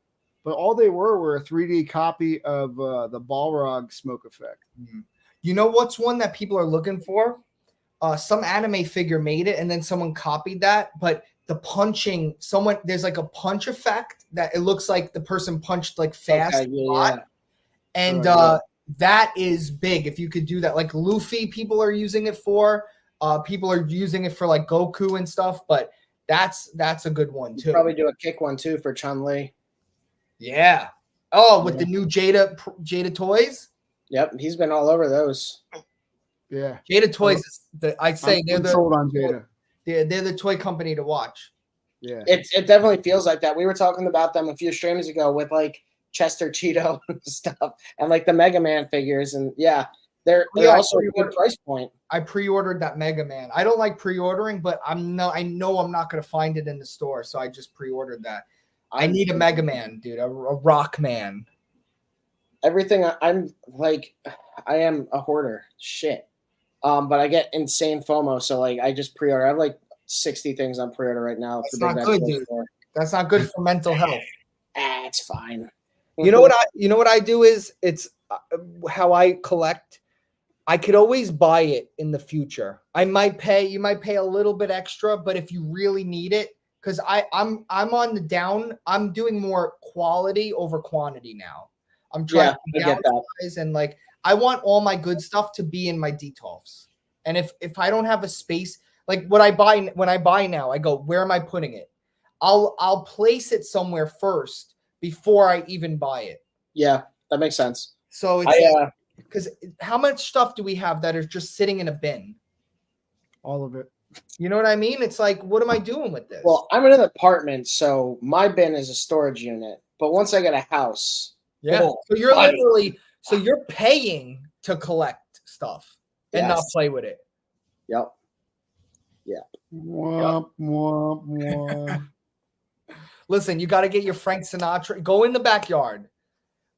B: But all they were a 3D copy of the Balrog smoke effect.
C: Mm-hmm. You know what's one that people are looking for? Some anime figure made it, and then someone copied that, but the punching, there's like a punch effect that it looks like the person punched like fast. And that is big. If you could do that, like Luffy, people are using it for. People are using it for like Goku and stuff, but that's a good one too.
A: Probably do a kick one too for Chun-Li.
C: Yeah. Oh, with the new Jada toys.
A: Yep, he's been all over those.
B: Yeah,
A: Jada
C: Toys. They're
B: sold on Jada.
C: They're the toy company to watch.
B: Yeah,
A: it definitely feels like that. We were talking about them a few streams ago with like Chester Cheeto and stuff, and like the Mega Man figures, and they're also a good price point.
C: I pre-ordered that Mega Man. I don't like pre-ordering, but I know I'm not going to find it in the store, so I just pre-ordered that. I need a Mega Man, dude, a Rock Man.
A: Everything I'm like, I am a hoarder. Shit. But I get insane FOMO, so like I just pre-order. I have like 60 things on pre-order right now.
C: That's not good, dude. That's not good for mental health.
A: It's fine.
C: You know what I do is it's how I collect. I could always buy it in the future. You might pay a little bit extra, but if you really need it, because I'm on the down, I'm doing more quality over quantity now. I'm trying to downsize, and like I want all my good stuff to be in my D12s. And if I don't have a space, like when I buy now, I go, where am I putting it? I'll place it somewhere first before I even buy it.
A: Yeah, that makes sense.
C: So it's because how much stuff do we have that is just sitting in a bin?
B: All of it.
C: You know what I mean? It's like, what am I doing with this?
A: Well, I'm in an apartment, so my bin is a storage unit. But once I get a house,
C: so you're literally, you're paying to collect stuff and not play with it.
A: Yep. Yeah.
B: Womp, womp, womp.
C: Listen, you got to get your Frank Sinatra. Go in the backyard.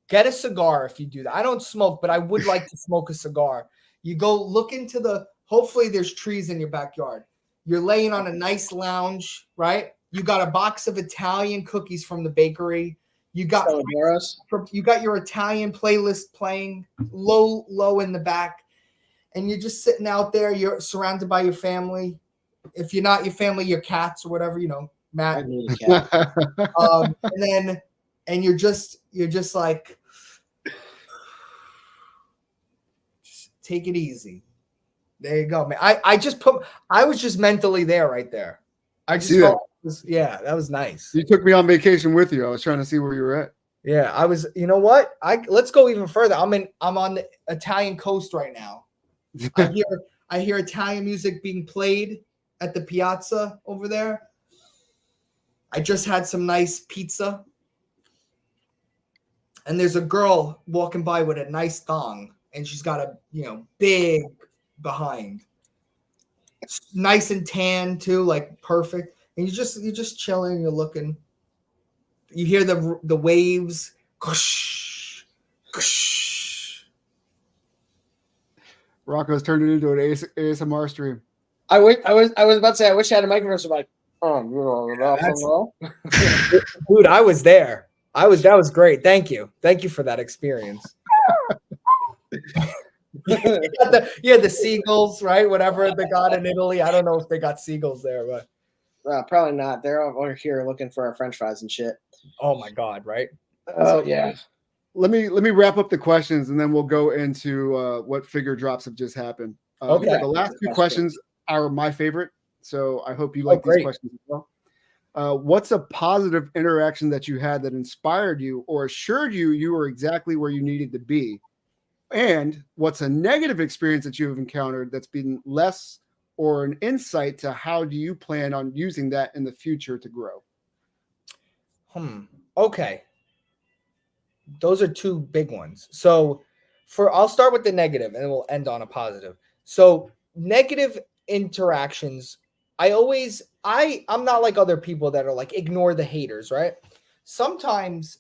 C: Get a cigar if you do that. I don't smoke, but I would like to smoke a cigar. You go look into hopefully there's trees in your backyard. You're laying on a nice lounge, right? You got a box of Italian cookies from the bakery. You got your Italian playlist playing low in the back. And you're just sitting out there. You're surrounded by your family. If you're not your family, your cats or whatever, Matt.
A: I need a cat.
C: And you're just like, just take it easy. There you go, man. I was just mentally there right there. I just felt that was nice.
B: You took me on vacation with you. I was trying to see where you were at.
C: Yeah, I was. You know what? Let's go even further. I'm on the Italian coast right now. I hear Italian music being played at the piazza over there. I just had some nice pizza. And there's a girl walking by with a nice thong, and she's got a big behind, nice and tan too, like perfect. And you're just chilling. You're looking. You hear the waves. Kush, kush.
B: Rocco's turned it into an ASMR stream.
A: I was about to say I wish I had a microphone. So I'm like,
C: dude, I was there. That was great. Thank you for that experience. The seagulls, right? Whatever they got in Italy. I don't know if they got seagulls there, but
A: probably not. They're over here looking for our French fries and shit.
C: Oh my God, right?
A: Oh yeah.
B: Let me wrap up the questions, and then we'll go into what figure drops have just happened.
C: Okay.
B: The last two questions are my favorite, so I hope you like these questions as well. What's a positive interaction that you had that inspired you or assured you were exactly where you needed to be? And what's a negative experience that you have encountered that's been less or an insight to how do you plan on using that in the future to grow?
C: Okay. Those are two big ones. So I'll start with the negative and then we'll end on a positive. So negative interactions, I'm not like other people that are like, ignore the haters, right? Sometimes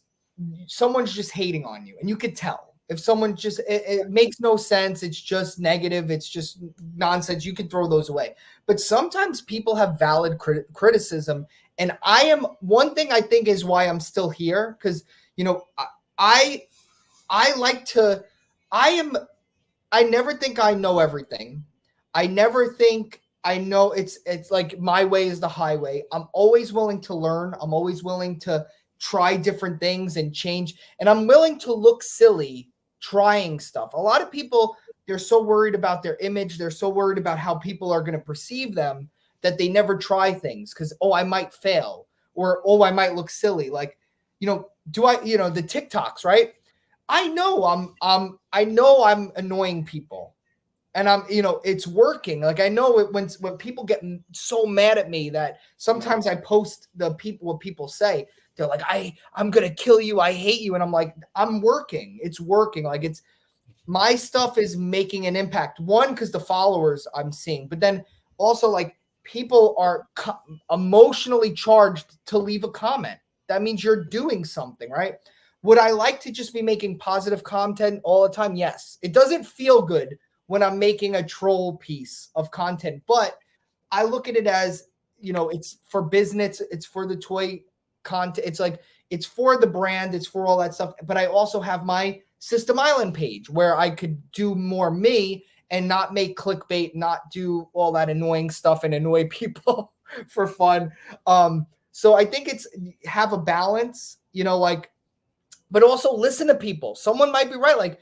C: someone's just hating on you and you could tell. If someone it makes no sense, it's just negative, it's just nonsense, you can throw those away. But sometimes people have valid criticism. And one thing I think is why I'm still here, because, I never think I know everything. I never think I know it's like my way is the highway. I'm always willing to learn. I'm always willing to try different things and change. And I'm willing to look silly trying stuff. A lot of people, they're so worried about their image. They're so worried about how people are going to perceive them that they never try things because, I might fail or, I might look silly. Like, the TikToks, right? I know I'm annoying people. And it's working. Like I know when people get so mad at me that sometimes I post what people say. They're like, I'm gonna kill you. I hate you. And I'm like, I'm working. It's working. Like my stuff is making an impact. One, because the followers I'm seeing, but then also like people are emotionally charged to leave a comment. That means you're doing something, right? Would I like to just be making positive content all the time? Yes. It doesn't feel good when I'm making a troll piece of content, but I look at it as, it's for business, it's for the toy content. It's like, it's for the brand, it's for all that stuff. But I also have my System Island page where I could do more me and not make clickbait, not do all that annoying stuff and annoy people for fun. So I think it's have a balance, you know, like, but also listen to people. Someone might be right. Like,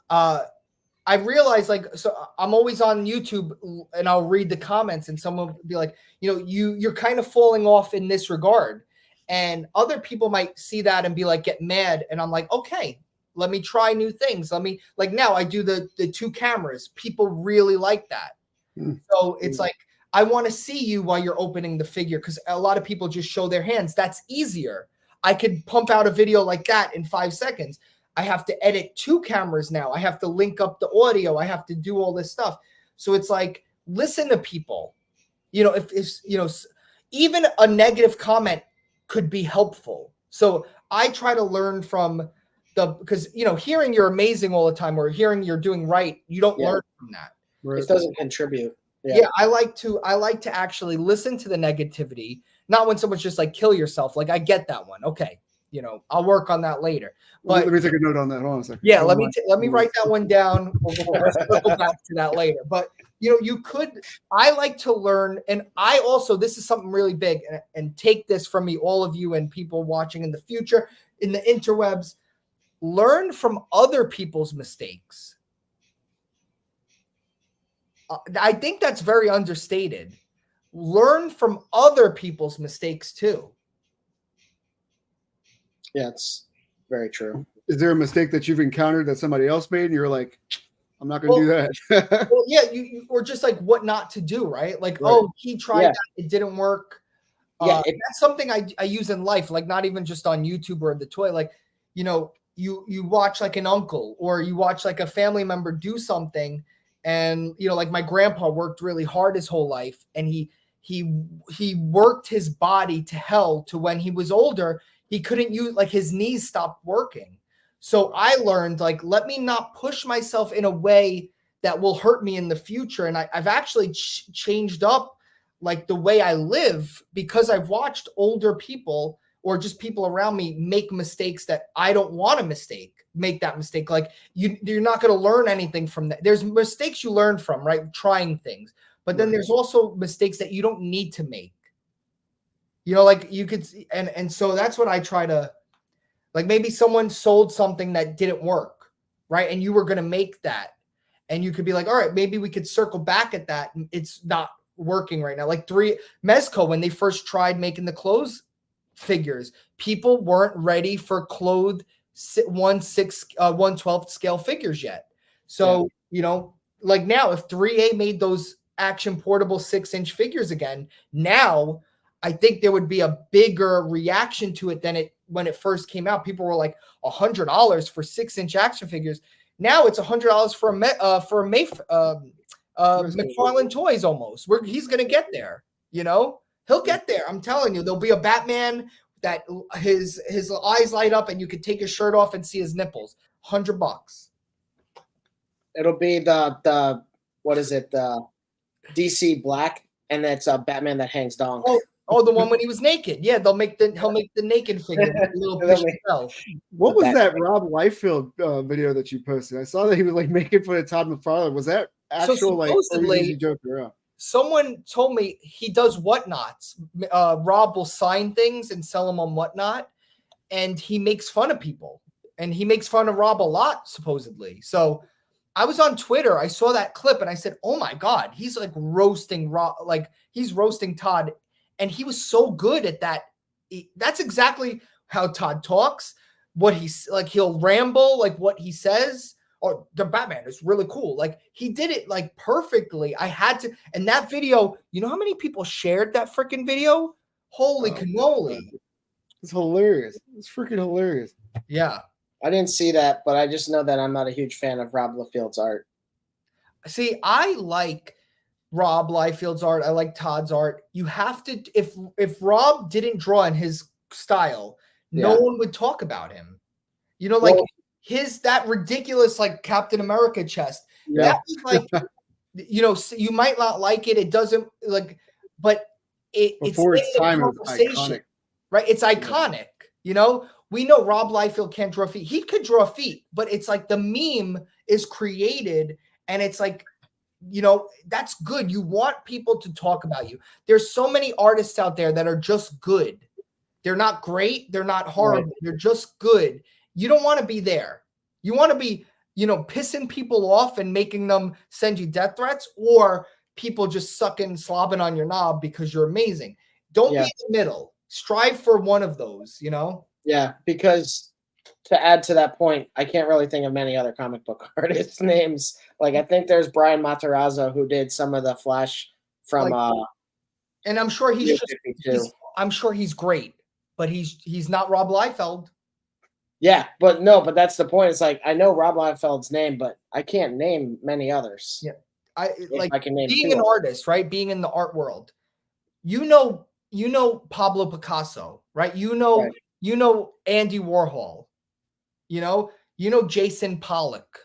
C: I realize, like, so I'm always on YouTube and I'll read the comments and someone will be like, you know, you're kind of falling off in this regard. And other people might see that and be like, get mad. And I'm like, okay, let me try new things. Let me, like, now I do the 2 cameras. People really like that. So it's like, I want to see you while you're opening the figure, because a lot of people just show their hands. That's easier. I could pump out a video like that in 5 seconds. I have to edit 2 cameras now. I have to link up the audio. I have to do all this stuff. So it's like, listen to people. You know, if you know, even a negative comment could be helpful. So I try to learn from because, you know, hearing you're amazing all the time or hearing you're doing right, you don't learn from that.
A: It doesn't contribute.
C: Yeah, I like to actually listen to the negativity, not when someone's just like, kill yourself. Like, I get that one. Okay, you know, I'll work on that later. But
B: let me take a note on that. Hold on a second.
C: Yeah, let me write that one down. We'll go back to that later. But you know, I like to learn, and I also, this is something really big, and take this from me, all of you and people watching in the future, in the interwebs, learn from other people's mistakes. I think that's very understated. Learn from other people's mistakes too.
A: Yeah, it's very true.
B: Is there a mistake that you've encountered that somebody else made and you're like, I'm not going to do that?
C: Well, yeah, you or just like what not to do, right? Like, right. Oh, he tried that, it didn't work. Yeah, that's something I use in life, like not even just on YouTube or the toy. Like, you know, you watch like an uncle or you watch like a family member do something. And, you know, like my grandpa worked really hard his whole life, and he worked his body to hell to when he was older, he couldn't use, like, his knees stopped working. So I learned, like, let me not push myself in a way that will hurt me in the future. And I've actually changed up like the way I live because I've watched older people or just people around me make mistakes that I don't want to make that mistake. Like you're not going to learn anything from that. There's mistakes you learn from, right? Trying things, but then there's also mistakes that you don't need to make, you know, like you could, and so that's what I try to, like, maybe someone sold something that didn't work, right? And you were going to make that, and you could be like, all right, maybe we could circle back at that. It's not working right now. Like Mezco, when they first tried making the clothes figures, people weren't ready for clothed 1/12 scale figures yet. So, you know, like now if 3A made those action portable 6-inch figures again, now I think there would be a bigger reaction to it than when it first came out. People were like $100 for 6-inch action figures. Now it's $100 for McFarlane Toys almost. He's gonna get there, you know. He'll get there. I'm telling you, there'll be a Batman that his eyes light up and you could take his shirt off and see his nipples. $100.
A: It'll be the what is it? The DC Black, and that's a Batman that hangs dong.
C: Oh, the one when he was naked. Yeah, he'll make the naked figure. Little
B: what was that Rob Liefeld video that you posted? I saw that he was like making for the Todd McFarlane. Was that actual, so like joking around?
C: Someone told me he does whatnots. Rob will sign things and sell them on Whatnot, and he makes fun of people, and he makes fun of Rob a lot, supposedly. So I was on Twitter, I saw that clip, and I said, "Oh my God, he's like roasting Rob, like he's roasting Todd," and he was so good at that. That's exactly how Todd talks. What he's like, he'll ramble like what he says. Or the Batman is really cool. Like he did it like perfectly. I had to, and that video, you know how many people shared that freaking video? Holy cannoli.
B: It's hilarious. It's freaking hilarious.
C: Yeah.
A: I didn't see that, but I just know that I'm not a huge fan of Rob Liefeld's art.
C: See, I like Rob Liefeld's art. I like Todd's art. You have to, if Rob didn't draw in his style, no one would talk about him. You know, like that ridiculous like Captain America chest. Yeah. That was like, you know, you might not like it. It doesn't like, but it's time, iconic, right? It's iconic. You know, we know Rob Liefeld can't draw feet. He could draw feet, but it's like the meme is created, and it's like you know, that's good. You want people to talk about you. There's so many artists out there that are just good. They're not great. They're not horrible. Right. They're just good. You don't want to be there. You want to be, you know, pissing people off and making them send you death threats, or people just sucking, slobbing on your knob because you're amazing. Don't be in the middle. Strive for one of those, you know?
A: Yeah, because to add to that point, I can't really think of many other comic book artists' names. Like, I think there's Brian Matarazzo, who did some of the Flash from
C: and I'm sure I'm sure he's great, but he's not Rob Liefeld.
A: Yeah, but that's the point. It's like, I know Rob Liefeld's name, but I can't name many others.
C: Yeah. I can name being an artist, right? Being in the art world. You know Pablo Picasso, right? You know Andy Warhol. You know Jason Pollock,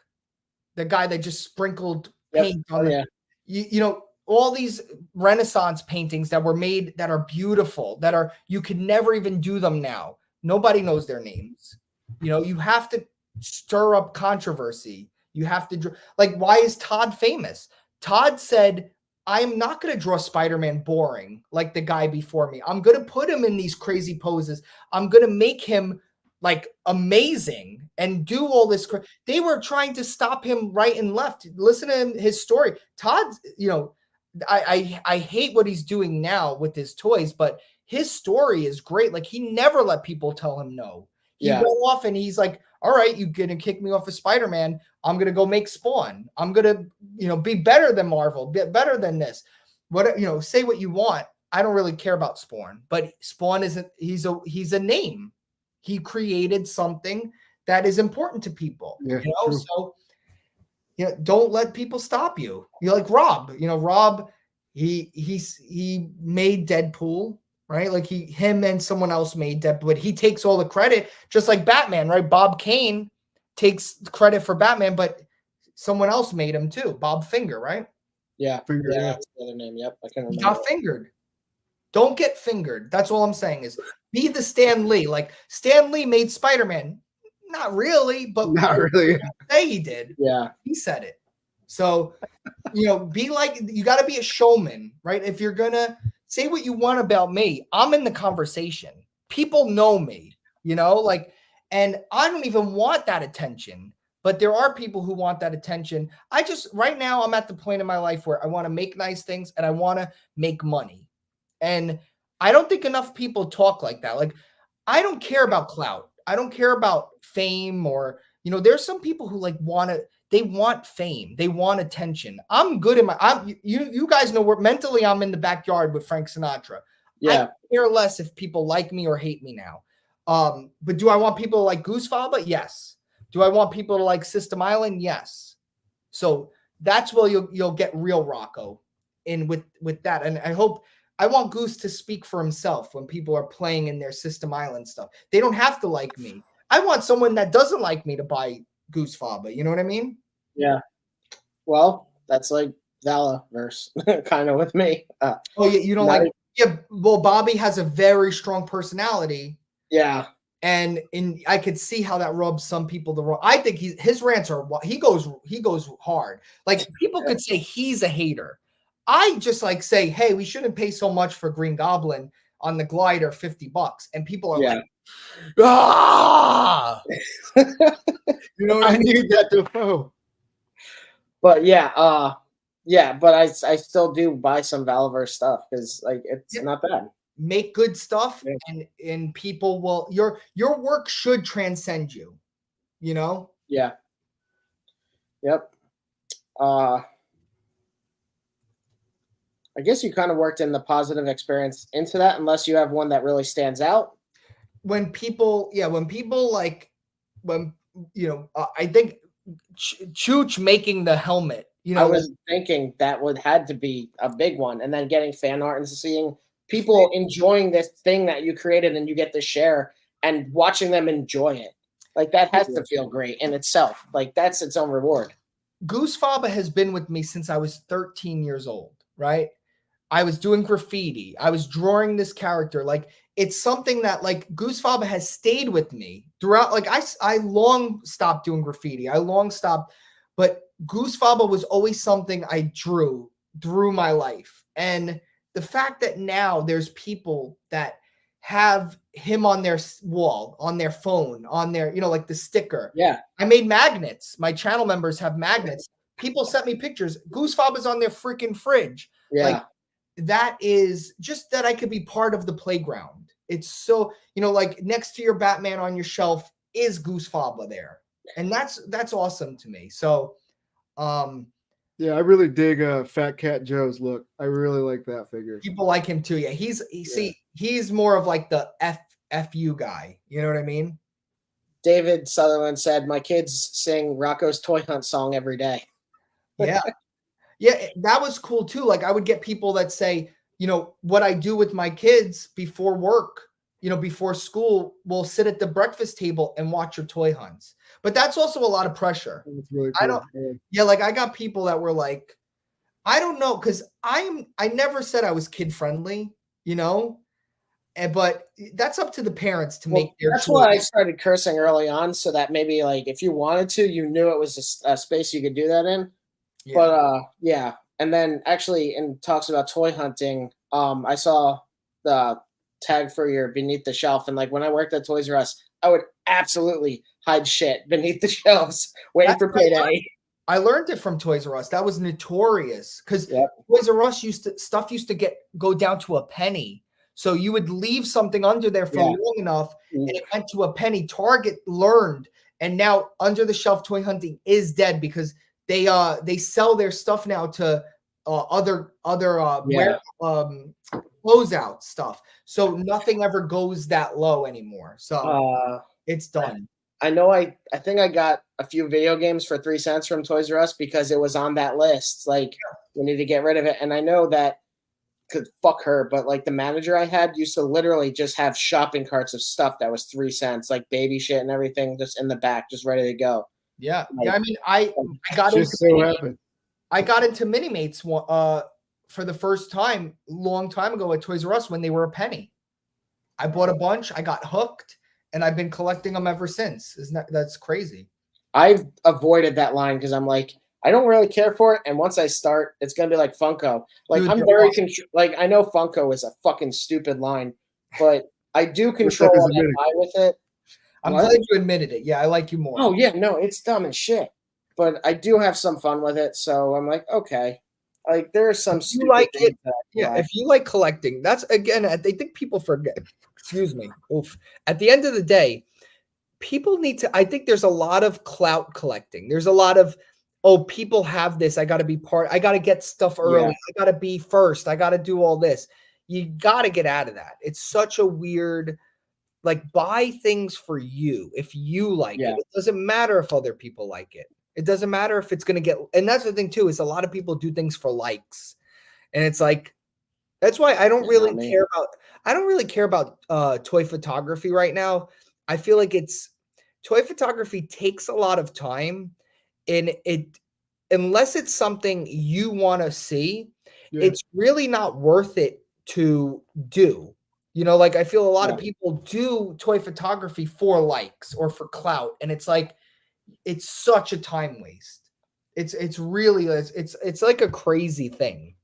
C: the guy that just sprinkled paint on you know, all these Renaissance paintings that were made that are beautiful, that are, you could never even do them now. Nobody knows their names. You know, you have to stir up controversy. You have to, like, why is Todd famous? Todd said, I'm not going to draw Spider-Man boring like the guy before me. I'm going to put him in these crazy poses. I'm going to make him like amazing and do all this. They were trying to stop him right and left. Listen to him, his story. Todd, you know, I hate what he's doing now with his toys, but his story is great. Like, he never let people tell him no. He went off and he's like, all right, you're going to kick me off of Spider-Man. I'm going to go make Spawn. I'm going to, you know, be better than Marvel, be better than this. What, you know, say what you want. I don't really care about Spawn, but Spawn isn't, he's a name. He created something that is important to people, you know? True. So, you know, don't let people stop you. You're like Rob, you know, Rob, he made Deadpool, right? Like him and someone else made Deadpool, but he takes all the credit, just like Batman, right? Bob Kane takes credit for Batman, but someone else made him too. Bob Finger, right?
A: Yeah. Finger, yeah. That's the other name. Yep. I can remember.
C: He got fingered. Don't get fingered. That's all I'm saying is be the Stan Lee. Like, Stan Lee made Spider-Man. Not really, but
B: not really.
C: Say he did.
A: Yeah.
C: He said it. So, you know, be like, you got to be a showman, right? If you're going to say what you want about me, I'm in the conversation. People know me, you know, like, and I don't even want that attention, but there are people who want that attention. Right now, I'm at the point in my life where I want to make nice things and I want to make money. And I don't think enough people talk like that. Like, I don't care about clout. I don't care about fame, or, you know, there's some people who like they want fame. They want attention. I'm good in you guys know where mentally I'm in the backyard with Frank Sinatra.
A: Yeah.
C: I care less if people like me or hate me now. But do I want people to like Goose Faba? Yes. Do I want people to like System Island? Yes. So that's where you'll get real Rocco in with that. And I want Goose to speak for himself when people are playing in their System Island stuff. They don't have to like me. I want someone that doesn't like me to buy Goose Faba. You know what I mean?
A: Yeah. Well, that's like Valaverse kind of with me.
C: You don't like? Yeah. Well, Bobby has a very strong personality.
A: Yeah.
C: And I could see how that rubs some people the wrong. I think his rants are, he goes hard. Like, people could say he's a hater. I just like say, hey, we shouldn't pay so much for Green Goblin on the glider, $50. And people are like, ah,
B: you know what I need that Defoe.
A: But but I still do buy some Valaverse stuff because like it's not bad.
C: Make good stuff, and people will, your work should transcend you, you know?
A: Yeah. Yep. I guess you kind of worked in the positive experience into that, unless you have one that really stands out.
C: When people like, I think Chooch making the helmet, you know,
A: I was thinking that had to be a big one, and then getting fan art and seeing people enjoying this thing that you created and you get to share and watching them enjoy it. Like, that has to feel great in itself. Like, that's its own reward.
C: Goose Faba has been with me since I was 13 years old, right? I was doing graffiti. I was drawing this character. Like, it's something that, like, Goose Faba has stayed with me throughout. Like, I long stopped doing graffiti. I long stopped, but Goose Faba was always something I drew through my life. And the fact that now there's people that have him on their wall, on their phone, on their, like the sticker.
A: Yeah.
C: I made magnets. My channel members have magnets. People sent me pictures. Goose Faba's on their freaking fridge.
A: Yeah.
C: Like, that is just that I could be part of the playground. It's so, like next to your Batman on your shelf is Goose Faba there. And that's awesome to me. So,
B: yeah, I really dig Fat Cat Joe's look. I really like that figure.
C: People like him too. Yeah, he's more of like the FU guy. You know what I mean?
A: David Sutherland said, "My kids sing Rocco's Toy Hunt song every day."
C: Yeah. Yeah, that was cool too. Like I would get people that say, what I do with my kids before work, before school, we'll sit at the breakfast table and watch your toy hunts. But that's also a lot of pressure.
B: That's really cool.
C: Like I got people that were like, I don't know, because I never said I was kid friendly, but that's up to the parents to make their
A: That's
C: choice.
A: why I started cursing early on, so that maybe like if you wanted to, you knew it was a space you could do that in. Yeah. But yeah. And then actually in talks about toy hunting, I saw the tag for your beneath the shelf, and like when I worked at Toys R Us, I would absolutely hide shit beneath the shelves waiting for payday.
C: I learned it from Toys R Us. That was notorious because Toys R Us used to go down to a penny. So you would leave something under there for long enough, and it went to a penny. Target learned, and now under the shelf toy hunting is dead because they sell their stuff now to other closeout stuff. So nothing ever goes that low anymore. So it's done.
A: I know I think I got a few video games for 3 cents from Toys R Us because it was on that list. Like we need to get rid of it. And I know that could fuck her, but like the manager I had used to literally just have shopping carts of stuff that was 3 cents, like baby shit and everything just in the back, just ready to go.
C: Yeah.
A: Like,
C: yeah. I mean, I got into Mini-Mates for the first time long time ago at Toys R Us when they were a penny. I bought a bunch, I got hooked, and I've been collecting them ever since. That's crazy.
A: I've avoided that line because I'm like, I don't really care for it, and once I start, it's gonna be like Funko. Like I'm very like I know Funko is a fucking stupid line, but I do control what I buy with it.
C: I'm glad you admitted it. Yeah, I like you more.
A: Oh yeah, no, it's dumb as shit, but I do have some fun with it. So I'm like, okay, like there are some.
C: You like it? Yeah, if you like collecting, that's again. I think people forget. Excuse me. Oof. At the end of the day, people need to. I think there's a lot of clout collecting. There's a lot of people have this. I got to be part. I got to get stuff early. Yeah. I got to be first. I got to do all this. You got to get out of that. It's such a weird. Like buy things for you if you like it. It doesn't matter if other people like it. It doesn't matter if it's gonna get. And that's the thing too is a lot of people do things for likes, and it's like that's why I don't really care about. I don't really care about toy photography right now. I feel like toy photography takes a lot of time, and unless it's something you want to see, it's really not worth it to do. Like I feel a lot of people do toy photography for likes or for clout, and it's like it's such a time waste. It's really it's like a crazy thing.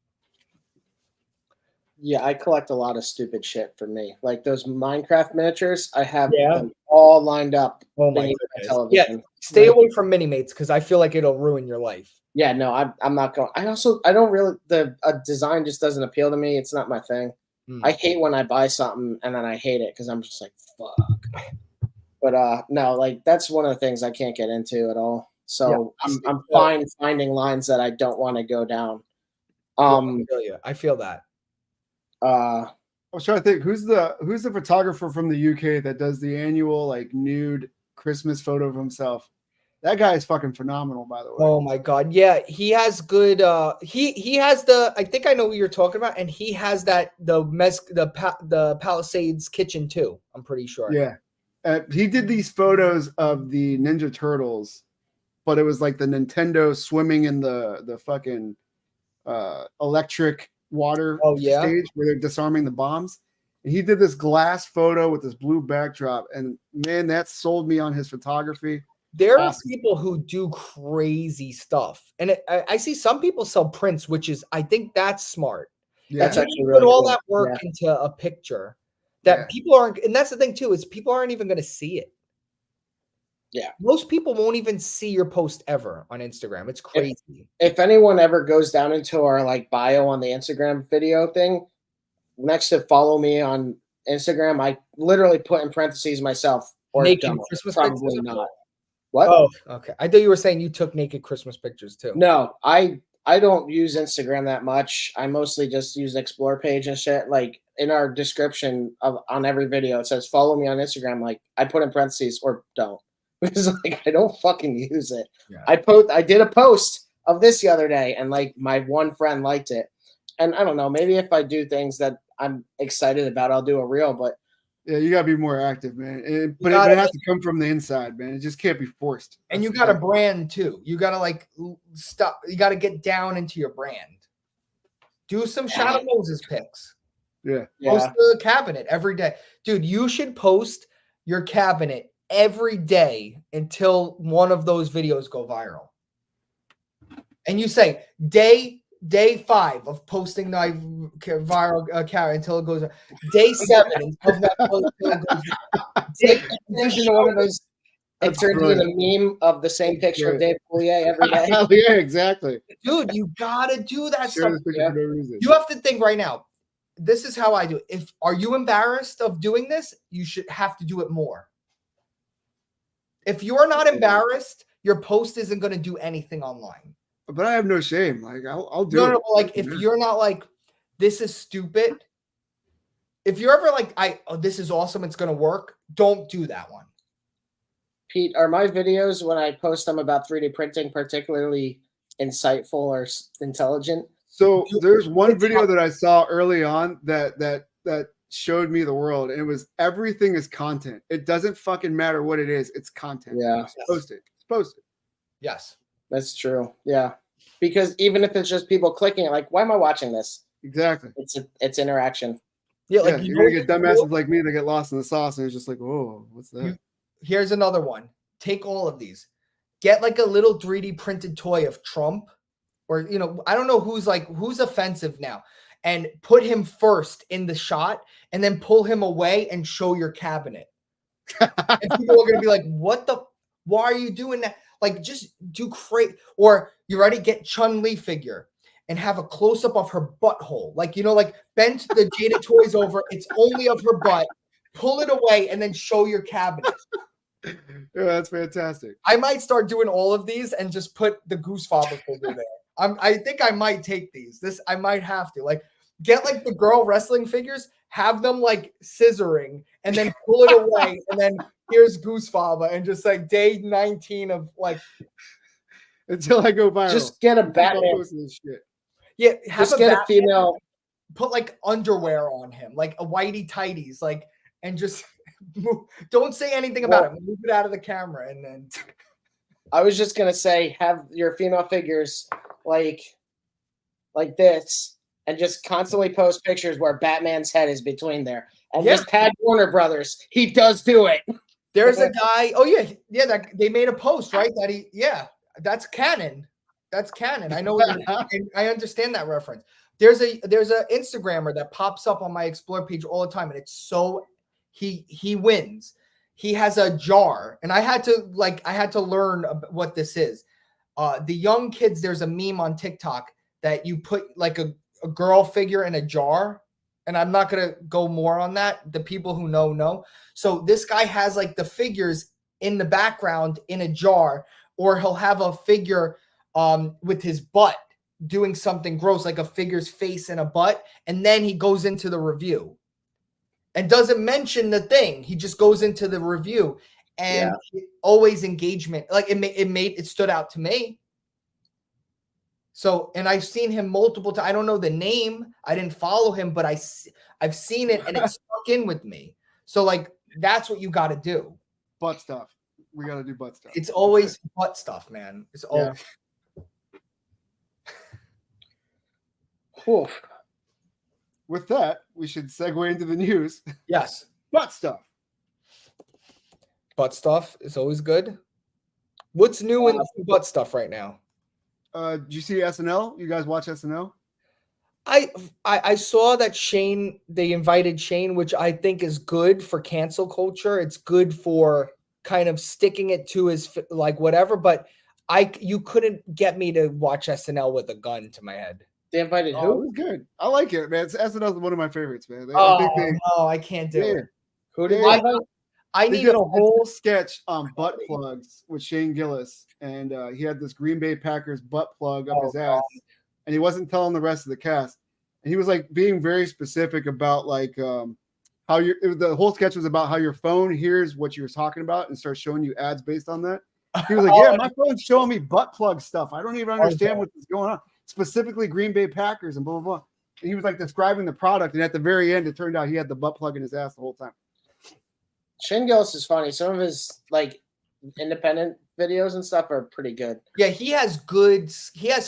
A: Yeah, I collect a lot of stupid shit for me. Like those Minecraft miniatures, I have them all lined up.
C: Oh my goodness. Yeah, stay away from Mini-Mates because I feel like it'll ruin your life.
A: Yeah, no, I'm not going. I don't really a design just doesn't appeal to me. It's not my thing. I hate when I buy something and then I hate it because I'm just like, fuck. But no, like that's one of the things I can't get into at all. So I'm fine finding lines that I don't want to go down.
C: I feel that.
B: I was trying to think who's the photographer from the UK that does the annual like nude Christmas photo of himself. That guy is fucking phenomenal, by the way.
C: Oh my god, yeah, he has good. He has the. I think I know what you're talking about, and he has the Palisades kitchen too. I'm pretty sure.
B: Yeah, he did these photos of the Ninja Turtles, but it was like the Nintendo swimming in the fucking electric water stage where they're disarming the bombs. And he did this glass photo with this blue backdrop, and man, that sold me on his photography.
C: There are
B: Awesome.
C: people who do crazy stuff, and I see some people sell prints, which is I think that's smart.
B: Yeah.
A: That's
C: You
A: actually
C: put
A: really
C: all
A: cool.
C: that work
A: Yeah.
C: into a picture that
B: Yeah.
C: people aren't, and that's the thing too, is people aren't even going to see it.
A: Yeah.
C: Most people won't even see your post ever on Instagram. It's crazy.
A: If anyone ever goes down into our like bio on the Instagram video thing, next to follow me on Instagram, I literally put in parentheses myself or
C: Naked
A: don't.
C: Christmas
A: Probably
C: pictures?
A: not. What?
C: Oh, okay. I thought you were saying you took naked Christmas pictures too.
A: No, I don't use Instagram that much. I mostly just use Explore page and shit. Like in our description of on every video, it says follow me on Instagram. Like I put in parentheses or don't because like I don't fucking use it.
C: Yeah.
A: I did a post of this the other day, and like my one friend liked it. And I don't know, maybe if I do things that I'm excited about, I'll do a reel. But
B: Yeah, you gotta be more active, man. But
C: gotta
B: it has to come from the inside, man. It just can't be forced.
C: And you
B: That's
C: got a
B: the thing.
C: brand too. You got to like stop. You got to get down into your brand. Do some Shadow Moses pics.
B: Yeah.
C: Post the cabinet every day. Dude, you should post your cabinet every day until one of those videos go viral. And you say day 5 of posting my viral cabinet until it goes. Day 7 of that post until it goes.
A: It turns into one of those. It
B: That's
A: turns into
B: brilliant.
A: the meme of the same picture of
B: Yeah.
A: Dave Coulier every day.
B: Yeah, exactly.
C: Dude, you gotta do that
B: Share
C: stuff.
B: this picture
A: Yeah.
B: for no reason.
C: You have to think right now. This is how I do it. Are you embarrassed of doing this? You should have to do it more. If you're not embarrassed, your post isn't going to do anything online.
B: But I have no shame. Like I'll do
C: No,
B: it.
C: no, like if you're not like, this is stupid. If you're ever like, this is awesome, it's going to work. Don't do that one.
A: Pete, are my videos when I post them about 3D printing particularly insightful or intelligent?
B: So there's one
C: It's
B: video
C: not-
B: that I saw early on that showed me the world, and it was everything is content. It doesn't fucking matter what it is. It's content.
A: Yeah.
B: Just post it. Just post it.
C: Yes.
A: That's true. Yeah. Because even if it's just people clicking it, like, why am I watching this?
B: Exactly.
A: It's interaction.
C: Yeah,
B: Yeah,
C: like
B: you're gonna get dumbasses like me that get lost in the sauce, and it's just like, oh, what's that?
C: Here's another one. Take all of these. Get like a little 3D printed toy of Trump, or I don't know who's offensive now, and put him first in the shot, and then pull him away and show your cabinet. And people are gonna be like, "What the? Why are you doing that?" Like, just do or you ready? Get Chun-Li figure and have a close up of her butthole, like bend the Jada Toys over. It's only of her butt. Pull it away and then show your cabinet.
B: Yeah, that's fantastic.
C: I might start doing all of these and just put the Goose Father figure there. I think I might take these. I might have to get like the girl wrestling figures, have them like scissoring, and then pull it away, and then here's Goose Father, and just like day 19 of like
B: Until I go viral.
A: Just get a
B: Keep on
A: Batman.
B: posting this shit.
C: yeah, have
A: Just get a
C: Batman,
A: female.
C: put like underwear on him, like a whitey tighties, and just don't say anything about it. Move it out of the camera, and then
A: I was just gonna say, have your female figures like this, and just constantly post pictures where Batman's head is between there. And just tag Warner Brothers. He does do it.
C: there's a guy. Oh yeah, that they made a post, right? That's canon. That's canon. I know. I understand that reference. There's a Instagrammer that pops up on my Explore page all the time, and it's so he wins. He has a jar, and I had to learn what this is. The young kids, there's a meme on TikTok that you put like a girl figure in a jar, and I'm not gonna go more on that. The people who know. So this guy has like the figures in the background in a jar, or he'll have a figure with his butt doing something gross, like a figure's face and a butt, and then he goes into the review and doesn't mention the thing. He just goes into the review, and always engagement. Like it stood out to me. So, and I've seen him multiple times. I don't know the name. I didn't follow him, but I've seen it, and it stuck in with me. So like, that's what you got to do.
B: Butt stuff. We got to do butt stuff.
C: It's always butt stuff, man. It's all.
A: Yeah.
B: With that, we should segue into the news.
C: Yes.
B: Butt stuff.
C: Butt stuff is always good. What's new in butt stuff right now?
B: Did you see SNL? You guys watch SNL?
C: I saw that they invited Shane, which I think is good for cancel culture. It's good for kind of sticking it to his like whatever, but you couldn't get me to watch SNL with a gun to my head.
A: They invited
B: Oh,
A: who?
B: it was good. I like it, man. SNL is one of my favorites, man.
C: I can't do it.
A: Who did they invite?
C: I
B: They
C: need
B: did a whole sketch on butt plugs with Shane Gillis, and he had this Green Bay Packers butt plug up his ass, and he wasn't telling the rest of the cast. And he was like being very specific about like how the whole sketch was about how your phone hears what you're talking about and starts showing you ads based on that. He was like, "Yeah, my phone's showing me butt plug stuff. I don't even understand what's going on. Specifically, Green Bay Packers and blah blah blah." And he was like describing the product, and at the very end, it turned out he had the butt plug in his ass the whole time.
A: Shane Gillis is funny. Some of his like independent videos and stuff are pretty good.
C: Yeah, he has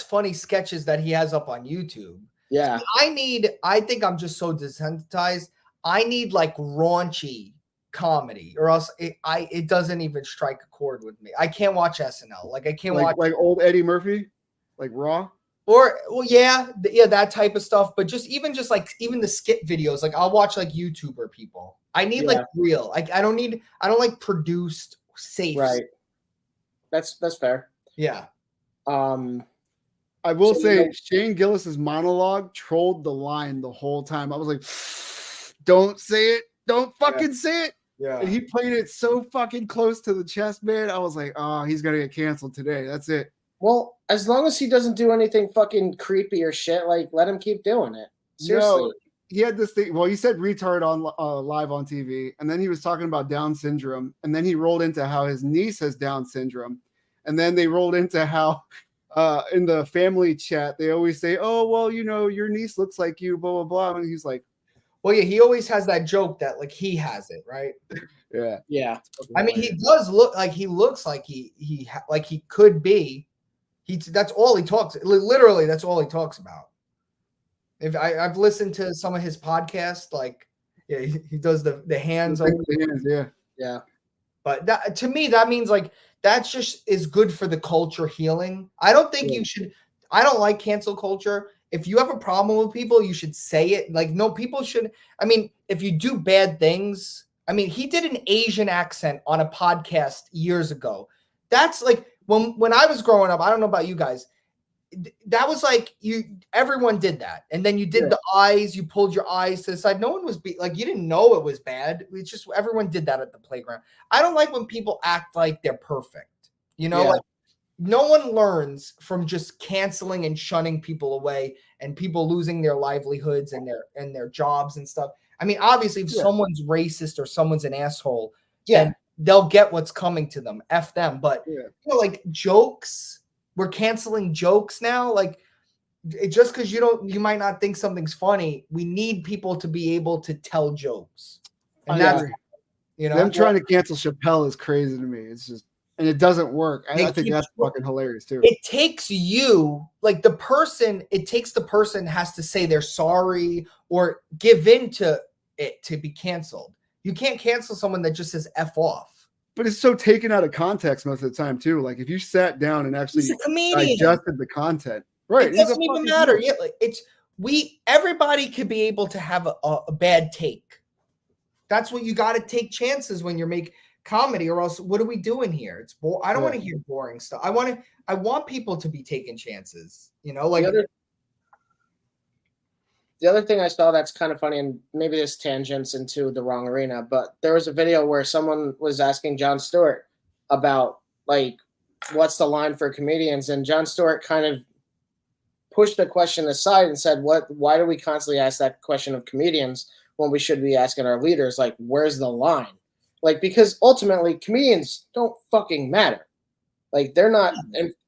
C: funny sketches that he has up on YouTube.
A: Yeah.
C: I think I'm just so desensitized. I need like raunchy comedy or else it doesn't even strike a chord with me. I can't watch SNL. Like I can't watch
B: like old Eddie Murphy, like Raw.
C: Or yeah, that type of stuff. But even the skit videos, like I'll watch like YouTuber people. I need like real. Like I don't like produced safe.
A: Right. That's fair.
C: Yeah.
B: I will say Shane Gillis's monologue trolled the line the whole time. I was like, don't say it. Don't fucking say it.
C: Yeah.
B: And he played it so fucking close to the chest, man. I was like, oh, he's going to get canceled today. That's it.
A: Well, as long as he doesn't do anything fucking creepy or shit, like let him keep doing it. Seriously.
B: No, he had this thing. Well, he said retard on live on TV, and then he was talking about Down syndrome, and then he rolled into how his niece has Down syndrome, and then they rolled into how in the family chat they always say, "Oh, well, you know, your niece looks like you," blah blah blah, and he's like,
C: "Well, yeah, he always has that joke that like he has it, right?"
B: Yeah.
C: I mean, he does look like he looks like he could be. That's all he talks. Literally, that's all he talks about. If I've listened to some of his podcasts, like he does the hands.
B: Yeah.
C: But that, to me, that means like that's just is good for the culture healing. I don't think you should. I don't like cancel culture. If you have a problem with people, you should say it. Like no, people should. I mean, if you do bad things, I mean, he did an Asian accent on a podcast years ago. That's like when I was growing up. I don't know about you guys. That was like everyone did that. And then you did the eyes, you pulled your eyes to the side. No one was like, you didn't know it was bad. It's just, everyone did that at the playground. I don't like when people act like they're perfect, like no one learns from just canceling and shunning people away and people losing their livelihoods and their jobs and stuff. I mean, obviously if someone's racist or someone's an asshole, then they'll get what's coming to them. F them. But like jokes, we're canceling jokes now. Like just because you might not think something's funny, we need people to be able to tell jokes. And that's
B: them trying to cancel Chappelle is crazy to me. It's just, and it doesn't work. I think that's fucking hilarious too.
C: It takes the person has to say they're sorry or give in to it to be canceled. You can't cancel someone that just says F off.
B: But it's so taken out of context most of the time too. Like if you sat down and actually digested the content, right?
C: It doesn't even matter. Yeah, like everybody could be able to have a bad take. That's what you got to take chances when you're making comedy, or else what are we doing here? It's I don't want to hear boring stuff. I want people to be taking chances. Like
A: the other thing I saw that's kind of funny, and maybe this tangents into the wrong arena, but there was a video where someone was asking Jon Stewart about, like, what's the line for comedians? And Jon Stewart kind of pushed the question aside and said, why do we constantly ask that question of comedians when we should be asking our leaders, like, where's the line? Like, because ultimately comedians don't fucking matter. Like, they're not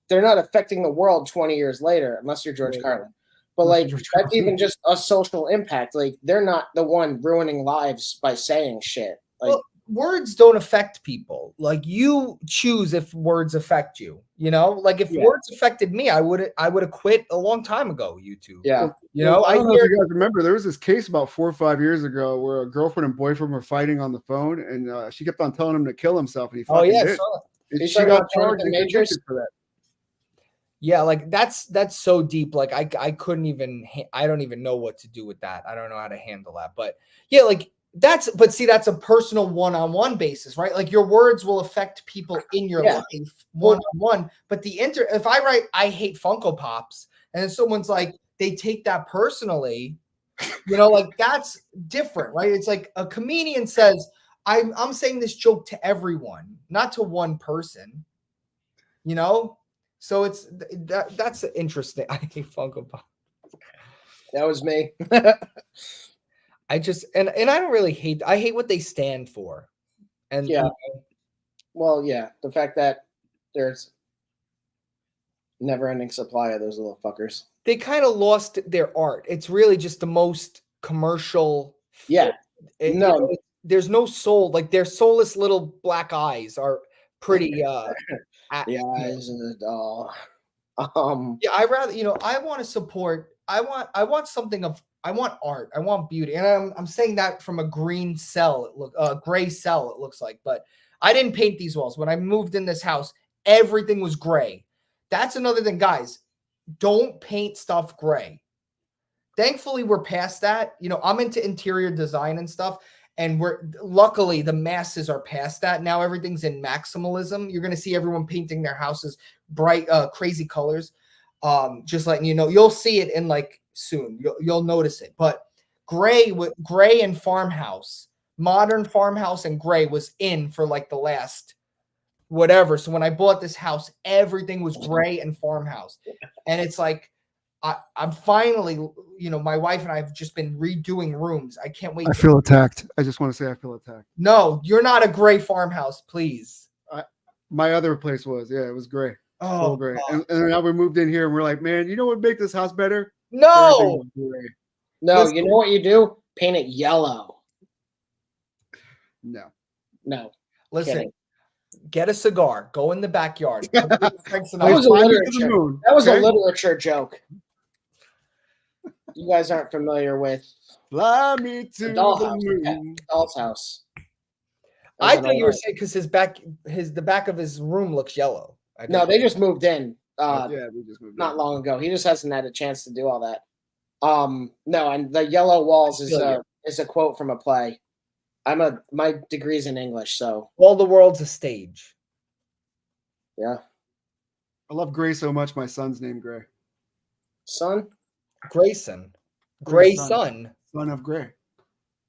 A: affecting the world 20 years later, unless you're George Carlin. But like that's even just a social impact. Like they're not the one ruining lives by saying shit. Like
C: words don't affect people. Like you choose if words affect you. Like if words affected me, I would have quit a long time ago. YouTube.
B: Yeah. I don't know if you guys remember. There was this case about 4 or 5 years ago where a girlfriend and boyfriend were fighting on the phone, and she kept on telling him to kill himself, and he fucking did.
A: He
B: She
A: started
B: got
A: on
B: charged
A: Jonathan
B: and
A: Majors.
B: convicted for that.
C: Yeah, like that's so deep. Like I couldn't even. I don't even know what to do with that. I don't know how to handle that. But yeah, like that's. But see, that's a personal one-on-one basis, right? Like your words will affect people in your
A: Yeah.
C: life one-on-one. But if I write, I hate Funko Pops, and then someone's like, they take that personally. You know, like that's different, right? It's like a comedian says, I'm saying this joke to everyone, not to one person. You know, so it's that's interesting. I hate Funko Pop.
A: That was me.
C: I just and I don't really hate. I hate what they stand for. And
A: Yeah. Well, yeah, the fact that there's never-ending supply of those little fuckers.
C: they kind of lost their art. It's really just the most commercial.
A: Yeah.
C: You
A: No.
C: know, there's no soul. Like their soulless little black eyes are pretty.
A: The eyes of the doll.
C: Yeah, I rather, I want to support. I want something of. I want art. I want beauty, and I'm saying that from a green cell. Gray cell. It looks like, but I didn't paint these walls. When I moved in this house, everything was gray. That's another thing, guys. Don't paint stuff gray. Thankfully, we're past that. I'm into interior design and stuff, and luckily the masses are past that. Now everything's in maximalism. You're going to see everyone painting their houses bright, crazy colors. Just letting you know, you'll see it in like soon. You'll notice it. But gray and farmhouse, modern farmhouse and gray was in for like the last whatever. So when I bought this house, everything was gray and farmhouse, and it's like I'm finally, my wife and I have just been redoing rooms. I can't wait.
B: I feel attacked. I just want to say I feel attacked.
C: No, you're not a gray farmhouse, please.
B: My other place was, yeah, it was gray.
C: Oh,
B: gray. And now we moved in here and we're like, man, you know what would make this house better?
C: No.
A: No, you know what you do? Paint it yellow.
B: No.
C: Listen,
A: Kidding.
C: get a cigar. Go in the backyard.
A: That was a literature. That was a literature joke. You guys aren't familiar with
B: Fly Me to the Moon.
A: Doll's House.
C: I thought you were saying because the back of his room looks yellow.
A: No, they just moved in.
B: We just moved
A: not long ago. He just hasn't had a chance to do all that. No, and the yellow walls is a quote from a play. My degree's in English, so
C: all the world's a stage.
A: Yeah.
B: I love Gray so much. My son's named Gray.
A: Son?
C: Grayson. Grayson.
B: Son of Gray.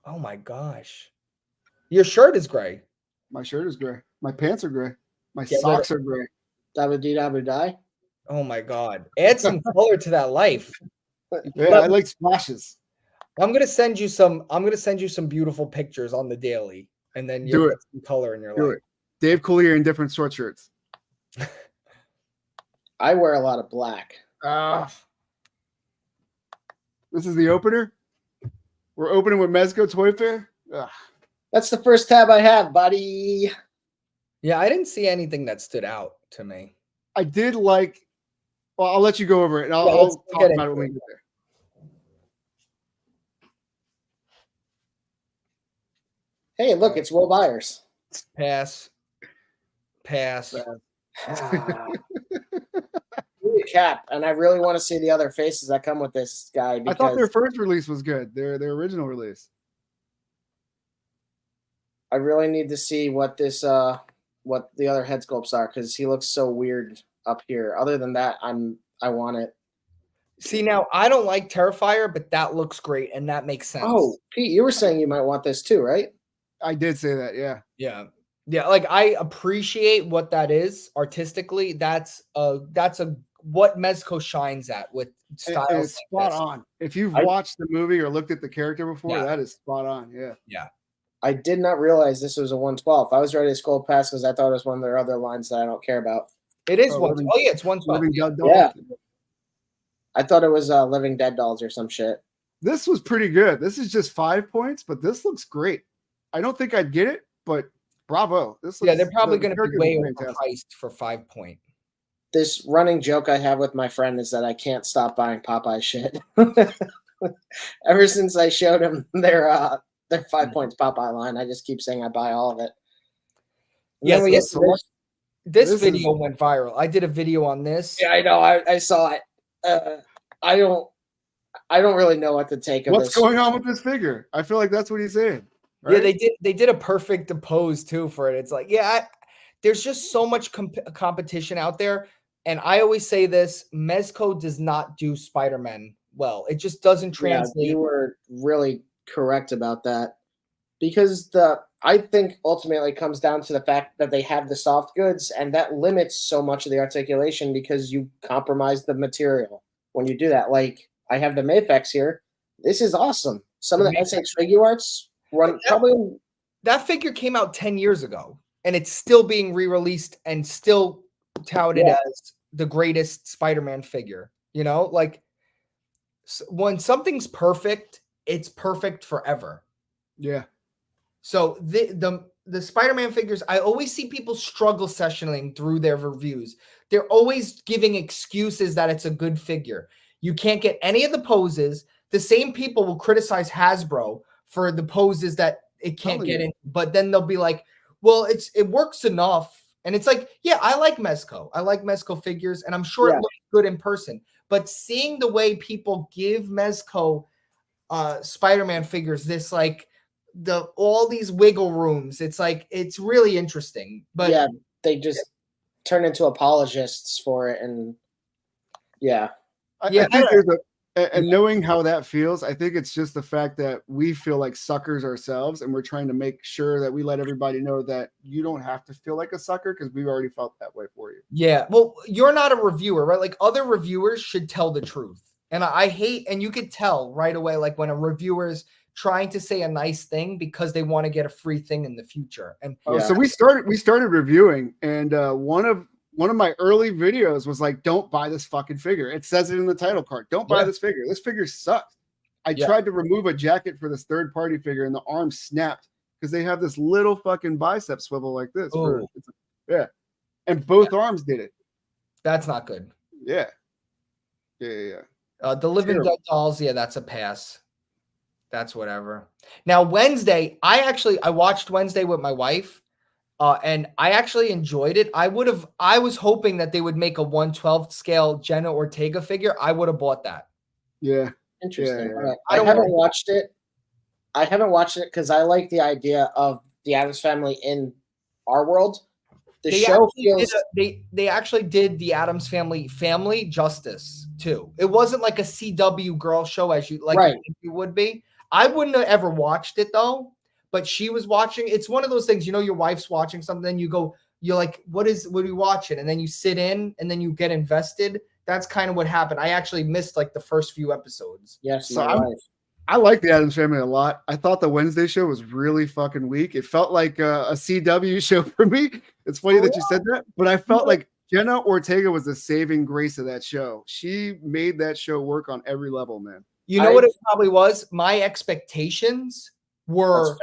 C: Oh my gosh. Your shirt is gray.
B: My shirt is gray. My pants are gray. My socks are gray.
A: Dabba die.
C: Oh my God. Add some color to that life.
B: Yeah, I like splashes.
C: I'm gonna send you some beautiful pictures on the daily, and then you'll get some color in your life.
B: It. Dave Coulier in different sweatshirts.
A: I wear a lot of black.
B: This is the opener. We're opening with Mezco Toy Fair.
A: That's the first tab I have, buddy.
C: Yeah, I didn't see anything that stood out to me.
B: I did like. Well, I'll let you go over it, and I'll talk about it when we get there.
A: Hey, look, it's Will Byers.
C: Pass.
A: Cap, and I really want to see the other faces that come with this guy.
B: I thought their first release was good. Their original release.
A: I really need to see what the other head sculpts are because he looks so weird up here. Other than that, I want it.
C: See, now I don't like Terrifier, but that looks great and that makes sense.
A: Oh, Pete, you were saying you might want this too, right?
B: I did say that, yeah.
C: Yeah. Like I appreciate what that is artistically. That's what Mezco shines at with style.
B: It's spot on. If you've watched the movie or looked at the character before, that is spot on. Yeah.
C: Yeah.
A: I did not realize this was a 112. I was ready to scroll past because I thought it was one of their other lines that I don't care about.
C: It is one. Oh yeah, it's 112.
A: Yeah. I thought it was Living Dead Dolls or some shit.
B: This was pretty good. This is just 5 points, but this looks great. I don't think I'd get it, but bravo.
C: They're probably going to be way overpriced for 5 point.
A: This running joke I have with my friend is that I can't stop buying Popeye shit. Ever since I showed him their 5 points Popeye line, I just keep saying I buy all of it. And
C: This video went viral. I did a video on this.
A: Yeah, I know. I saw it. I don't really know what to take of this.
B: What's going on with this figure? I feel like that's what he's saying. Right?
C: Yeah, they did a perfect pose too for it. It's like, yeah, there's just so much competition out there. And I always say this, Mezco does not do Spider-Man well. It just doesn't translate.
A: Yeah, you were really correct about that. Because I think ultimately it comes down to the fact that they have the soft goods, and that limits so much of the articulation because you compromise the material when you do that. Like, I have the Mafex here. This is awesome. Some of the SH figure arts run probably.
C: That figure came out 10 years ago, and it's still being re-released and still touted as the greatest Spider-Man figure. You know, like when something's perfect, it's perfect forever.
B: Yeah.
C: So the Spider-Man figures, I always see people struggle sessioning through their reviews. They're always giving excuses that it's a good figure. You can't get any of the poses. The same people will criticize Hasbro for the poses that it can't get in, but then they'll be like, well, it works enough. And it's like, yeah, I like Mezco. I like Mezco figures, and I'm sure it looks good in person. But seeing the way people give Mezco Spider-Man figures, this like all these wiggle rooms, it's like, it's really interesting. But
A: yeah, they just turn into apologists for it, and
B: I think there's and knowing how that feels, I think it's just the fact that we feel like suckers ourselves, and we're trying to make sure that we let everybody know that you don't have to feel like a sucker because we've already felt that way for you.
C: Yeah, well, you're not a reviewer, right? Like, other reviewers should tell the truth, and I hate, and you could tell right away, like when a reviewer is trying to say a nice thing because they want to get a free thing in the future. And
B: so we started reviewing, and one of my early videos was like, don't buy this fucking figure. It says it in the title card. Don't buy this figure. This figure sucks. I tried to remove a jacket for this third party figure, and the arm snapped because they have this little fucking bicep swivel like this. And both arms did it.
C: That's not good.
B: Yeah.
C: The Living Dead dolls, that's a pass. That's whatever. Now, Wednesday, I watched Wednesday with my wife, and I actually enjoyed it. I was hoping that they would make a 1/12 scale Jenna Ortega figure. I would have bought that.
B: Yeah.
A: Interesting. Yeah. I haven't watched it. I haven't watched it because I like the idea of the Addams Family in our world. The show feels
C: they actually did the Addams Family justice too. It wasn't like a CW girl show as you would be. I wouldn't have ever watched it though, but she was watching. It's one of those things, your wife's watching something, you're like, what are you watching? And then you sit in and then you get invested. That's kind of what happened. I actually missed like the first few episodes.
A: Yes,
B: so I like the Addams Family a lot. I thought the Wednesday show was really fucking weak. It felt like a CW show for me. It's funny that you said that, but I felt like Jenna Ortega was the saving grace of that show. She made that show work on every level, man.
C: You know what it probably was? My expectations were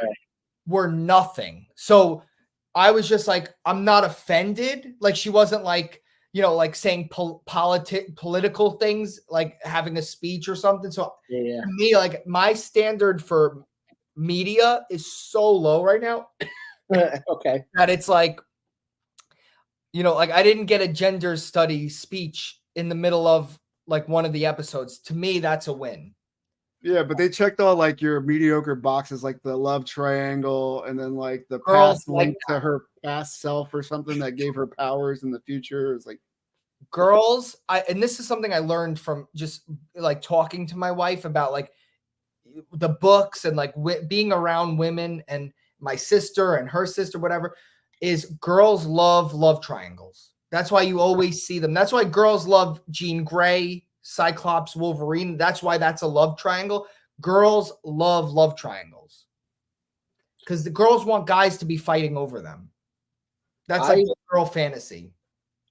C: nothing. So I was just like, I'm not offended. Like, she wasn't like, like saying political things, like having a speech or something. So to me, like, my standard for media is so low right now.
A: Okay.
C: That it's like, like I didn't get a gender study speech in the middle of like one of the episodes. To me, that's a win.
B: Yeah, but they checked all like your mediocre boxes, like the love triangle, and then like the
C: Girls
B: past link to her past self or something that gave her powers in the future. It's like
C: girls. And this is something I learned from just like talking to my wife about like the books and like being around women, and my sister and her sister, whatever, is girls love triangles. That's why you always see them. That's why girls love Jean Grey, Cyclops, Wolverine. That's why that's a love triangle. Girls love triangles because the girls want guys to be fighting over them. That's like a girl fantasy.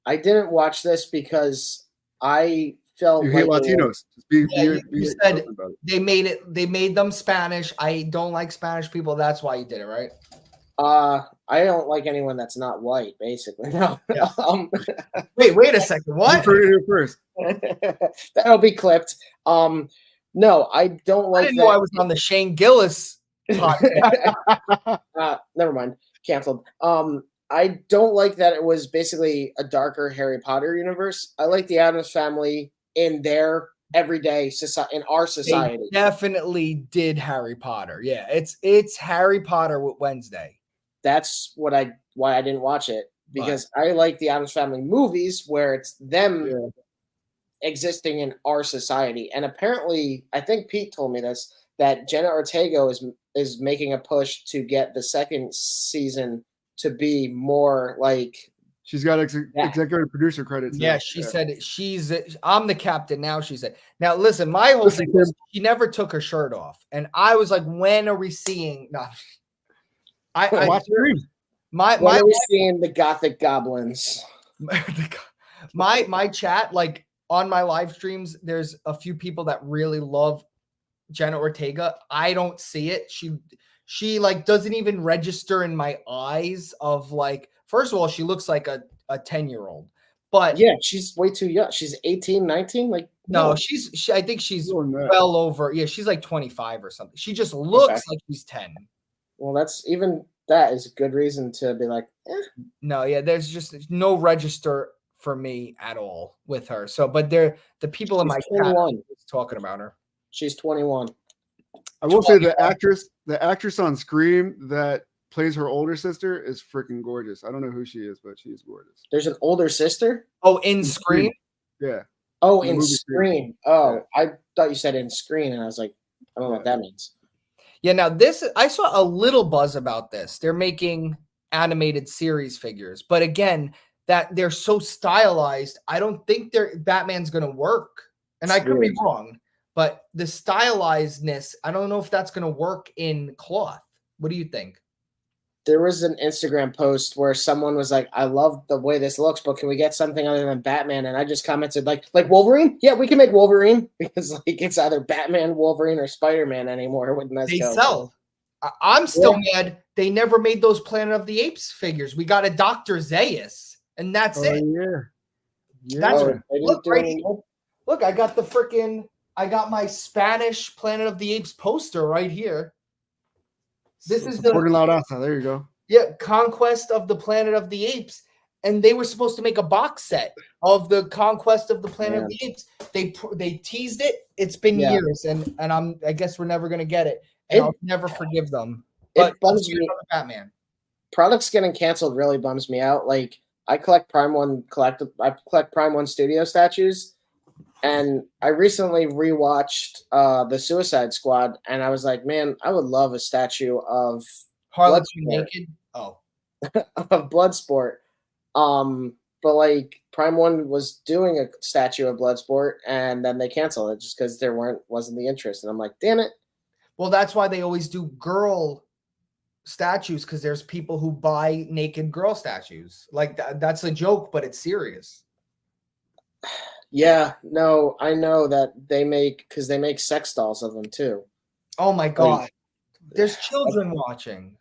A: I didn't watch this because I felt
B: you hate Latinos.
C: You said they made them Spanish. I don't like Spanish people. That's why you did it, right?
A: I don't like anyone that's not white, basically. No.
C: Yeah. Wait a second. What?
B: You heard it here first.
A: That'll be clipped. No, I don't like.
C: I didn't know I was on the Shane Gillis podcast.
A: Never mind. Canceled. I don't like that it was basically a darker Harry Potter universe. I like the Addams Family in their everyday society, in our
C: They
A: society.
C: definitely did Harry Potter. Yeah, it's Harry Potter with Wednesday.
A: That's why I didn't watch it, because I like the Addams Family movies where it's them existing in our society. And apparently, I think Pete told me this, that Jenna Ortega is making a push to get the second season to be more like.
B: She's got executive producer credits.
C: Yeah, she said I'm the captain now. She said, now listen, my whole thing was she never took her shirt off, and I was like, when are we seeing? No,
B: When
A: are we seeing the Gothic goblins?
C: my chat, like on my live streams, there's a few people that really love Jenna Ortega. I don't see it. She like doesn't even register in my eyes of like, first of all, she looks like a 10-year-old, but
A: yeah, she's way too young. She's 18, 19. Like,
C: no, I think she's well over. Yeah, she's like 25 or something. She just looks like she's 10.
A: Well, that is a good reason to be like,
C: no, yeah, there's just no register for me at all with her. So, but the people in my chat talking about her.
A: She's 21.
B: I will say the actress on Scream that plays her older sister is freaking gorgeous. I don't know who she is, but she is gorgeous.
A: There's an older sister?
C: Oh, in Scream?
B: Yeah.
A: Oh, in Scream. Oh, yeah. I thought you said in Screen, and I was like, I don't know what that means.
C: Yeah, now I saw a little buzz about this. They're making animated series figures, but again, that they're so stylized, I don't think Batman's going to work. And I could be wrong, but the stylizedness, I don't know if that's going to work in cloth. What do you think?
A: There was an Instagram post where someone was like, I love the way this looks, but can we get something other than Batman? And I just commented like Wolverine? Yeah, we can make Wolverine, because like it's either Batman, Wolverine, or Spider-Man anymore with Mezco.
C: They sell. I'm still mad they never made those Planet of the Apes figures. We got a Dr. Zaius, and that's it.
B: Yeah.
C: That's look right here. Look, I got my Spanish Planet of the Apes poster right here. This is
B: there you go.
C: Yeah, Conquest of the Planet of the Apes. And they were supposed to make a box set of the Conquest of the Planet of the Apes. They teased it. It's been years, and I guess we're never gonna get it. And I'll never forgive them. But
A: it bums me.
C: Batman.
A: Products getting canceled really bums me out. Like I collect Prime One Studio statues. And I recently rewatched the Suicide Squad, and I was like, man, I would love a statue of
C: Harley naked. Oh,
A: of Bloodsport. But like Prime One was doing a statue of Bloodsport, and then they canceled it just because wasn't the interest. And I'm like, damn it.
C: Well, that's why they always do girl statues, because there's people who buy naked girl statues. Like that's a joke, but it's serious.
A: Yeah, no, I know that they make sex dolls of them too.
C: Oh my god. There's children watching.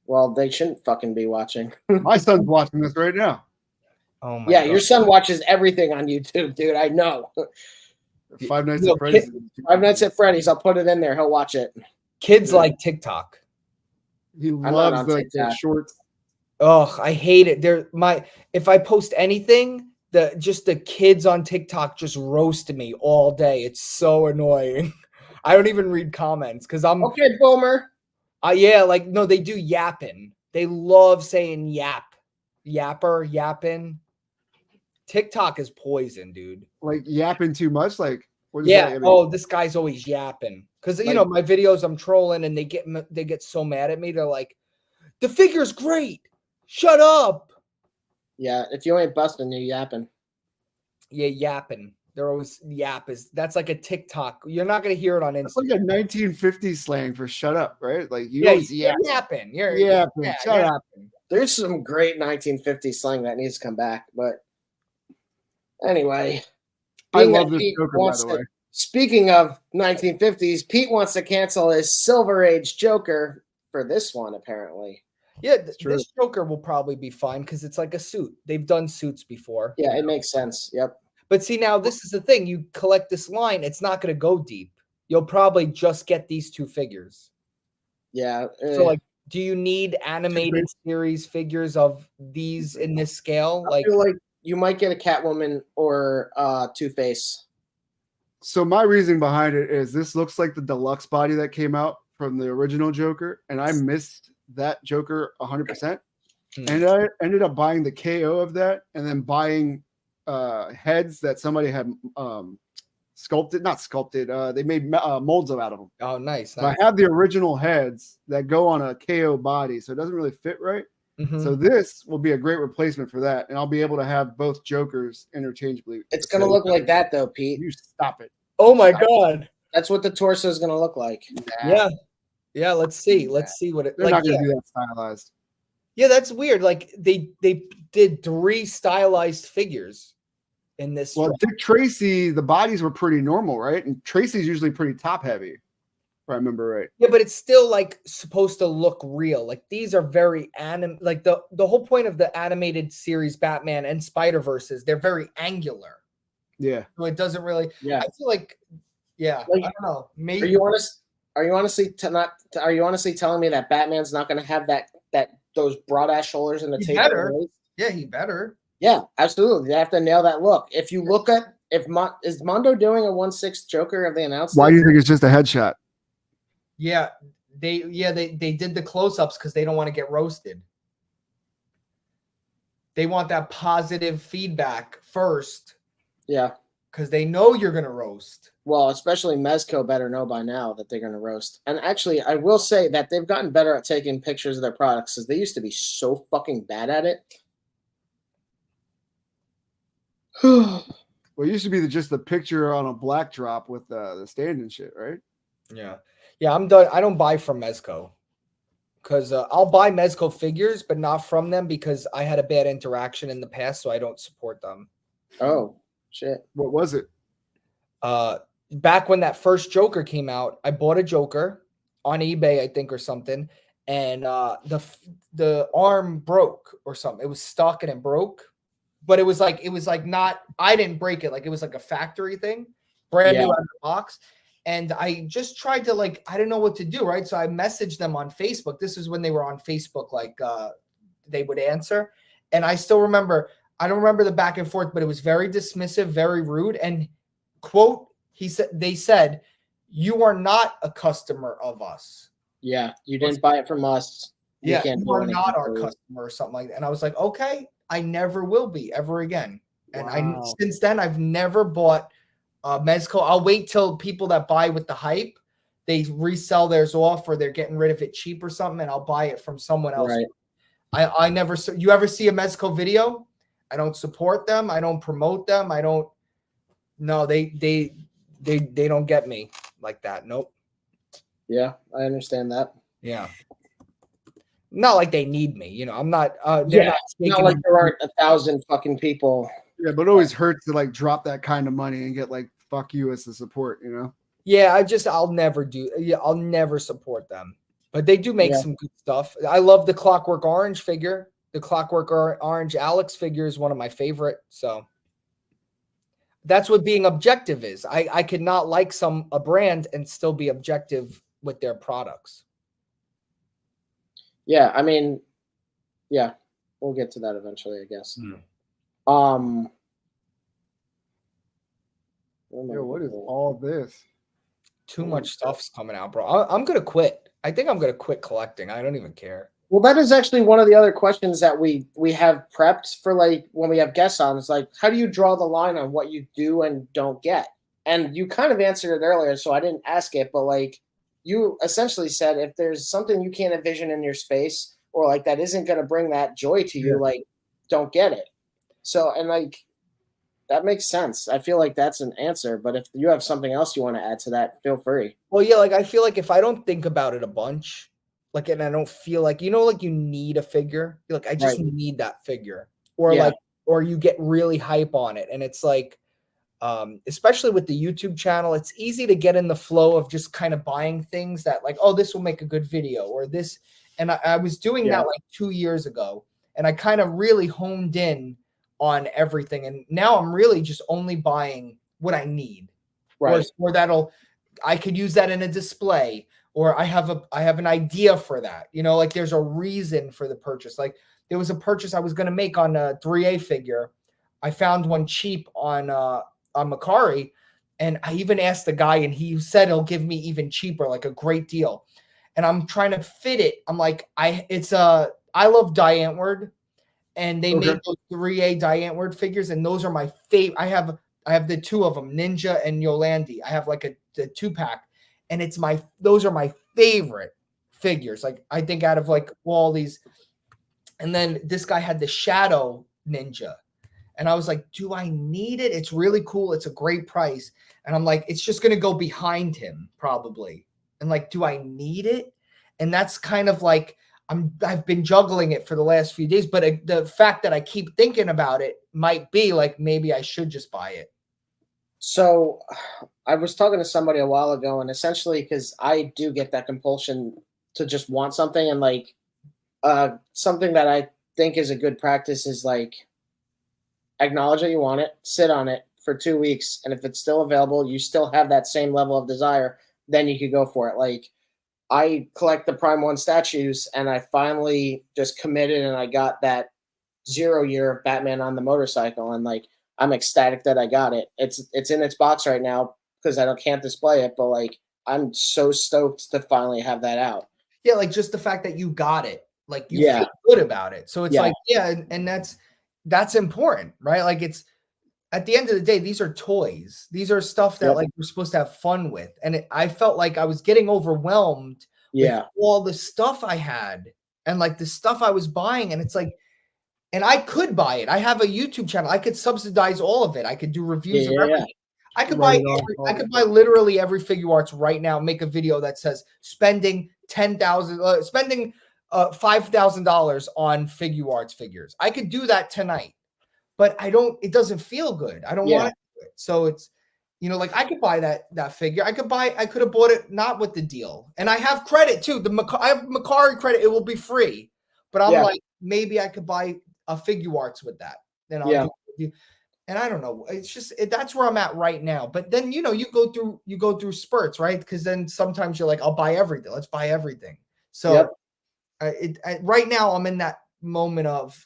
A: Well, they shouldn't fucking be watching.
B: My son's watching this right now.
C: Oh my god.
A: Your son watches everything on YouTube, dude. I know.
B: Five Nights at Freddy's.
A: Five Nights at Freddy's. I'll put it in there. He'll watch it.
C: Kids like TikTok.
B: He loves the shorts.
C: Oh, I hate it. If I post anything, the kids on TikTok just roast me all day. It's so annoying. I don't even read comments because I'm
A: okay, boomer.
C: No, they do yapping. They love saying yap, yapper, yapping. TikTok is poison, dude.
B: Like yapping too much, like
C: this guy's always yapping because my videos I'm trolling and they get so mad at me. They're like, the figure's great. Shut up.
A: Yeah, if you ain't busting, you yapping.
C: Yeah, yapping. They're always that's like a TikTok. You're not gonna hear it on Instagram.
B: It's like a 1950s slang for shut up, right? Like
C: you're yapping. You're yapping.
B: Shut up.
A: There's some great 1950s slang that needs to come back, but anyway.
B: I love this Joker, by the way.
A: Speaking of 1950s, Pete wants to cancel his Silver Age Joker for this one, apparently.
C: Yeah, this Joker will probably be fine because it's like a suit. They've done suits before.
A: Yeah, it makes sense. Yep.
C: But see, now this is the thing. You collect this line, it's not going to go deep. You'll probably just get these two figures.
A: Yeah.
C: So like Do you need animated series figures of these in this scale?
A: I feel like you might get a Catwoman or Two-Face.
B: So my reasoning behind it is this looks like the deluxe body that came out from the original Joker, and I missed that Joker 100%. And I ended up buying the KO of that, and then buying heads that somebody had not sculpted. They made molds out of them.
C: Oh, nice.
B: So I have the original heads that go on a KO body, so it doesn't really fit right. So this will be a great replacement for that, and I'll be able to have both Jokers interchangeably.
A: It's going to look like that, though, Pete.
B: You stop it.
C: Oh, my God.
A: That's what the torso is going to look like.
C: Yeah. Yeah, let's see. Let's see what it
B: They're not going to do that stylized.
C: Yeah, that's weird. Like they did 3 stylized figures in this.
B: Well, Dick Tracy, the bodies were pretty normal, right? And Tracy's usually pretty top heavy, if I remember right.
C: Yeah, but it's still like supposed to look real. Like these are very like the whole point of the animated series Batman and Spider-Verse, they're very angular.
B: Yeah.
C: So it doesn't really.
A: Yeah.
C: I feel like. Yeah.
A: Like,
C: I don't know. Maybe.
A: Are you honestly telling me that Batman's not going to have those broad ass shoulders and the tape?
C: Yeah, he better.
A: Yeah, absolutely. They have to nail that look. If you look at is Mondo doing a 1/6 Joker? Have they announced?
B: Why do you think it's just a headshot?
C: Yeah, they did the close-ups because they don't want to get roasted. They want that positive feedback first.
A: Yeah,
C: because they know you're gonna roast.
A: Well, especially Mezco better know by now that they're going to roast. And actually, I will say that they've gotten better at taking pictures of their products because they used to be so fucking bad at it.
B: Well, it used to be just the picture on a black drop with the stand and shit, right?
C: Yeah. Yeah, I'm done. I don't buy from Mezco because I'll buy Mezco figures, but not from them because I had a bad interaction in the past, so I don't support them.
A: Oh, shit.
B: What was it?
C: Back when that first Joker came out, I bought a Joker on eBay, I think, or something, and the arm broke or something. It was stuck and it broke, but it was like not. I didn't break it. Like it was like a factory thing, brand new out of the box. And I just tried to I didn't know what to do, right? So I messaged them on Facebook. This is when they were on Facebook, they would answer, and I still remember. I don't remember the back and forth, but it was very dismissive, very rude, and quote. They said, you are not a customer of us.
A: Yeah, you didn't buy it from us.
C: You are not our customer or something like that. And I was like, okay, I never will be ever again. And since then, I've never bought Mezco. I'll wait till people that buy with the hype, they resell theirs off or they're getting rid of it cheap or something, and I'll buy it from someone else. Right. I never. You ever see a Mezco video? I don't support them. I don't promote them. I don't. No, they don't get me like that. Nope.
A: Yeah, I understand that.
C: Yeah. Not like they need me. You know, I'm not.
A: Not like there aren't 1,000 fucking people.
B: Yeah, but it always hurts to drop that kind of money and get fuck you as the support, you know?
C: Yeah, I'll never support them. But they do make some good stuff. I love the Clockwork Orange figure. The Clockwork Orange Alex figure is one of my favorite. So. That's what being objective is. I could not like a brand and still be objective with their products.
A: Yeah, I mean, yeah, we'll get to that eventually, I guess.
B: What is all this?
C: Too much stuff's coming out, bro. I'm gonna quit. I think I'm gonna quit collecting. I don't even care.
A: Well, that is actually one of the other questions that we have prepped for when we have guests on. It's how do you draw the line on what you do and don't get? And you kind of answered it earlier, so I didn't ask it, but you essentially said if there's something you can't envision in your space or that isn't going to bring that joy to you, don't get it. So, and that makes sense. I feel like that's an answer, but if you have something else you want to add to that, feel free.
C: Well, yeah, I feel like if I don't think about it a bunch, and I don't feel you need a figure. I just need that figure. Or or you get really hype on it. And it's especially with the YouTube channel, it's easy to get in the flow of just kind of buying things that oh, this will make a good video or this. And I was doing that 2 years ago. And I kind of really honed in on everything. And now I'm really just only buying what I need.
A: Right.
C: Or I could use that in a display. or I have an idea for that. You know, like there's a reason for the purchase. Like there was a purchase I was going to make on a 3A figure. I found one cheap on Macari, and I even asked the guy, and he said he'll give me even cheaper, like a great deal. And I'm trying to fit it. I'm like, I love Diantward, and they make those 3A Diantward figures, and those are my favorite. I have the two of them, Ninja and Yolandi. I have like the 2-pack, and those are my favorite figures. Like I think out of like all these, and then this guy had the Shadow Ninja, and I was like, do I need it? It's really cool. It's a great price, and I'm like, it's just gonna go behind him probably. And like, do I need it? And that's kind of like I've been juggling it for the last few days, but the fact that I keep thinking about it might be like maybe I should just buy it.
A: So I was talking to somebody a while ago, and essentially because I do get that compulsion to just want something, and like something that I think is a good practice is like acknowledge that you want it, sit on it for 2 weeks, and if it's still available, you still have that same level of desire, then you could go for it. Like I collect the Prime 1 statues, and I finally just committed, and I got that 0 year of Batman on the motorcycle, and like I'm ecstatic that I got it. It's in its box right now because I can't display it, but like I'm so stoked to finally have that out.
C: Yeah, like just the fact that you got it, like you feel good about it. So it's like, and that's important, right? Like it's at the end of the day, these are toys. These are stuff that like we're supposed to have fun with. And I felt like I was getting overwhelmed with all the stuff I had and like the stuff I was buying. And it's like, and I could buy it. I have a YouTube channel. I could subsidize all of it. I could do reviews of everything. I could buy literally every Figure Arts right now, make a video that says spending $5,000 on Figure Arts figures. I could do that tonight. But it doesn't feel good. I don't want to do it. So it's, you know, like I could buy that figure. I could have bought it not with the deal. And I have credit too. I have Macari credit. It will be free. But I'm like, maybe I could buy a Figure Arts with that. Then I'll do it with you. And I don't know. It's just, that's where I'm at right now. But then, you know, you go through spurts, right? Because then sometimes you're like, I'll buy everything. Let's buy everything. So right now I'm in that moment of,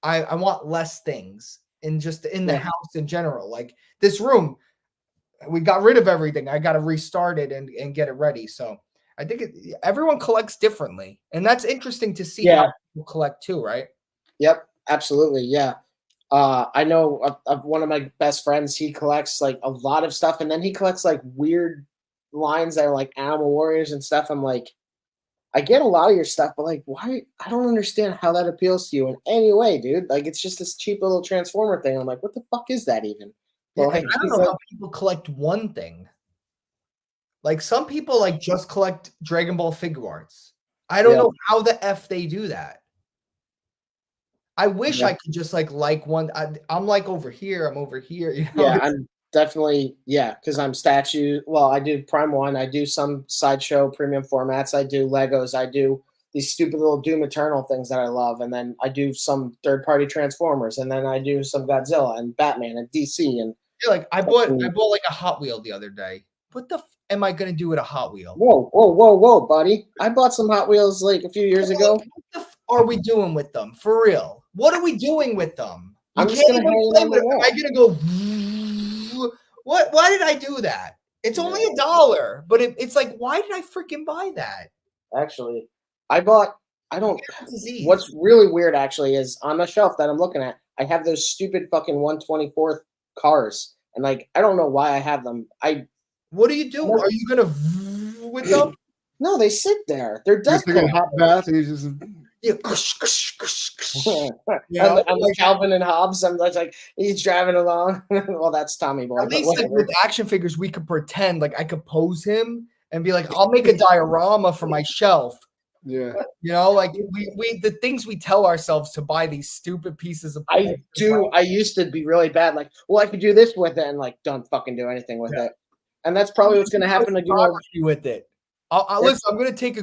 C: I want less things in the house in general. Like this room, we got rid of everything. I got to restart it and get it ready. So I think everyone collects differently, and that's interesting to see how people collect too, right?
A: Yep, absolutely. Yeah. I know of one of my best friends, he collects like a lot of stuff, and then he collects like weird lines that are like Animal Warriors and stuff. I'm like, I get a lot of your stuff, but like, why? I don't understand how that appeals to you in any way, dude. Like, it's just this cheap little Transformer thing. I'm like, what the fuck is that even?
C: Yeah, like, I don't know how people collect one thing. Like, some people like just collect Dragon Ball Figure Arts. I don't know how the F they do that. I wish I could just like one. I'm like over here. I'm over here. You know?
A: Yeah, I'm definitely, because I'm statue. Well, I do Prime 1. I do some Sideshow premium formats. I do Legos. I do these stupid little Doom Eternal things that I love. And then I do some third-party Transformers. And then I do some Godzilla and Batman and DC. And
C: like I bought like a Hot Wheel the other day. What the am I going to do with a Hot Wheel?
A: Whoa, buddy. I bought some Hot Wheels like a few years ago.
C: What the are we doing with them? For real? What are we doing with them?
A: I'm just going to hang them on the wall.
C: Am I going to go... What? Why did I do that? It's only $1, but it's like, why did I freaking buy that?
A: Actually, what's really weird actually is on the shelf that I'm looking at, I have those stupid fucking 1/24 cars. And like, I don't know why I have them.
C: What do you do? Are you going to with them?
A: No, they sit there. They're dust.
B: Taking a hot bath and he's just...
C: Yeah.
A: I'm like Calvin and Hobbes. I'm like, he's driving along. Well, that's Tommy Boy.
C: At least like with action figures, we could pretend like I could pose him and be like, I'll make a diorama for my shelf.
B: Yeah.
C: You know, like we the things we tell ourselves to buy these stupid pieces of.
A: I used to be really bad. Like, well, I could do this with it, and like, don't fucking do anything with it. And that's probably what's going to happen to you
C: with it. Listen, I'm going to take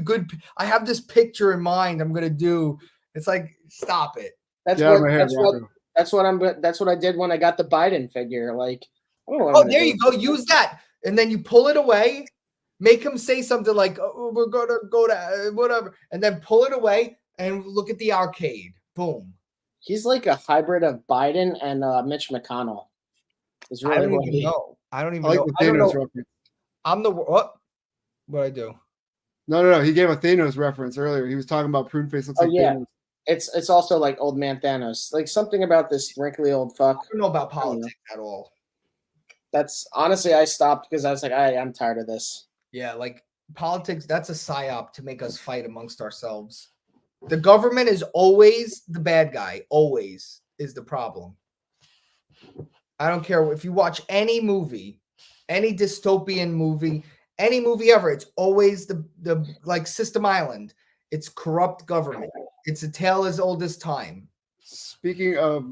C: I have this picture in mind I'm going to do. It's like, stop it.
A: That's what I did when I got the Biden figure. Like,
C: there you go. Use that. And then you pull it away Make him say something like, oh, we're gonna go to whatever, and then pull it away and look at the arcade. Boom.
A: He's like a hybrid of Biden and Mitch McConnell. Is
C: I
A: really
C: don't
A: what
C: even
A: he-
C: know. I don't
B: I
C: even
B: like
C: know.
B: the
C: I don't
B: Thanos
C: know.
B: reference.
C: I'm the what? What I do?
B: No. He gave a Thanos reference earlier. He was talking about prune face looks
A: Oh,
B: like
A: yeah.
B: Thanos.
A: It's also like old man Thanos. Like something about this wrinkly old fuck.
C: I don't know about
A: I don't know.
C: politics at all.
A: That's honestly, I stopped because I was like, I'm tired of this.
C: Yeah, like politics, that's a psyop to make us fight amongst ourselves. The government is always the bad guy, always is the problem. I don't care if you watch any movie, any dystopian movie, any movie ever, it's always the like System Island. It's corrupt government. It's a tale as old as time.
B: Speaking of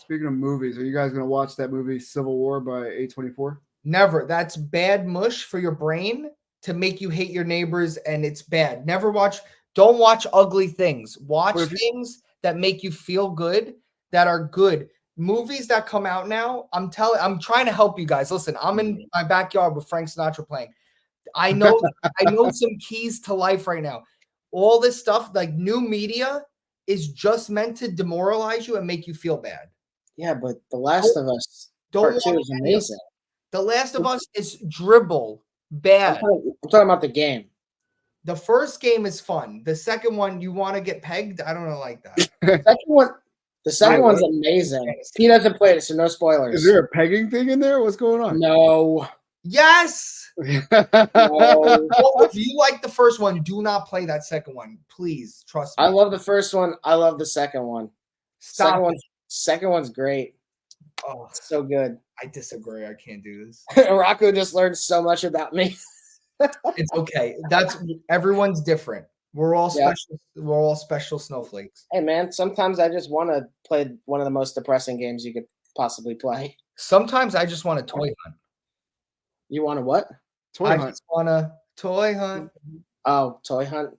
B: movies, are you guys gonna watch that movie Civil War by A24?
C: Never. That's bad mush for your brain to make you hate your neighbors, and it's bad. Never watch. Don't watch ugly things. Watch things that make you feel good, that are good. Movies that come out now, I'm trying to help you guys. Listen, I'm in my backyard with Frank Sinatra playing. I know some keys to life right now. All this stuff, like new media, is just meant to demoralize you and make you feel bad.
A: Yeah, but The Last of Us
C: Don't
A: Part 2
C: watch
A: is
C: any of
A: amazing.
C: The Last of Us is dribble bad.
A: I'm talking about the game.
C: The first game is fun. The second one, you want to get pegged? I don't know, like that.
A: The second one's amazing. He doesn't play it, so no spoilers.
B: Is there a pegging thing in there? What's going on?
A: No.
C: Yes.
A: No.
C: Well, if you like the first one, do not play that second one. Please trust me.
A: I love the first one. I love the second one.
C: Stop.
A: Second one's great.
C: Oh,
A: It's so good.
C: I disagree. I can't do this.
A: Rocco just learned so much about me.
C: It's okay. Everyone's different. We're all
A: Yeah.
C: special. We're all special snowflakes.
A: Hey, man, sometimes I just want to play one of the most depressing games you could possibly play.
C: Sometimes I just want a toy hunt.
A: You want to what?
B: Toy
C: I
B: hunt.
C: just want a toy hunt.
A: Oh, toy hunt?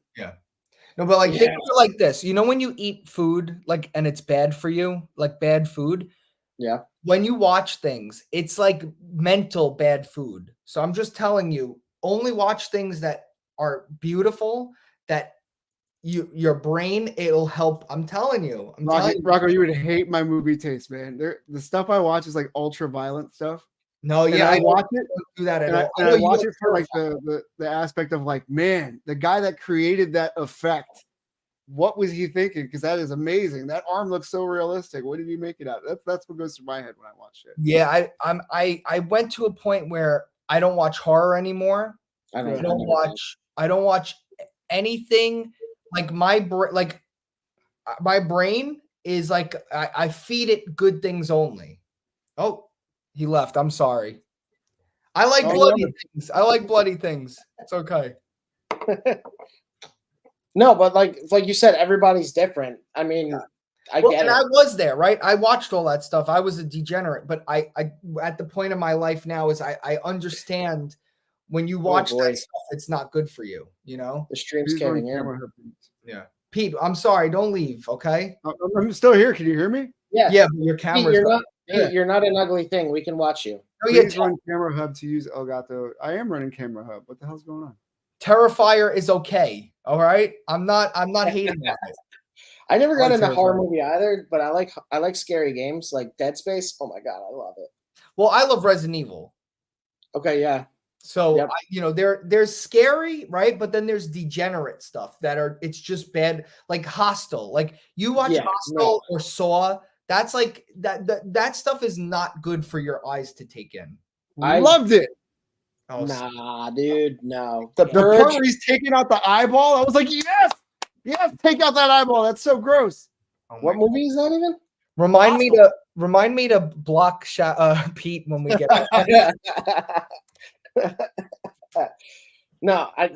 C: No, but like
A: Yeah.
C: think of it like this. You know when you eat food like and it's bad for you, like bad food?
A: Yeah.
C: When you watch things, it's like mental bad food. So I'm just telling you, only watch things that are beautiful, that your brain, it'll help. I'm telling you.
B: Rocco, you would hate my movie taste, man. The stuff I watch is like ultra violent stuff.
C: No,
B: And
C: yeah,
B: I watch it.
C: don't do that at
B: And
C: all.
B: I watch it for like the aspect of like, man, the guy that created that effect, what was he thinking? Because that is amazing. That arm looks so realistic. What did he make it out? That's what goes through my head when I watch it.
C: Yeah, I went to a point where I don't watch horror anymore.
A: I
C: I don't watch anything. Like my brain is like I feed it good things only. Oh, he left. I'm sorry. I like bloody things. I like bloody things. It's okay.
A: No, but like you said, everybody's different. I mean, I get it.
C: I was there, right? I watched all that stuff. I was a degenerate, but I at the point of my life now is I understand when you watch that stuff, it's not good for you, you know?
A: The stream's caving in.
C: Yeah. Pete, I'm sorry. Don't leave, okay?
B: I'm still here. Can you hear me?
A: Yeah.
C: Yeah, but your camera's
A: you're not an ugly thing. We can watch you.
C: Oh, yeah,
B: Please run Camera Hub to use Elgato. I am running Camera Hub. What the hell's going on?
C: Terrifier is okay. All right. I'm not hating on it.
A: I never got into horror movie either, but I like scary games like Dead Space. Oh my god, I love it.
C: Well, I love Resident Evil.
A: Okay, yeah.
C: So there's scary, right? But then there's degenerate stuff it's just bad, like Hostel. Like you watch Hostel or Saw, that's like that stuff is not good for your eyes to take in.
B: I loved it.
A: Oh, nah, dude, no.
B: The part where he's taking out the eyeball, I was like, yes, take out that eyeball. That's so gross.
A: What movie is that even?
C: Remind me to block Pete when we get
A: No, I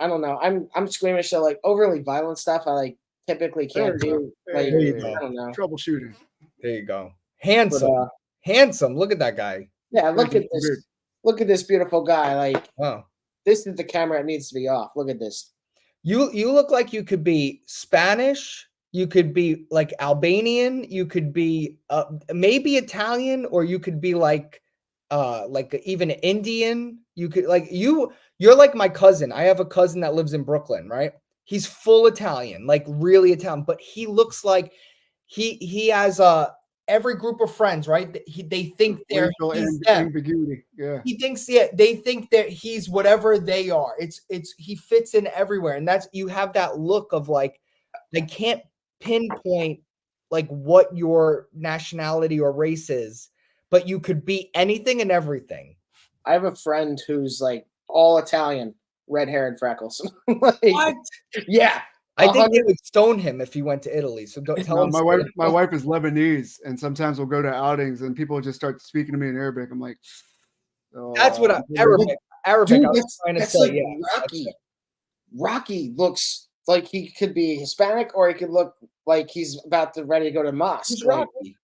A: don't know. I'm squeamish, so like overly violent stuff I like typically can't do. Like, I don't know.
B: Troubleshooting.
C: There you go. Handsome. Handsome. Look at that guy.
A: Yeah, look at this. Look at this beautiful guy. Like,
C: oh,
A: this is the camera. It needs to be off. Look at this.
C: You look like you could be Spanish. You could be like Albanian. You could be maybe Italian, or you could be like even Indian. You could like you're like my cousin. I have a cousin that lives in Brooklyn, right? He's full Italian, like really Italian, but he looks like he has every group of friends, right? They think he's them.
B: Ambiguity. Yeah.
C: He thinks they think that he's whatever they are. It's he fits in everywhere, and that's you have that look of like I can't pinpoint like what your nationality or race is, but you could be anything and everything.
A: I have a friend who's like all Italian, red hair and freckles. Like,
C: What?
A: Yeah.
C: I think they would stone him if he went to Italy. So don't tell him.
B: My wife is Lebanese, and sometimes we'll go to outings and people just start speaking to me in Arabic. I'm like, oh,
C: that's what Arabic.
A: Dude,
C: I was trying to say.
A: Like
C: yeah.
A: Rocky looks like he could be Hispanic, or he could look like he's about to ready to go to mosque.
C: Who's
A: like,
C: Rocky?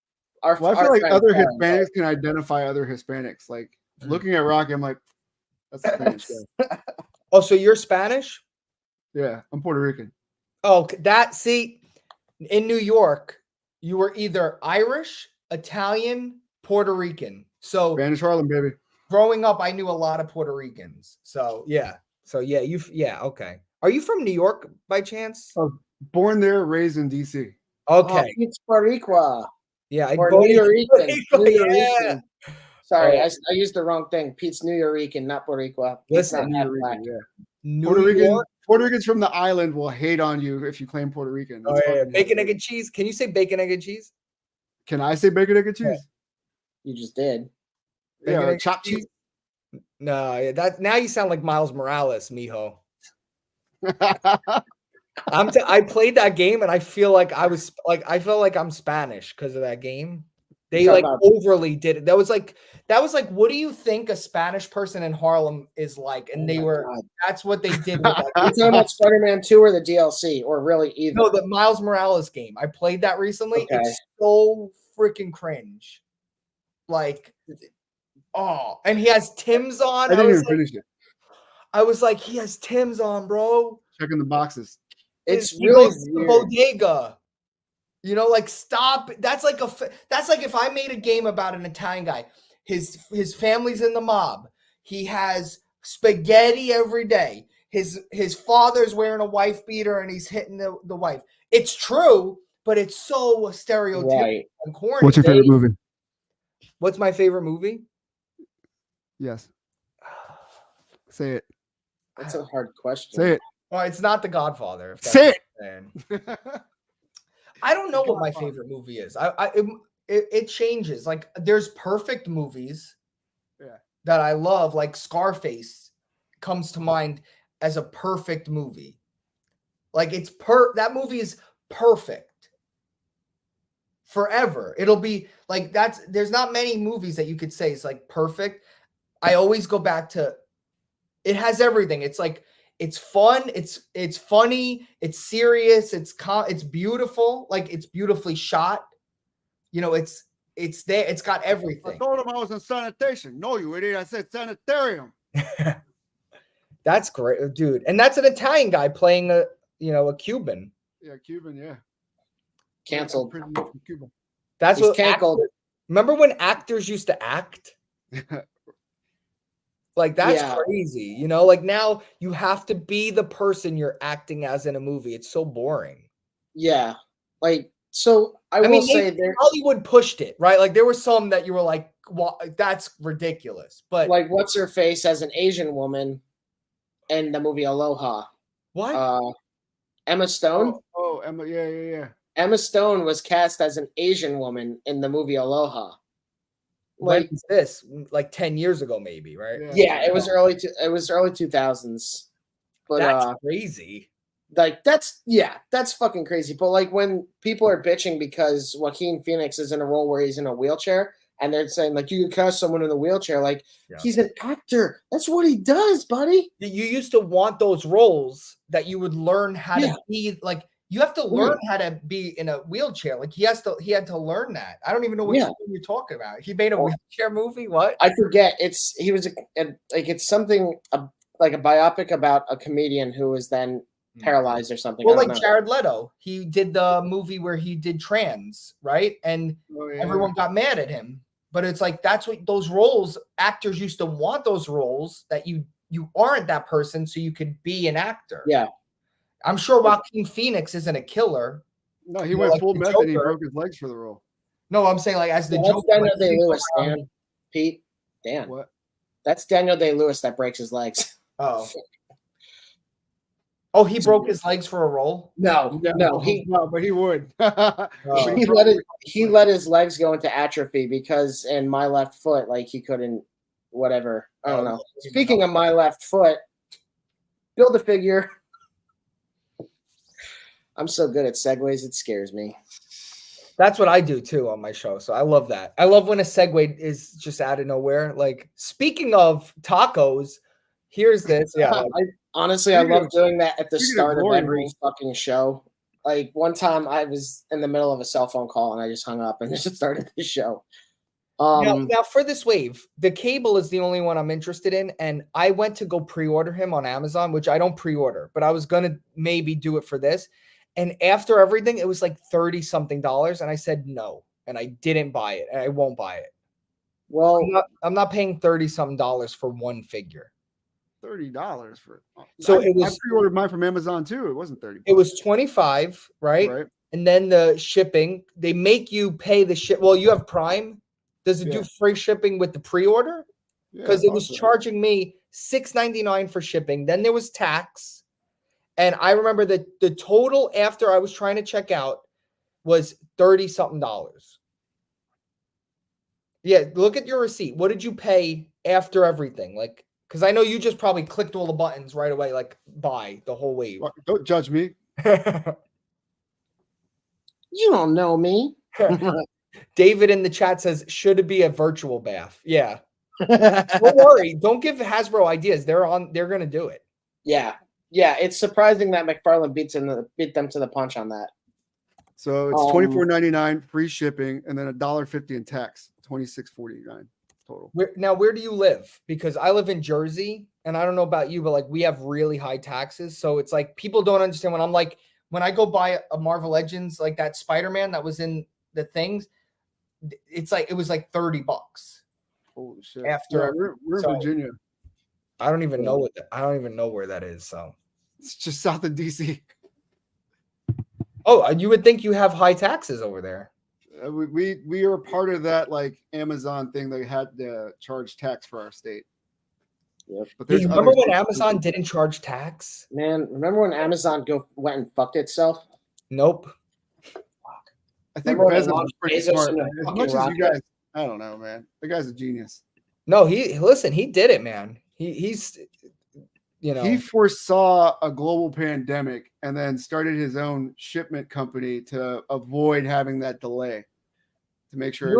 B: I feel like other Hispanics can identify other Hispanics. Like looking at Rocky, I'm like, that's the Spanish guy.
C: Oh, so you're Spanish?
B: Yeah, I'm Puerto Rican.
C: Oh, see, in New York, you were either Irish, Italian, Puerto Rican. So
B: Spanish Harlem, baby.
C: Growing up, I knew a lot of Puerto Ricans. So yeah. Okay. Are you from New York by chance?
B: Oh, born there, raised in DC.
C: Okay.
A: It's Boricua.
C: Yeah,
A: or New Yorican.
C: Yeah.
A: Sorry, I used the wrong thing. Pete's New Yorican, not Boricua.
C: Listen,
B: Puerto Ricans from the island will hate on you if you claim Puerto Rican.
C: Oh, yeah. Bacon, egg, and cheese. Can you say bacon, egg, and cheese?
B: Can I say bacon, egg, and cheese?
A: Yeah. You just did.
B: Yeah, chopped cheese.
C: No, now you sound like Miles Morales, mijo. I played that game and I feel like I felt like I'm Spanish because of that game. They like overly did it. That was like what do you think a Spanish person in Harlem is like? And that's what they did with that.
A: You're talking about Spider-Man 2 or the DLC, or really either?
C: No, the Miles Morales game. I played that recently. Okay. It's so freaking cringe. Like, oh, and he has Tim's on.
B: I didn't even finish it.
C: I was like, he has Tim's on, bro.
B: Checking the boxes.
A: It's really weird.
C: Bodega. You know, like stop. That's like if I made a game about an Italian guy. His family's in the mob. He has spaghetti every day. His father's wearing a wife beater and he's hitting the wife. It's true, but it's so stereotypical and corny.
B: What's your favorite movie?
C: What's my favorite movie?
B: Yes. Say it.
A: That's a hard question.
B: Say it.
C: Well, it's not The Godfather.
B: Say it.
C: I don't know what my favorite movie is. It changes. Like there's perfect movies that I love, like Scarface comes to mind as a perfect movie. Like that movie is perfect forever. It'll be like there's not many movies that you could say is like perfect. I always go back to it has everything. It's like it's fun, it's funny, it's serious, it's beautiful, like it's beautifully shot. You know, it's there, it's got everything.
B: I told him I was in sanitation. No, you idiot. I said sanitarium.
C: That's great, dude. And that's an Italian guy playing a Cuban.
B: Yeah, Cuban, yeah.
A: Canceled.
B: Cuban.
C: That's
A: He's
C: what
A: canceled.
C: Remember when actors used to act? Like that's crazy, you know. Like now you have to be the person you're acting as in a movie. It's so boring.
A: Yeah, like so. I will say
C: Hollywood pushed it, right? Like there were some that you were like, well, "That's ridiculous." But
A: like, what's her face as an Asian woman in the movie Aloha?
C: What?
A: Emma Stone.
B: Oh, Emma. Yeah.
A: Emma Stone was cast as an Asian woman in the movie Aloha.
C: Like this, like 10 years ago, maybe, right?
A: Yeah, it was early 2000s. But
C: that's crazy.
A: Like that's fucking crazy. But like when people are bitching because Joaquin Phoenix is in a role where he's in a wheelchair, and they're saying like you could cast someone in a wheelchair, like he's an actor. That's what he does, buddy.
C: You used to want those roles that you would learn how to be like. You have to learn how to be in a wheelchair. Like he had to learn that. I don't even know what you're talking about. He made a wheelchair movie. What?
A: I forget. He was it's something like a biopic about a comedian who was then paralyzed or something.
C: Well, like Jared Leto, he did the movie where he did trans, right? And everyone got mad at him but it's like that's what those roles actors used to want, those roles that you aren't that person, so you could be an actor.
A: Yeah.
C: I'm sure Joaquin Phoenix isn't a killer.
B: No, he went
C: like
B: full
C: the
B: meth and he
C: Joker.
B: broke his legs for the role.
C: No, I'm saying like as the
A: That's
C: Joker.
A: Daniel
C: like,
A: Day-Lewis, Dan. Pete, Dan.
B: What?
A: That's Daniel Day-Lewis that breaks his legs.
C: Oh. Oh, he broke his legs for a role?
A: No,
B: but he would.
C: Oh.
A: he let his legs go into atrophy because in My Left Foot, like he couldn't, whatever. I don't know. Speaking of My Left Foot, build a figure. I'm so good at segues, it scares me.
C: That's what I do too on my show. So I love that. I love when a segue is just out of nowhere. Like speaking of tacos, here's this. Yeah.
A: Honestly, I love doing that at the start of every
B: holes.
A: fucking show. Like one time I was in the middle of a cell phone call and I just hung up and just started the show.
C: Now for this wave, the cable is the only one I'm interested in. And I went to go pre-order him on Amazon, which I don't pre-order, but I was going to maybe do it for this. And after everything, it was like $30-something. And I said no. And I didn't buy it. And I won't buy it.
A: Well,
C: I'm not paying $30-something for one figure.
B: $30 for it.
C: So
B: I pre-ordered mine from Amazon too. It wasn't $30.
C: It was $25, right? And then the shipping, they make you pay the ship. Well, you have Prime. Does it do free shipping with the pre-order? Because it was charging me $6.99 for shipping. Then there was tax. And I remember that the total after I was trying to check out was $30-something. Yeah, look at your receipt. What did you pay after everything? Like, because I know you just probably clicked all the buttons right away, like buy the whole wave.
B: Don't judge me.
A: You don't know me.
C: David in the chat says, should it be a virtual bath? Yeah. Don't worry. Don't give Hasbro ideas. They're going to do it.
A: Yeah. Yeah. It's surprising that McFarlane beat them to the punch on that.
B: So it's $24.99 free shipping and then $1.50 in tax. $26.49 total.
C: Where do you live? Because I live in Jersey and I don't know about you, but like we have really high taxes. So it's like people don't understand when I go buy a Marvel Legends, like that Spider-Man that was in the things, it's like, it was like $30.
B: Holy shit.
C: After
B: we're in Virginia.
C: I don't even know where that is. So
B: it's just south of DC.
C: Oh, you would think you have high taxes over there.
B: We are part of that like Amazon thing that had to charge tax for our state.
A: Yep.
B: But
C: you remember when Amazon didn't charge tax?
A: Man, remember when Amazon went and fucked itself?
C: Nope.
B: I think Bezos was pretty smart. As much as you guys, I don't know, man. The guy's a genius.
C: No, he did it, man. He's
B: he foresaw a global pandemic and then started his own shipment company to avoid having that delay, to make sure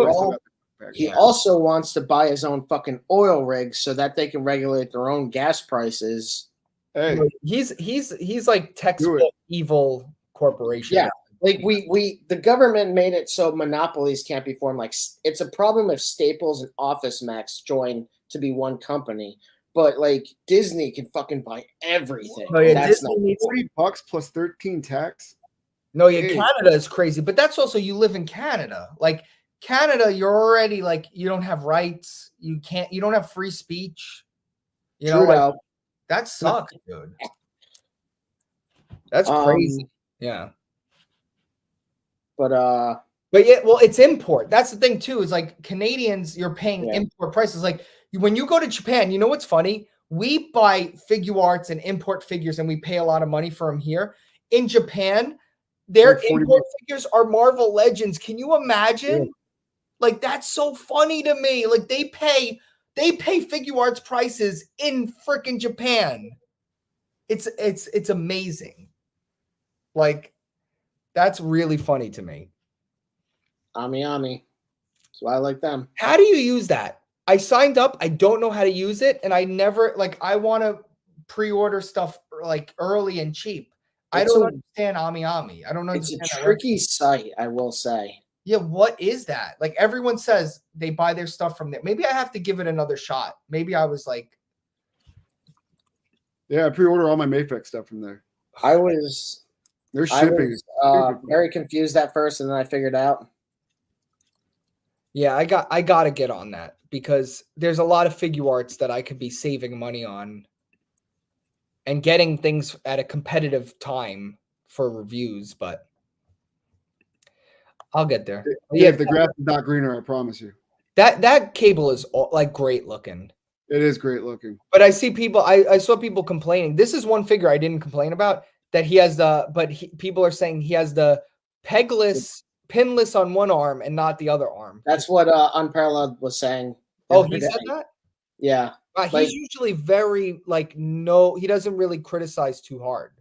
A: he also wants to buy his own fucking oil rig so that they can regulate their own gas prices.
B: Hey,
C: he's like textbook evil corporation.
A: Yeah. Like the government made it so monopolies can't be formed. Like it's a problem if Staples and Office Max join to be one company, but like Disney can fucking buy everything.
C: No, yeah,
A: that's
C: Disney needs
B: $40 plus 13 tax.
C: No, yeah, Canada is crazy, but that's also you live in Canada. Like Canada, you're already like you don't have rights. You don't have free speech. You know, like, that sucks, dude. That's crazy. Yeah.
A: But
C: yeah, well, it's import. That's the thing too. Is like Canadians, you're paying import prices. Like when you go to Japan, you know what's funny? We buy figure arts and import figures, and we pay a lot of money for them here. In Japan, their import figures are Marvel Legends. Can you imagine? Yeah. Like that's so funny to me. Like they pay figure arts prices in freaking Japan. It's amazing. Like. That's really funny to me.
A: Ami. That's why I like them.
C: How do you use that? I signed up. I don't know how to use it. And I never, like, I want to pre-order stuff, like, early and cheap. I don't understand Ami. I don't understand.
A: It's a tricky site, I will say.
C: Yeah, what is that? Like, everyone says they buy their stuff from there. Maybe I have to give it another shot. Maybe I was like...
B: Yeah, I pre-order all my Mayfix stuff from there. Their shipping is
A: very confused at first, and then I figured out.
C: Yeah, I gotta get on that because there's a lot of figure arts that I could be saving money on and getting things at a competitive time for reviews, but I'll get there. Yeah,
B: Dave, the grass is not greener, I promise you.
C: that cable is like great looking.
B: It is great looking.
C: But I see people, I saw people complaining. This is one figure I didn't complain about, that he has people are saying he has the pinless on one arm and not the other arm.
A: That's what Unparalleled was saying.
C: Oh, he said that?
A: Yeah.
C: He's usually very he doesn't really criticize too hard.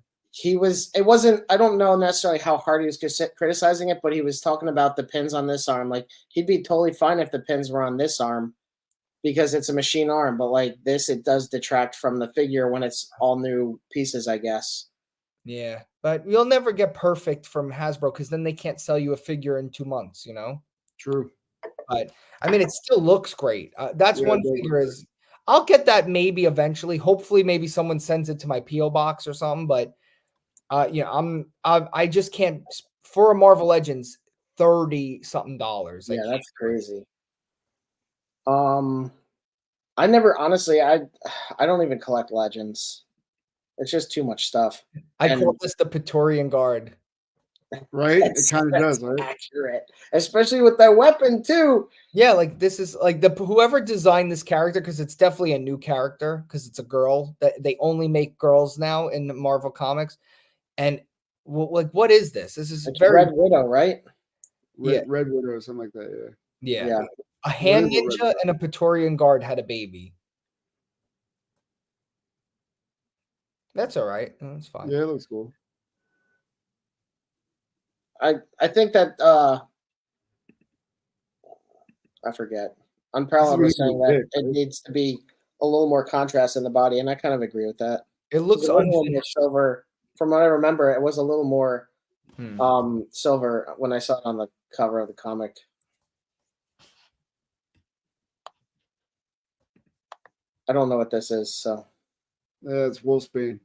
A: I don't know necessarily how hard he was criticizing it, but he was talking about the pins on this arm. Like, he'd be totally fine if the pins were on this arm because it's a machine arm, but like this, it does detract from the figure when it's all new pieces, I guess.
C: Yeah, but you'll never get perfect from Hasbro because then they can't sell you a figure in 2 months,
B: True.
C: But I mean, it still looks great. That's one figure I'll get that maybe eventually. Hopefully, maybe someone sends it to my PO box or something. But I just can't for a Marvel Legends $30-something.
A: Yeah, that's crazy. I never honestly. I don't even collect Legends. It's just too much stuff.
C: I call this the Praetorian Guard.
B: Right? It kind of does, right?
A: Accurate, especially with that weapon too.
C: Yeah, like this is like whoever designed this character, because it's definitely a new character because it's a girl. That they only make girls now in the Marvel comics, and what is this? This is
A: Red Widow, right?
B: Red Widow, something like that.
C: Yeah. A hand ninja and a Praetorian Guard had a baby. That's all right. That's fine.
B: Yeah, it looks cool.
A: I think that I forget. Unparalleled was saying that it needs to be a little more contrast in the body, and I kind of agree with that.
C: It looks
A: a little more silver. From what I remember, it was a little more silver when I saw it on the cover of the comic. I don't know what this is, so
B: it's Wolfsbane.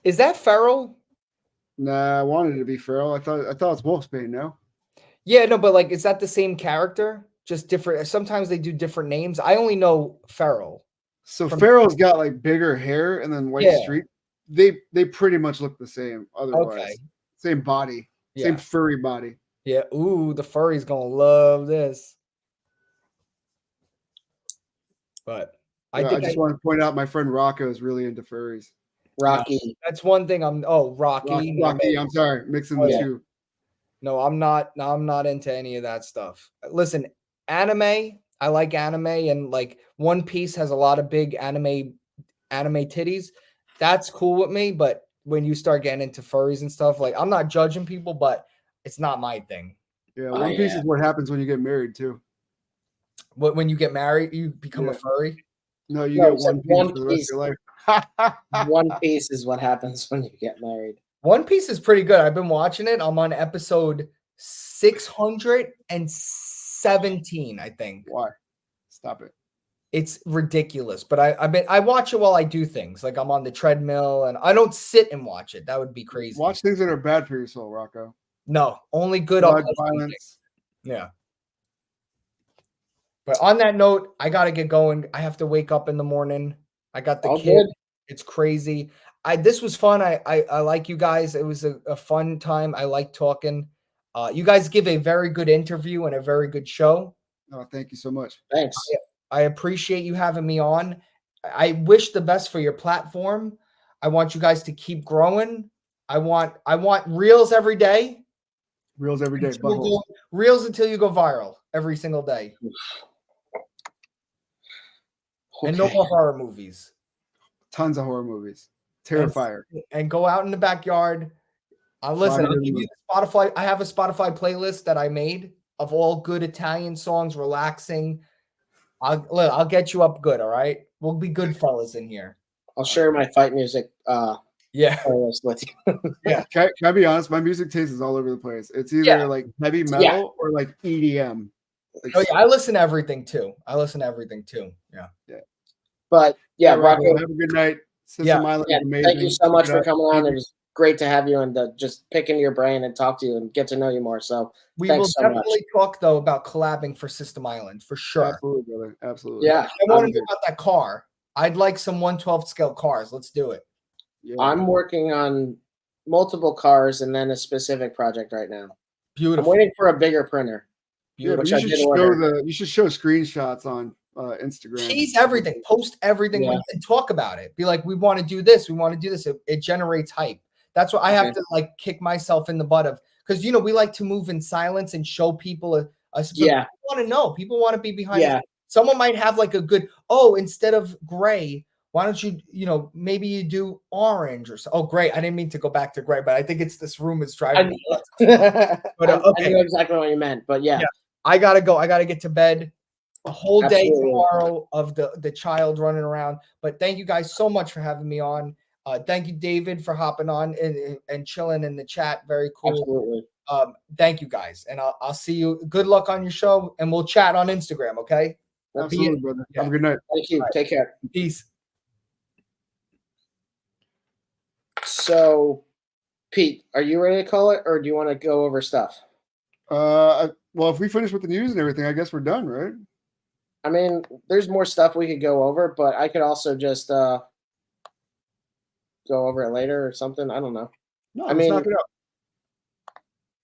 C: Is that Feral?
B: Nah, I wanted it to be Feral. I thought it's Wolfsbane, no?
C: Yeah, no, but like, is that the same character? Just different. Sometimes they do different names. I only know Feral.
B: So Feral's got like bigger hair and then white streak. They pretty much look the same. Otherwise, same body, same furry body.
C: Yeah. Ooh, the furry's gonna love this. But
B: I just want to point out my friend Rocco is really into furries.
A: Rocky.
C: No, that's one thing. Rocky.
B: Rocky. I'm sorry, mixing the two.
C: No, I'm not. No, I'm not into any of that stuff. Listen, anime. I like anime, and like One Piece has a lot of big anime titties. That's cool with me. But when you start getting into furries and stuff, like, I'm not judging people, but it's not my thing.
B: Yeah, One Piece is what happens when you get married too.
C: When you get married, you become a furry?
B: No, you get one piece for the rest of your life.
A: One Piece is what happens when you get married.
C: One Piece is pretty good. I've been watching it. I'm on episode 617, I think.
B: Why? Stop it.
C: It's ridiculous. But I watch it while I do things. Like, I'm on the treadmill and I don't sit and watch it. That would be crazy.
B: Watch things that are bad for your soul, Rocco.
C: No, only good
B: violence.
C: Yeah. But on that note, I got to get going. I have to wake up in the morning. I got the kid. Good. It's crazy. This was fun. I like you guys. It was a fun time. I like talking. You guys give a very good interview and a very good show.
B: Oh, thank you so much.
A: Thanks.
C: I appreciate you having me on. I wish the best for your platform. I want you guys to keep growing. I want reels every day.
B: Reels every day.
C: Reels until you go viral every single day. Okay. And no more horror movies.
B: Tons of horror movies. Terrifier.
C: And go out in the backyard. Listen, I'll give you the Spotify. I have a Spotify playlist that I made of all good Italian songs, relaxing. I'll get you up good, all right? We'll be good fellas in here.
A: I'll share my fight music playlist with you.
B: Yeah. Can I be honest? My music taste is all over the place. It's either like heavy metal or like EDM.
C: I listen to everything too. Yeah.
A: But Rocco,
B: have a good night.
A: Thank you so much for coming on. It was great to have you and just picking your brain and talk to you and get to know you more. So
C: We
A: thanks
C: will
A: so much.
C: definitely talk though about collabing for System Island for sure.
B: Absolutely, brother. Absolutely.
A: Yeah,
C: I want to know about that car. I'd like some 1/12 scale cars. Let's do it.
B: Yeah.
A: I'm working on multiple cars and then a specific project right now. I'm
C: Beautiful.
A: waiting for a bigger printer.
B: Yeah, but
A: which
B: you
A: I
B: should
A: did
B: show
A: order.
B: you should show screenshots on Instagram.
C: Tease everything. Post everything
A: Yeah.
C: and talk about it. Be like, we want to do this. We want to do this. It generates hype. That's what I have
A: Okay.
C: to like kick myself in the butt of, because we like to move in silence and show people a
A: Yeah.
C: people want to know. People want to be behind.
A: Yeah.
C: Someone might have like a good, instead of gray, why don't you, maybe you do orange or so. Oh, great. I didn't mean to go back to gray, but I think it's this room is driving me nuts. But
A: I
C: okay.
A: knew exactly what you meant, but yeah.
C: I gotta go. I gotta get to bed. A whole day
A: Absolutely.
C: tomorrow of the child running around. But thank you guys so much for having me on. Thank you, David, for hopping on and chilling in the chat. Very cool.
A: Absolutely.
C: Thank you guys, and I'll see you. Good luck on your show, and we'll chat on Instagram. Okay.
B: Absolutely, brother.
C: Yeah.
B: Have a good night.
A: Thank you.
C: All right.
A: Take care.
C: Peace.
A: So, Pete, are you ready to call it, or do you want to go over stuff?
B: Well, if we finish with the news and everything, I guess we're done, right?
A: I mean, there's more stuff we could go over, but I could also just go over it later or something. I don't know.
B: No,
A: I
B: let's
A: mean,
B: knock it out.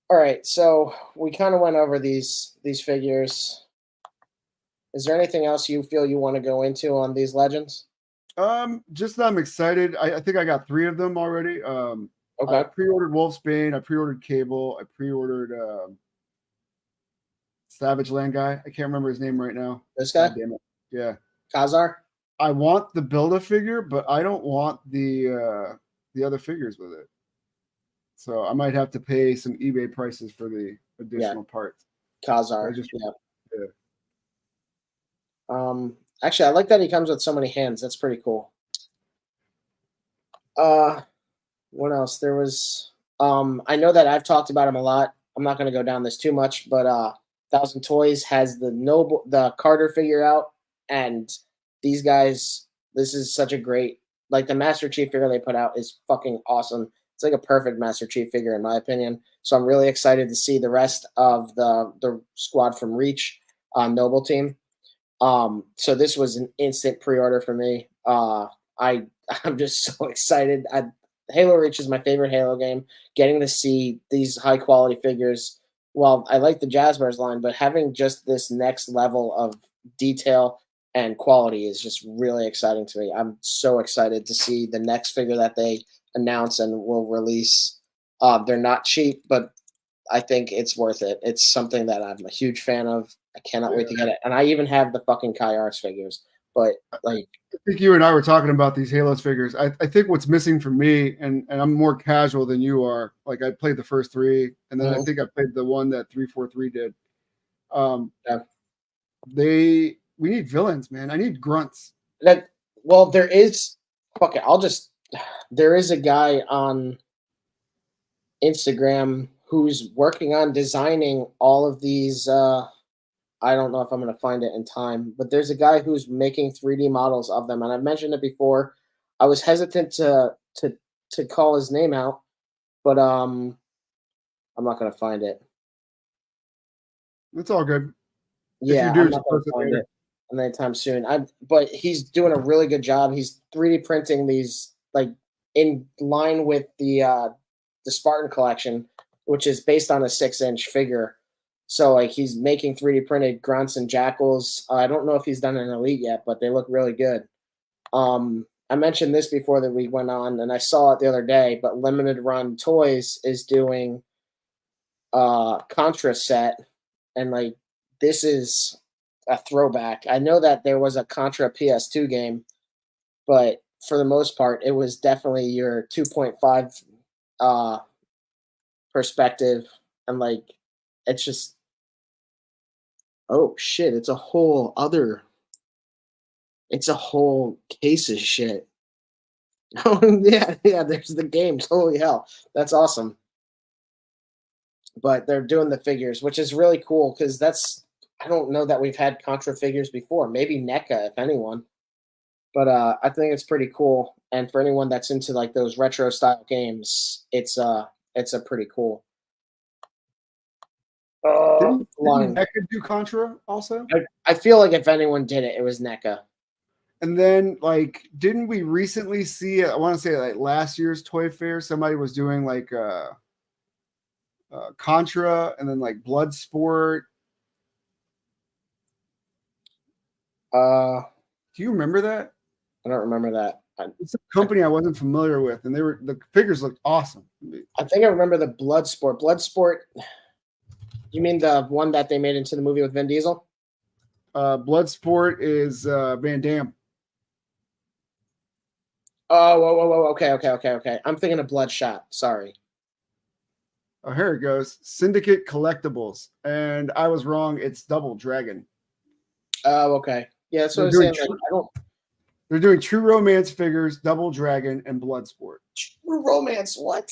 A: All right, so we kind of went over these figures. Is there anything else you feel you want to go into on these legends?
B: Just that I'm excited. I think I got 3 of them already.
A: Okay.
B: I pre-ordered Wolfsbane. I pre-ordered Cable. I pre-ordered Savage Land guy. I can't remember his name right now.
A: This guy?
B: God damn it. Yeah.
A: Khazar?
B: I want the Build-A-Figure, but I don't want the other figures with it. So I might have to pay some eBay prices for the additional parts.
A: Khazar.
B: Yeah.
A: Actually, I like that he comes with so many hands. That's pretty cool. What else? There was I know that I've talked about him a lot. I'm not going to go down this too much, but 1000 Toys has the Carter figure out, and these guys, this is such a great, like, the Master Chief figure they put out is fucking awesome. It's like a perfect Master Chief figure in my opinion. So I'm really excited to see the rest of the squad from Reach Noble team. So this was an instant pre-order for me. I'm just so excited. Halo Reach is my favorite Halo game. Getting to see these high quality figures. Well, I like the Jazzbears line, but having just this next level of detail and quality is just really exciting to me. I'm so excited to see the next figure that they announce and will release. They're not cheap, but I think it's worth it. It's something that I'm a huge fan of. I cannot wait to get it. And I even have the fucking Kai Arts figures. But like,
B: I think you and I were talking about these Halos figures. I think what's missing for me, and I'm more casual than you are. Like, I played the first 3, and then I think I played the one that 343 did. We need villains, man. I need grunts.
A: There is. Fuck it. There is a guy on Instagram who's working on designing all of these. I don't know if I'm going to find it in time, but there's a guy who's making 3D models of them, and I've mentioned it before. I was hesitant to call his name out, but I'm not going to find it.
B: It's all good.
A: Yeah,
B: if you do,
A: I'm not going to find it anytime soon. But he's doing a really good job. He's 3D printing these, like, in line with the Spartan collection, which is based on a 6-inch figure. So, like, he's making 3D printed grunts and jackals. I don't know if he's done an elite yet, but they look really good. I mentioned this before that we went on, and I saw it the other day, but Limited Run Toys is doing Contra set, and, like, this is a throwback. I know that there was a Contra PS2 game, but for the most part, it was definitely your 2.5 perspective, and, like, it's just, oh shit, it's a whole case of shit. Oh yeah, there's the games. Holy hell, that's awesome. But they're doing the figures, which is really cool because I don't know that we've had Contra figures before. Maybe NECA, if anyone. But I think it's pretty cool. And for anyone that's into like those retro style games, it's a pretty cool
B: Didn't
A: line.
B: NECA do Contra also?
A: I feel like if anyone did it, it was NECA.
B: And then, like, didn't we recently see? I want to say like last year's Toy Fair, somebody was doing like Contra, and then like Bloodsport.
A: Do
B: you remember that?
A: I don't remember that.
B: It's a company I wasn't familiar with, and the figures looked awesome.
A: I think I remember the Bloodsport. Bloodsport. You mean the one that they made into the movie with Vin Diesel?
B: Bloodsport is Van Damme.
A: Oh, whoa. Okay. I'm thinking of Bloodshot. Sorry.
B: Oh, here it goes. Syndicate Collectibles. And I was wrong. It's Double Dragon.
A: Oh, okay. Yeah, that's what I'm saying.
B: They're doing True Romance figures, Double Dragon, and Bloodsport.
A: True Romance? What?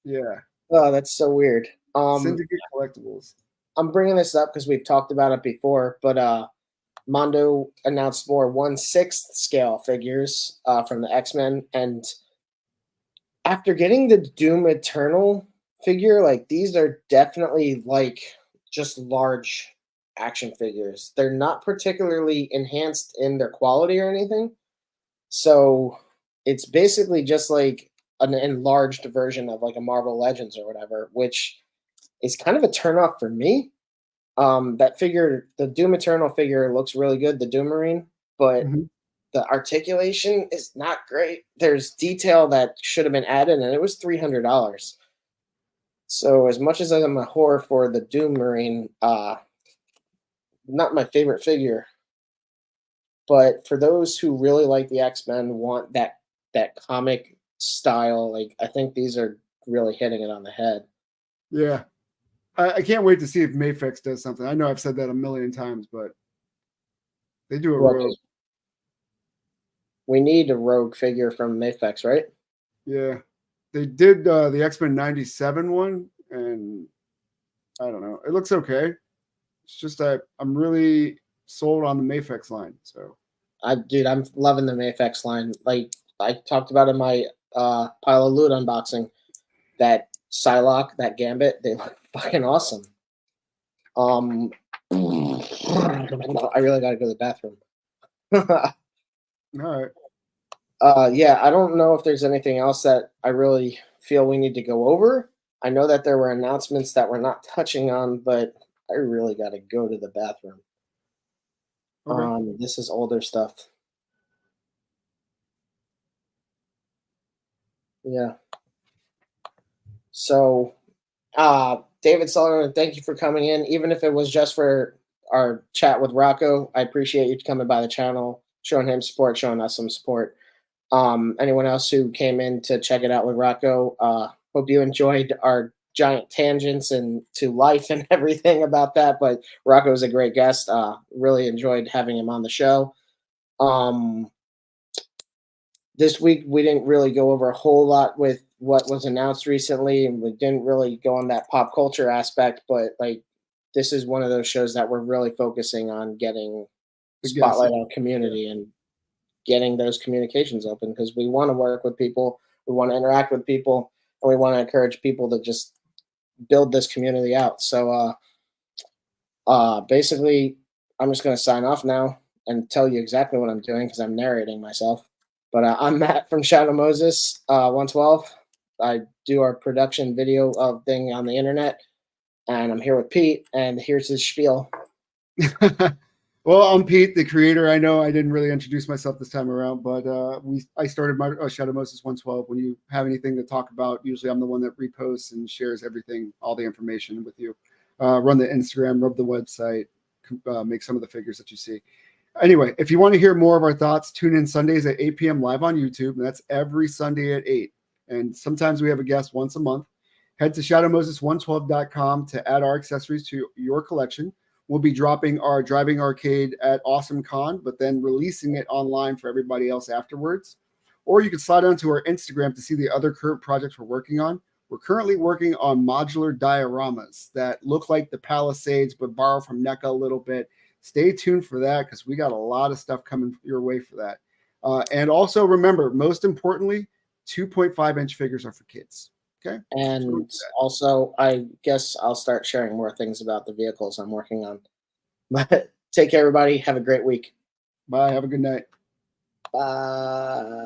B: Yeah.
A: Oh, that's so weird.
B: Syndicate Collectibles.
A: I'm bringing this up because we've talked about it before, but Mondo announced more 1/6 scale figures from the X-Men, and after getting the Doom Eternal figure, like these are definitely like just large action figures. They're not particularly enhanced in their quality or anything, so it's basically just like an enlarged version of like a Marvel Legends or whatever, which is kind of a turnoff for me. That figure, the Doom Eternal figure, looks really good, the Doom Marine, but the articulation is not great. There's detail that should have been added, and it was $300. So as much as I'm a whore for the Doom Marine, not my favorite figure. But for those who really like the X-Men, want that comic style, like I think these are really hitting it on the head.
B: Yeah. I can't wait to see if Mafex does something. I know I've said that a million times, but they do a rogue.
A: We need a rogue figure from Mafex, right?
B: Yeah. They did the X-Men 97 one, and I don't know. It looks okay. It's just that I'm really sold on the Mafex line. So,
A: dude, I'm loving the Mafex line. Like I talked about in my pile of loot unboxing, that Psylocke, that Gambit, they look fucking awesome. I really got to go to the bathroom.
B: all right.
A: Yeah, I don't know if there's anything else that I really feel we need to go over. I know that there were announcements that we're not touching on, but I really got to go to the bathroom. Okay. This is older stuff. Yeah. So, David Sullivan, thank you for coming in. Even if it was just for our chat with Rocco, I appreciate you coming by the channel, showing him support, showing us some support. Anyone else who came in to check it out with Rocco, hope you enjoyed our giant tangents and to life and everything about that. But Rocco is a great guest. Really enjoyed having him on the show. This week we didn't really go over a whole lot with what was announced recently, and we didn't really go on that pop culture aspect, but like this is one of those shows that we're really focusing on getting spotlight on community and getting those communications open, because we want to work with people, we want to interact with people, and we want to encourage people to just build this community out. So basically I'm just going to sign off now and tell you exactly what I'm doing because I'm narrating myself. But I'm Matt from Shadow Moses 112. I do our production video of thing on the internet, and I'm here with Pete, and here's his spiel.
B: Well, I'm Pete, the creator. I know I didn't really introduce myself this time around, but I started my Shadow Moses 112. When you have anything to talk about, usually I'm the one that reposts and shares everything, all the information with you. Run the Instagram, run the website, make some of the figures that you see. Anyway, if you want to hear more of our thoughts, tune in Sundays at 8 p.m. live on YouTube, and that's every Sunday at 8. And sometimes we have a guest once a month. Head to shadowmoses112.com to add our accessories to your collection. We'll be dropping our driving arcade at Awesome Con, but then releasing it online for everybody else afterwards. Or you can slide onto our Instagram to see the other current projects we're working on. We're currently working on modular dioramas that look like the Palisades, but borrow from NECA a little bit. Stay tuned for that because we got a lot of stuff coming your way for that. And also remember, most importantly, 2.5-inch figures are for kids. Okay.
A: And also, I guess I'll start sharing more things about the vehicles I'm working on. But take care, everybody. Have a great week.
B: Bye. Have a good night.
A: Bye.